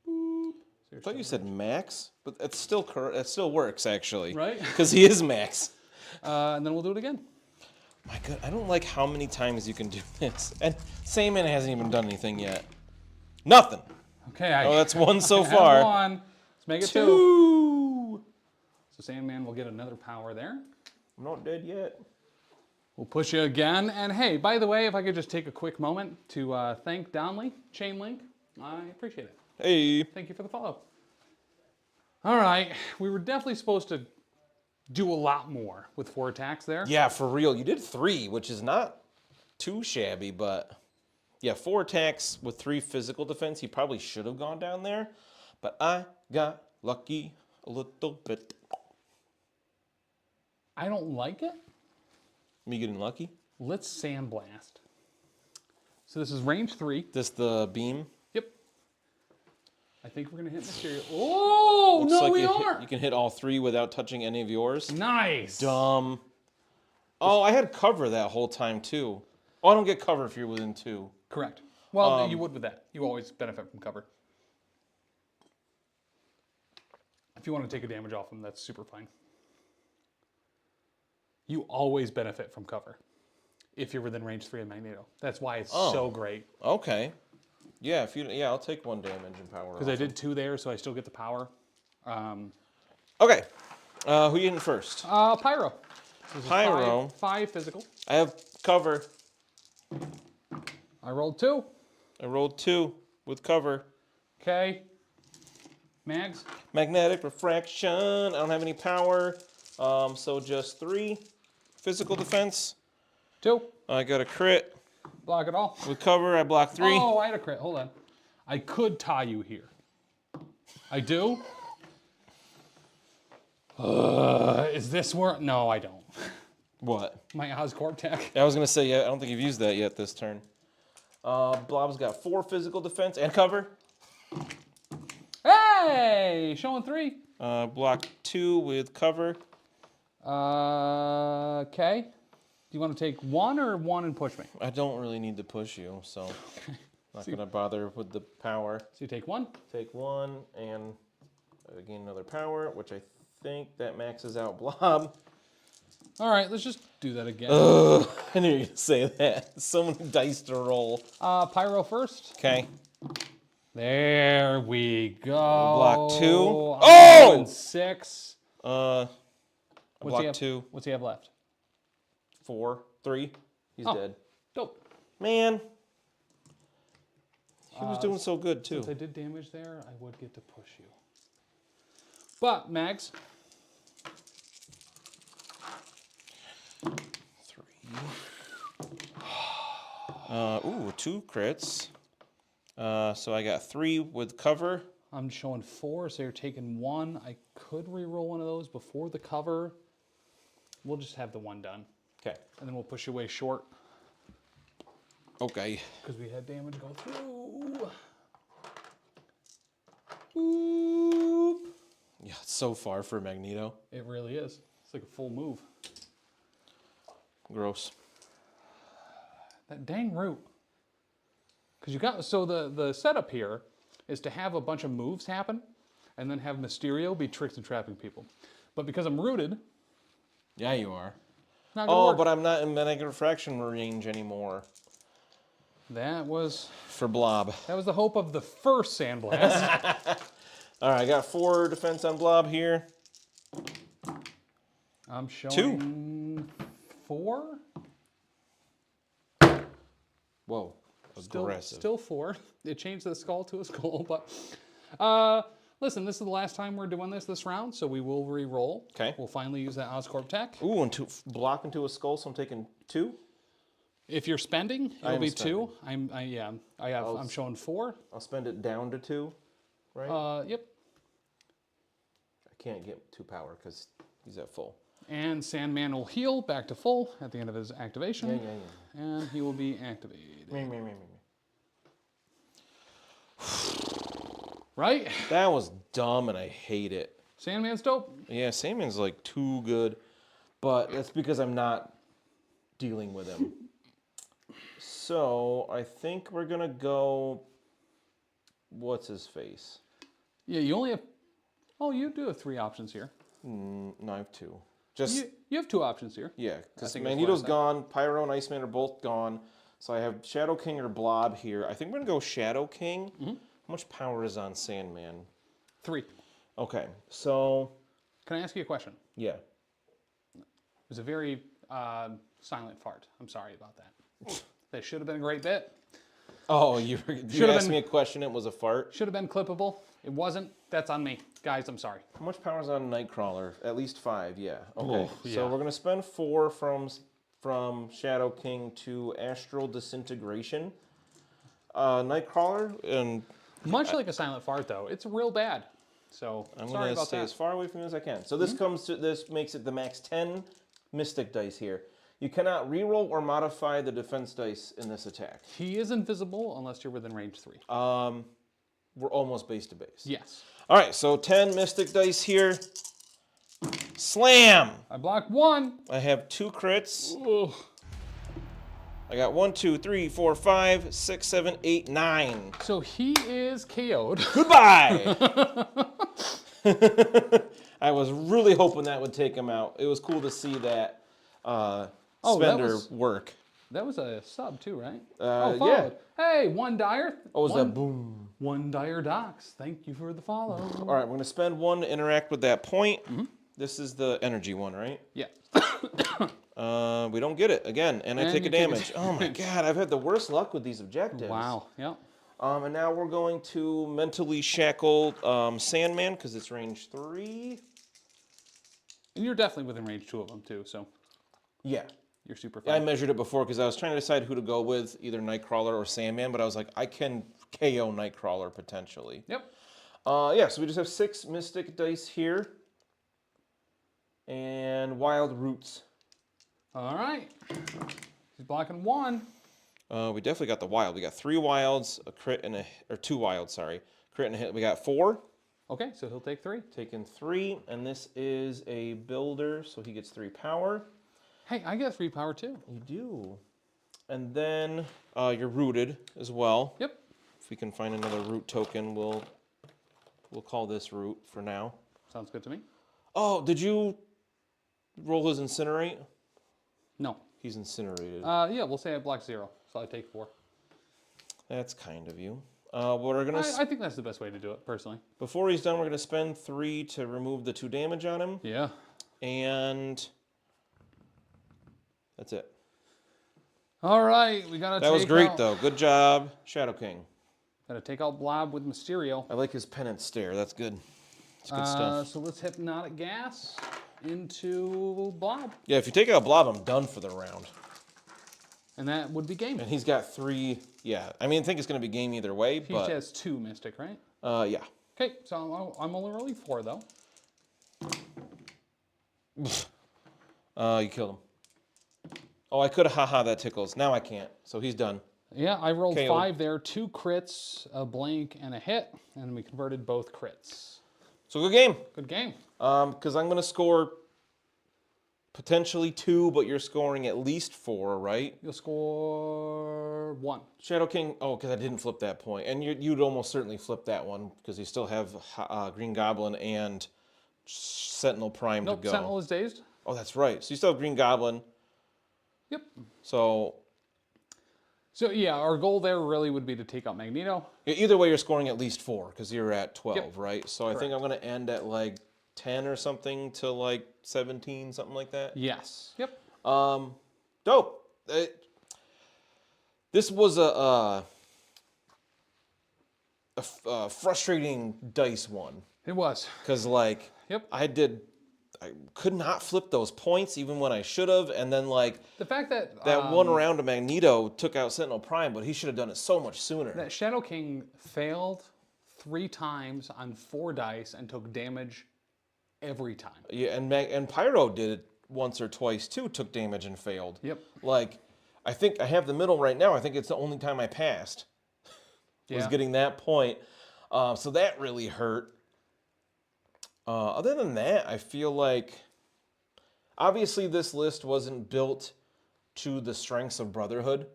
I thought you said max, but that's still correct. That still works actually, right? Because he is max. And then we'll do it again. My God, I don't like how many times you can do this. And Sandman hasn't even done anything yet. Nothing. Okay. That's 1 so far. 1. Let's make it 2. So Sandman will get another power there. I'm not dead yet. We'll push you again. And hey, by the way, if I could just take a quick moment to thank Donley, Chainlink, I appreciate it. Hey. Thank you for the follow. All right, we were definitely supposed to do a lot more with 4 attacks there. Yeah, for real. You did 3, which is not too shabby, but yeah, 4 attacks with 3 physical defense. He probably should have gone down there, but I got lucky a little bit. I don't like it. Me getting lucky? Let's Sandblast. So this is range 3. This the beam? Yep. I think we're going to hit Mysterio. Oh, Looks no, like we are. You can hit all 3 without touching any of yours. Nice. Dumb. Oh, I had cover that whole time, too. Oh, I don't get cover if you're within 2. Correct. Well, you would with that. You always benefit from cover. If you want to take a damage off him, that's super fine. You always benefit from cover if you're within range 3 of Magneto. That's why it's so great. Okay. Yeah, I'll take 1 damage and power. Because I did 2 there, so I still get the power. Okay. Who you in first? Pyro. Pyro. 5 physical. I have cover. I rolled 2. I rolled 2 with cover. Okay. Mags. Magnetic refraction. I don't have any power. So just 3 physical defense. 2. I got a crit. Block it all. With cover, I block 3. Oh, I had a crit. Hold on. I could tie you here. I do. Is this where? No, I don't. What? My Oscorp tech. I was going to say, yeah, I don't think you've used that yet this turn. Blob's got 4 physical defense and cover. Hey, showing 3. Block 2 with cover. Okay. Do you want to take 1 or 1 and push me? I don't really need to push you, so not going to bother with the power. So you take 1? Take 1 and gain another power, which I think that maxes out Blob. All right, let's just do that again. I knew you were going to say that. So many dice to roll. Pyro first. Okay. There we go. Block 2. Oh! 6. Block What's 2. What's he have left? 4. 3. He's dead. Dope. Man. He was doing so good, too. Since I did damage there, I would get to push you. But, Mags. 3. Ooh, 2 crits. So I got 3 with cover. I'm showing 4, so you're taking 1. I could re-roll one of those before the cover. We'll just have the 1 done. Okay. And then we'll push you away short. Okay. Because we had damage go through. Boop. Yeah, it's so far for Magneto. It really is. It's like a full move. Gross. That dang root. Because you got, so the setup here is to have a bunch of moves happen and then have Mysterio be tricks and trapping people. But because I'm rooted. Yeah, you are. Not gonna work. But I'm not in negative refraction range anymore. That was For Blob. That was the hope of the first Sandblast. All right, I got 4 defense on Blob here. I'm showing 4. Whoa, aggressive. Still 4. It changed the skull to a skull, but listen, this is the last time we're doing this round, so we will re-roll. Okay. We'll finally use that Oscorp tech. Ooh, and block into a skull, so I'm taking 2. If you're spending, it'll be 2. spending. I'm showing 4. I'll spend it down to 2, right? Yep. I can't get 2 power because he's at full. And Sandman will heal back to full at the end of his activation. Yeah. And he will be activated. Right? That was dumb and I hate it. Sandman's dope. Yeah, Sandman's like too good, but that's because I'm not dealing with him. So I think we're gonna go. What's his face? Yeah, you only have. Oh, you do have 3 options here. No, I have 2. Just you have 2 options here. yeah, because think Magneto's it's gone. Pyro and Iceman are both gone. So I have Shadow King or Blob here. I think we're gonna go Shadow King. How much power is on Sandman? 3. Okay, so Can I ask you a question? yeah. It was a very silent fart. I'm sorry about that. That should have been a great bit. Oh, you asked been- me a question. It was a fart. Should have been clippable. It wasn't. That's on me. Guys, I'm sorry. How much power is on Nightcrawler? At least 5, yeah. Okay, Oh, so yeah. we're gonna spend 4 from Shadow King to Astral Disintegration. Nightcrawler, and Much like a silent fart, though, it's real bad. So I'm sorry gonna about stay that. as far away from you as I can. So this makes it the max 10 Mystic dice here. You cannot reroll or modify the defense dice in this attack. He is invisible unless you're within range 3. We're almost base to base. Yes. All right, so 10 Mystic dice here. Slam! I blocked 1. I have 2 crits. Ugh. I got 1, 2, 3, 4, 5, 6, 7, 8, 9. So he is KO'd. Goodbye! I was really hoping that would take him out. It was cool to see that spender work. That was a sub too, right? Yeah. Followed. Hey, 1 Dire. Oh, was that boom? 1 Dire Docs. Thank you for the follow. All right, we're going to spend 1 to interact with that point. This is the energy one, right? Yeah. We don't get it again, and I And take a you take a damage. Oh my god, I've had the worst luck with these objectives. Wow. Yep. And now we're going to mentally shackle Sandman because it's range 3. And you're definitely within range 2 of them too, so Yeah. you're super I fine. measured it before because I was trying to decide who to go with, either Nightcrawler or Sandman, but I was like, I can KO Nightcrawler potentially. Yep. Yeah, so we just have 6 Mystic dice here. And wild roots. All right. He's blocking 1. We definitely got the wild. We got 3 wilds, a crit and a, or 2 wilds, sorry. Crit and a hit. We got 4. Okay, so he'll take 3. Taking 3, and this is a builder, so he gets 3 power. Hey, I get 3 power too. You do. And then you're rooted as well. Yep. If we can find another root token, we'll call this root for now. Sounds good to me. Oh, did you roll his incinerate? No. He's incinerated. Yeah, we'll say I block 0, so I take 4. That's kind of you. We're gonna. I think that's the best way to do it, personally. Before he's done, we're gonna spend 3 to remove the 2 damage on him. Yeah. And that's it. All right, we gotta. That was great, though. Good job, Shadow King. Gotta take out Blob with Mysterio. I like his pennant stare. That's good. It's good stuff. So let's Hypnotic Gas into Blob. Yeah, if you take out Blob, I'm done for the round. And that would be game. And he's got 3. Yeah, I mean, I think it's going to be game either way, He but has 2 Mystic, right? yeah. Okay, so I'm only rolling 4 though. You killed him. Oh, I could have. Haha, that tickles. Now I can't. So he's done. Yeah, I rolled KO'd. 5 there, 2 crits, a blank, and a hit, and we converted both crits. So good game. Good game. Because I'm going to score potentially 2, but you're scoring at least 4, right? You'll score 1. Shadow King. Oh, because I didn't flip that point, and you'd almost certainly flip that one because you still have Green Goblin and Sentinel Prime Nope, to go. Sentinel is dazed. Oh, that's right. So you still have Green Goblin. Yep. So yeah, our goal there really would be to take out Magneto. either way, you're scoring at least 4 because you're at 12, Yep. right? So I think I'm going to end at like 10 or something to like 17, something like that. Yes. Yep. Dope. This was a frustrating dice one It was. because like Yep. I could not flip those points even when I should have, and then like The fact that one round of Magneto took out Sentinel Prime, but he should have done it so much sooner. that Shadow King failed 3 times on 4 dice and took damage every time. Yeah, and Pyro did it once or twice too, took damage and failed. Yep. Like, I think I have the middle right now. I think it's the only time I passed. Was Yeah. getting that point. So that really hurt. Other than that, I feel like obviously this list wasn't built to the strengths of Brotherhood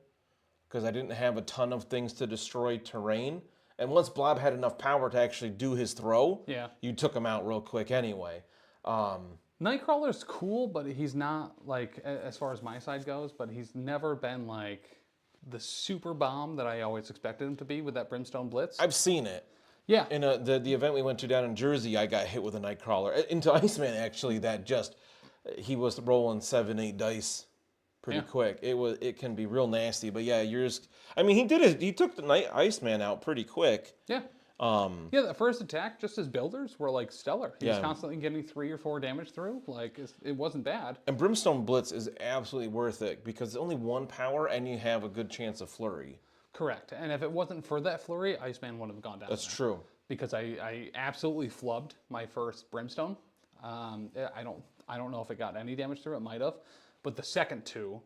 because I didn't have a ton of things to destroy terrain. And once Blob had enough power to actually do his throw, Yeah. you took him out real quick anyway. Nightcrawler's cool, but he's not like, as far as my side goes, but he's never been like the super bomb that I always expected him to be with that Brimstone Blitz. I've seen it. Yeah. In the event we went to down in Jersey, I got hit with a Nightcrawler. Into Iceman, actually, he was rolling 7-8 dice pretty quick. It can be real nasty, but yeah, yours. I mean, he took the Iceman out pretty quick. Yeah. Yeah, that first attack, just his builders were like stellar. He was constantly getting 3 or 4 damage through. Like, it wasn't bad. And Brimstone Blitz is absolutely worth it because it's only 1 power and you have a good chance of flurry. Correct. And if it wasn't for that flurry, Iceman wouldn't have gone down. That's there. true. Because I absolutely flubbed my first Brimstone. I don't know if it got any damage through. It might have, but the second 2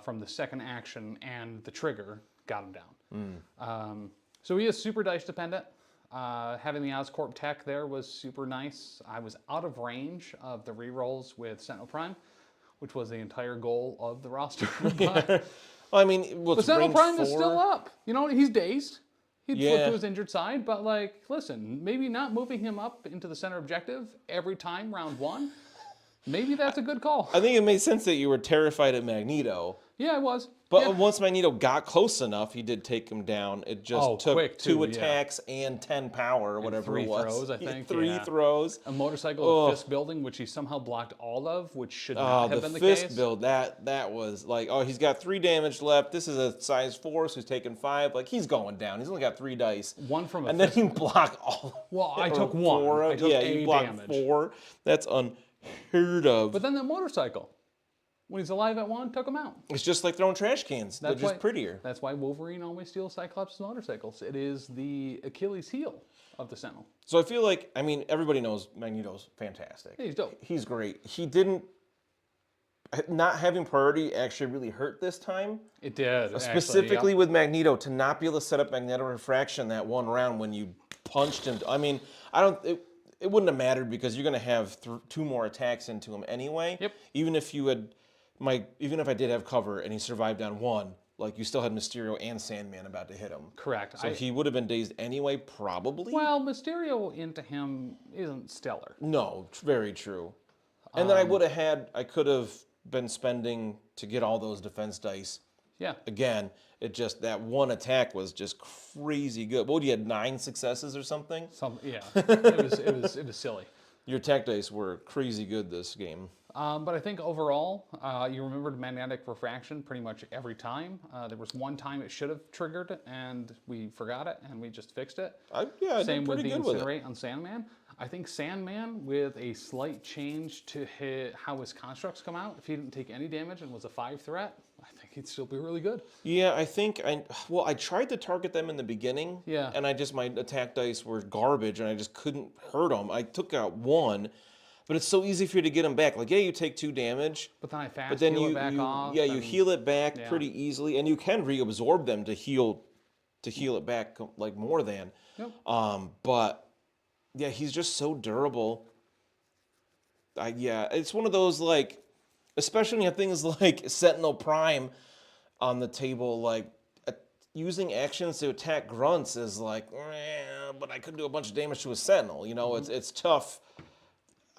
from the second action and the trigger got him down. So he is super dice dependent. Having the Oscorp tech there was super nice. I was out of range of the rerolls with Sentinel Prime, which was the entire goal of the roster. But Well, I mean, But Sentinel range Prime 4? is still up. You know, he's dazed. He'd flip Yeah. to his injured side, but like, listen, maybe not moving him up into the center objective every time round 1. Maybe that's a good call. I think it made sense that you were terrified of Magneto. Yeah, I was. But Yeah. once Magneto got close enough, he did take him down. It just took quick, 2 too, yeah. attacks and 10 power, or whatever 3 it was. throws, I think. 3 yeah. throws. A motorcycle of fist building, which he somehow blocked all of, which should not have The been the fist case. build, that was like, oh, he's got 3 damage left. This is a size 4, so he's taking 5. Like, he's going down. He's only got 3 dice. 1 from a And then fist. you block all. Well, I or took 1. 4 I took yeah, a you block damage. 4. That's unheard of. But then the motorcycle. When he's alive at 1, took him out. It's just like throwing trash cans. They're just prettier. That's why Wolverine always steals Cyclops' motorcycles. It is the Achilles heel of the Sentinel. So I feel like, I mean, everybody knows Magneto's fantastic. Yeah, he's dope. He's great. He didn't, not having priority actually really hurt this time. It did. Specifically with Magneto, to not be able to set up magnetic refraction that one round when you punched him. I mean, it wouldn't have mattered because you're going to have 2 more attacks into him anyway. Yep. Even if you had, even if I did have cover and he survived on 1, like you still had Mysterio and Sandman about to hit him. Correct. So he would have been dazed anyway, probably. Well, Mysterio into him isn't stellar. No, very true. And then I could have been spending to get all those defense dice. Yeah. Again, it just, that one attack was just crazy good. What, you had 9 successes or something? Yeah. It was silly. Your attack dice were crazy good this game. But I think overall, you remembered magnetic refraction pretty much every time. There was one time it should have triggered, and we forgot it, and we just fixed it. I Same did with pretty the good with Incinerate it. on Sandman. I think Sandman, with a slight change to how his constructs come out, if he didn't take any damage and was a 5 threat, I think he'd still be really good. Yeah, I think I tried to target them in the beginning. Yeah. And my attack dice were garbage, and I just couldn't hurt them. I took out 1. But it's so easy for you to get them back. Like, yeah, you take 2 damage. But then I heal it back off. Yeah, you heal it back pretty easily. And you can reabsorb them to heal it back, like, more than. Yep. But, yeah, he's just so durable. It's one of those, like, especially when you have things like Sentinel Prime on the table, like, using actions to attack grunts is like, but I could do a bunch of damage to a Sentinel. You know, it's tough.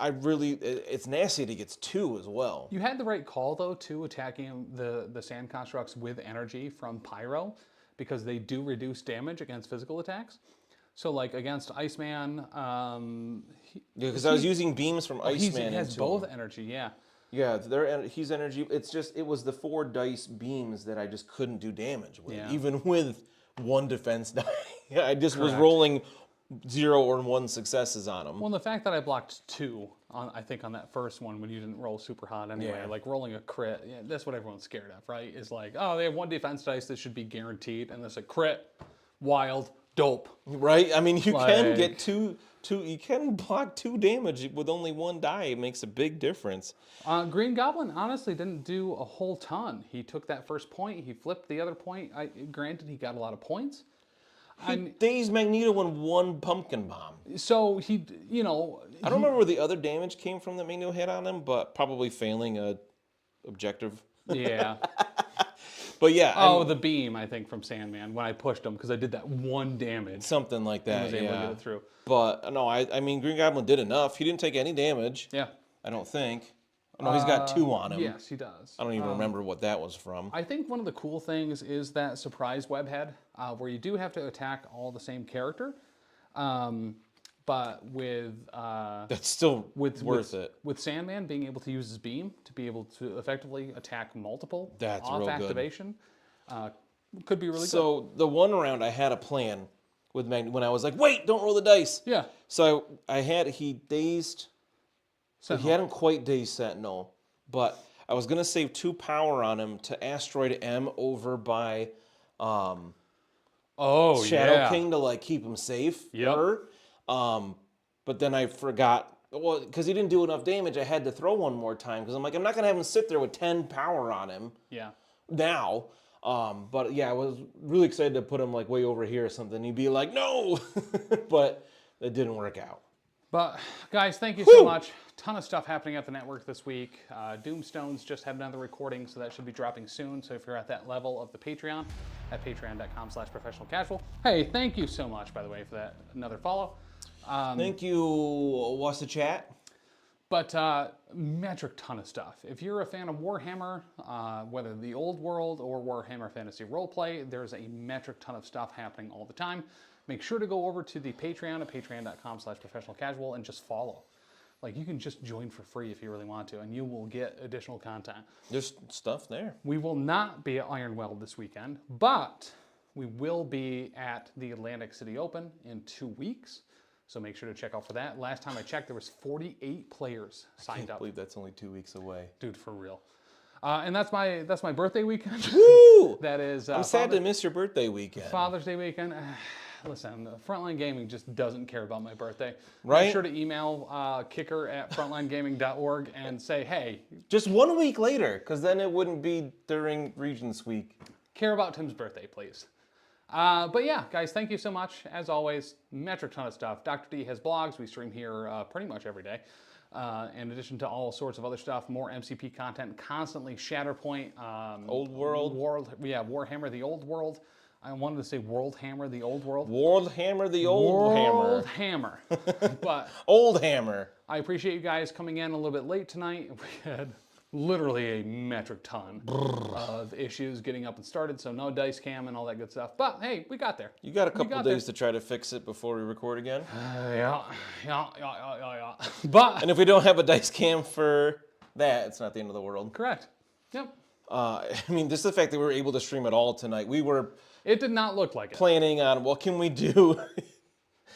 It's nasty that he gets 2 as well. You had the right call, though, to attacking the sand constructs with energy from Pyro, because they do reduce damage against physical attacks. So, like, against Iceman... because I was using beams from Iceman. He has both energy, yeah. Yeah, he's energy. It was the 4 dice beams that I just couldn't do damage with, even with 1 defense die. I just was rolling 0 or 1 successes on them. Well, the fact that I blocked 2, on that first one when you didn't roll super hot anyway, like rolling a crit, that's what everyone's scared of, right? Is like, oh, they have 1 defense dice that should be guaranteed, and there's a crit, wild, dope. Right? I mean, you can get 2, you can block 2 damage with only 1 die. It makes a big difference. Green Goblin honestly didn't do a whole ton. He took that first point, he flipped the other point. Granted, he got a lot of points. He dazed Magneto in 1 pumpkin bomb. So I don't remember where the other damage came from that Magneto hit on him, but probably failing a objective. Yeah. But yeah. The beam, I think, from Sandman, when I pushed him, because I did that 1 damage. Something like that, I was able to get it through. But, no, I mean, Green Goblin did enough. He didn't take any damage. Yeah. I don't think. No, he's got 2 on him. Yes, he does. I don't even remember what that was from. I think one of the cool things is that surprise webhead, where you do have to attack all the same character, but with... That's still worth it. With Sandman being able to use his beam to be able to effectively attack multiple That's off real activation, could be really good. So the one round I had a plan with when I was like, wait, don't roll the dice. Yeah. So he dazed... So he hadn't quite dazed Sentinel, but I was going to save 2 power on him to Asteroid M over by Shadow King to, like, keep him safe. Yep. But then I forgot, because he didn't do enough damage, I had to throw 1 more time, because I'm like, I'm not going to have him sit there with 10 power on him now. But yeah, I was really excited to put him, like, way over here or something. He'd be like, no! But it didn't work out. But, guys, thank you so much. Ton of stuff happening at the network this week. Doomstones just had another recording, so that should be dropping soon. So if you're at that level of the Patreon, at patreon.com/professionalcasual. Hey, thank you so much, by the way, for that another follow. Thank you, what's the chat? But metric ton of stuff. If you're a fan of Warhammer, whether the old world or Warhammer Fantasy Roleplay, there's a metric ton of stuff happening all the time. Make sure to go over to the Patreon at patreon.com/professionalcasual and just follow. Like, you can just join for free if you really want to, and you will get additional content. There's stuff there. We will not be at Ironweld this weekend, but we will be at the Atlantic City Open in 2 weeks. So make sure to check out for that. Last time I checked, there was 48 players signed up. I can't believe that's only 2 weeks away. Dude, for real. And that's my birthday weekend. Woo! That is. I'm sad to miss your birthday weekend. Father's Day weekend. Listen, Frontline Gaming just doesn't care about my birthday. Right? Make sure to email kicker@frontlinegaming.org and say, hey. Just 1 week later, because then it wouldn't be during Regents Week. Care about Tim's birthday, please. But yeah, guys, thank you so much. As always, metric ton of stuff. Dr. D has blogs. We stream here pretty much every day. In addition to all sorts of other stuff, more MCP content, constantly Shatterpoint. Old World. Warhammer, the Old World. I wanted to say World Hammer, the Old World. World Hammer, the Old Hammer. World Hammer. But Old Hammer. I appreciate you guys coming in a little bit late tonight. We had literally a metric ton of issues getting up and started, so no dice cam and all that good stuff. But hey, we got there. You got a couple days to try to fix it before we record again. Yeah. But and if we don't have a dice cam for that, it's not the end of the world. Correct. Yep. I mean, just the fact that we were able to stream it all tonight. We were. It did not look like it. Planning on what can we do.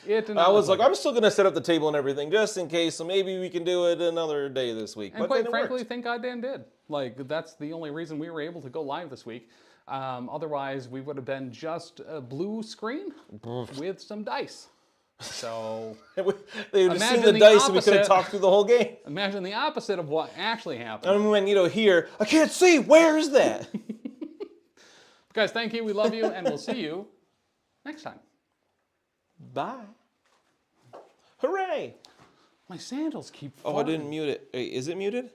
It did not I was like, I'm still going to set up the table and everything just in case, so maybe we can do it another day this week. And quite frankly, thank God Dan did. Like, that's the only reason we were able to go live this week. Otherwise, we would have been just a blue screen with some dice. So they would have seen the dice and we could have talked through the whole game. Imagine the opposite of what actually happened. And when, here, I can't see, where is that? Guys, thank you, we love you, and we'll see you next time. Bye. Hooray! My sandals keep farting. Oh, I didn't mute it. Wait, is it muted?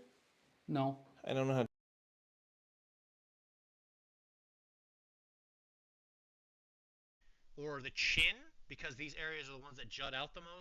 No. I don't know how to. Or the chin, because these areas are the ones that jut out the most.